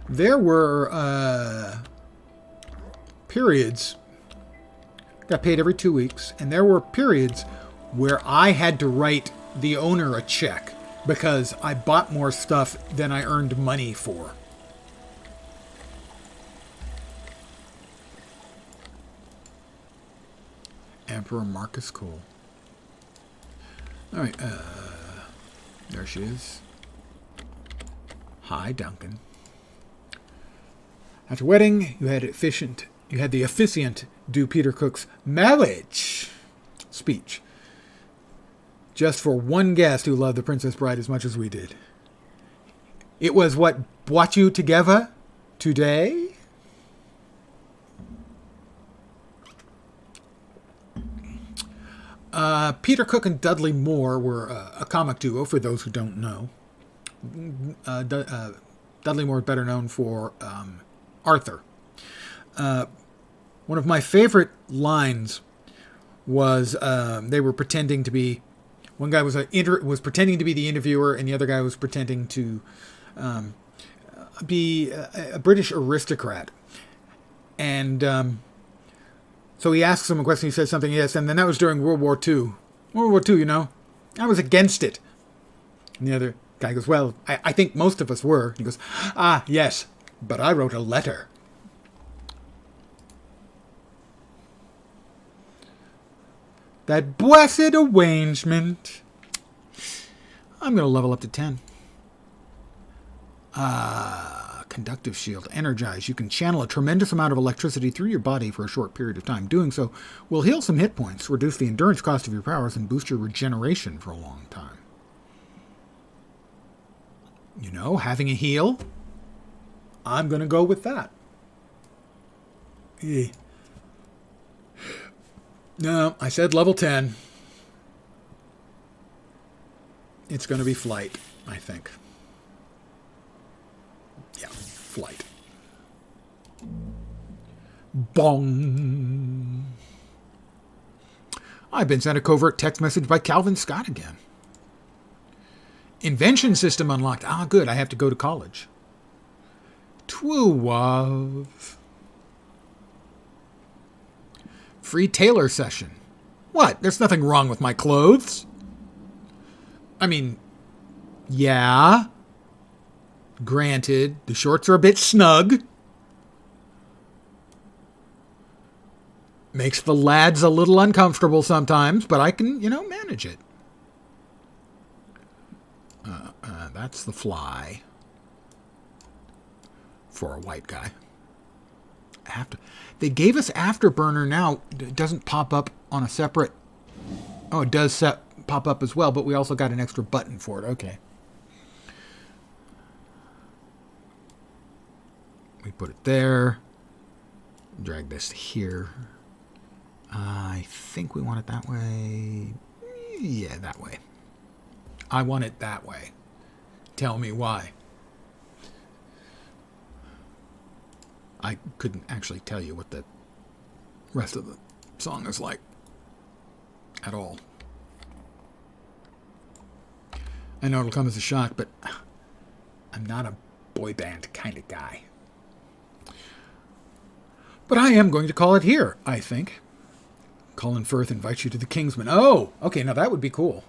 Speaker 2: There were periods got paid every 2 weeks, and there were periods where I had to write the owner a check because I bought more stuff than I earned money for. Emperor Marcus Cole. All right, there she is. Hi, Duncan. After wedding, you had the officiant do Peter Cook's marriage speech, just for one guest who loved The Princess Bride as much as we did. It was what brought you together today? Peter Cook and Dudley Moore were a comic duo, for those who don't know. Dudley Moore is better known for Arthur. One of my favorite lines was they were pretending to be... One guy was pretending to be the interviewer, and the other guy was pretending to be a British aristocrat. And so he asks him a question, he says something, yes, and then that was during World War II. World War II, you know, I was against it. And the other guy goes, well, I think most of us were. He goes, ah, yes, but I wrote a letter. That blessed arrangement. I'm going to level up to 10. Conductive shield. Energize. You can channel a tremendous amount of electricity through your body for a short period of time. Doing so will heal some hit points, reduce the endurance cost of your powers, and boost your regeneration for a long time. You know, having a heal. I'm going to go with that. No, I said level 10. It's going to be flight, I think. Yeah, flight. Bong. I've been sent a covert text message by Calvin Scott again. Invention system unlocked. Ah, good. I have to go to college. Twuwav. Free tailor session. What? There's nothing wrong with my clothes. I mean, yeah. Granted, the shorts are a bit snug. Makes the lads a little uncomfortable sometimes, but I can, manage it. That's the fly. For a white guy. They gave us Afterburner now. It doesn't pop up on a separate... Oh, it does pop up as well, but we also got an extra button for it. Okay. We put it there. Drag this here. I think we want it that way. Yeah, that way. I want it that way. Tell me why. I couldn't actually tell you what the rest of the song is like at all. I know it'll come as a shock, but I'm not a boy band kind of guy. But I am going to call it here, I think. Colin Firth invites you to the Kingsman. Oh, okay, now that would be cool.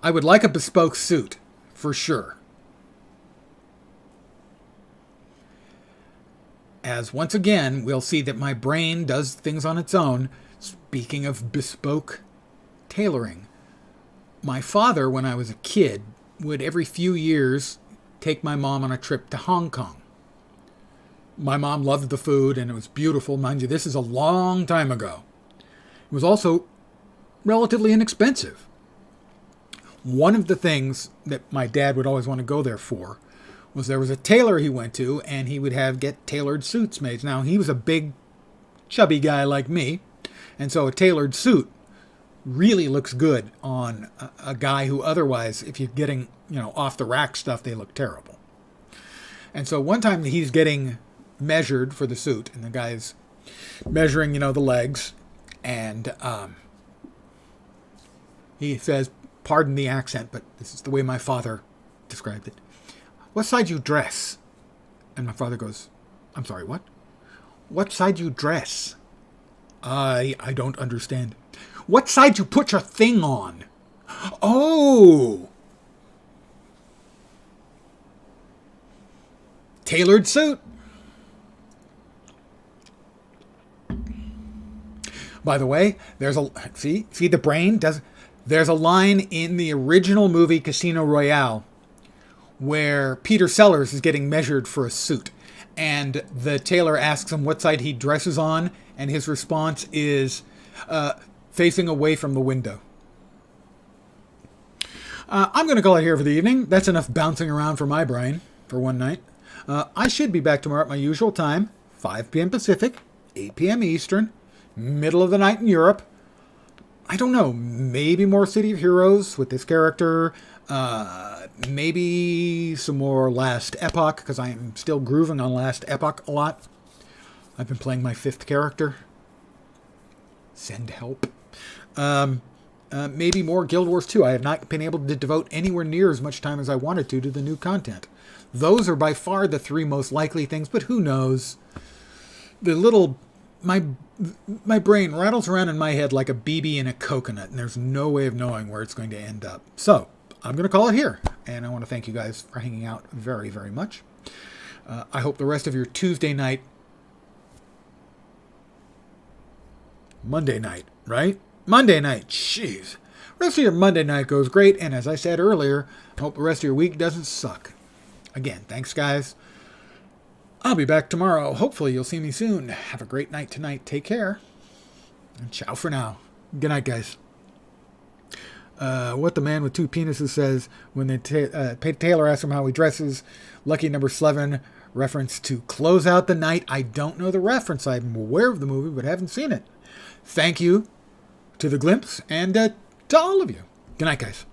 Speaker 2: I would like a bespoke suit, for sure. As once again, we'll see that my brain does things on its own. Speaking of bespoke tailoring, my father, when I was a kid, would every few years take my mom on a trip to Hong Kong. My mom loved the food, and it was beautiful. Mind you, this is a long time ago. It was also relatively inexpensive. One of the things that my dad would always want to go there for was there was a tailor he went to, and he would get tailored suits made. Now, he was a big, chubby guy like me, and so a tailored suit really looks good on a guy who otherwise, if you're getting, off the rack stuff, they look terrible. And so one time he's getting measured for the suit, and the guy's measuring, the legs, and he says, pardon the accent, but this is the way my father described it. What side you dress? And my father goes, I'm sorry, what? what side you dress.
Speaker 1: I don't understand.
Speaker 2: What side you put your thing on. Oh!
Speaker 1: Tailored suit. By the way, there's a see the brain does. There's a line in the original movie Casino Royale where Peter Sellers is getting measured for a suit, and the tailor asks him what side he dresses on, and his response is facing away from the window. I'm going to call it here for the evening. That's enough bouncing around for my brain for one night. I should be back tomorrow at my usual time, 5 p.m. Pacific, 8 p.m. Eastern, middle of the night in Europe. I don't know, maybe more City of Heroes with this character, maybe some more Last Epoch, because I am still grooving on Last Epoch a lot. I've been playing my 5th character. Send help. Maybe more Guild Wars 2. I have not been able to devote anywhere near as much time as I wanted to the new content. Those are by far the 3 most likely things, but who knows? My brain rattles around in my head like a BB in a coconut, and there's no way of knowing where it's going to end up. So, I'm going to call it here, and I want to thank you guys for hanging out very, very much. I hope the rest of your Tuesday night, Monday night, right? Monday night, jeez. Rest of your Monday night goes great, and as I said earlier, I hope the rest of your week doesn't suck. Again, thanks, guys. I'll be back tomorrow. Hopefully you'll see me soon. Have a great night tonight. Take care. And ciao for now. Good night, guys. What the man with 2 penises says when the tailor asks him how he dresses. Lucky number 7, reference to Close Out the Night. I don't know the reference. I'm aware of the movie, but haven't seen it. Thank you to the Glimpse and to all of you. Good night, guys.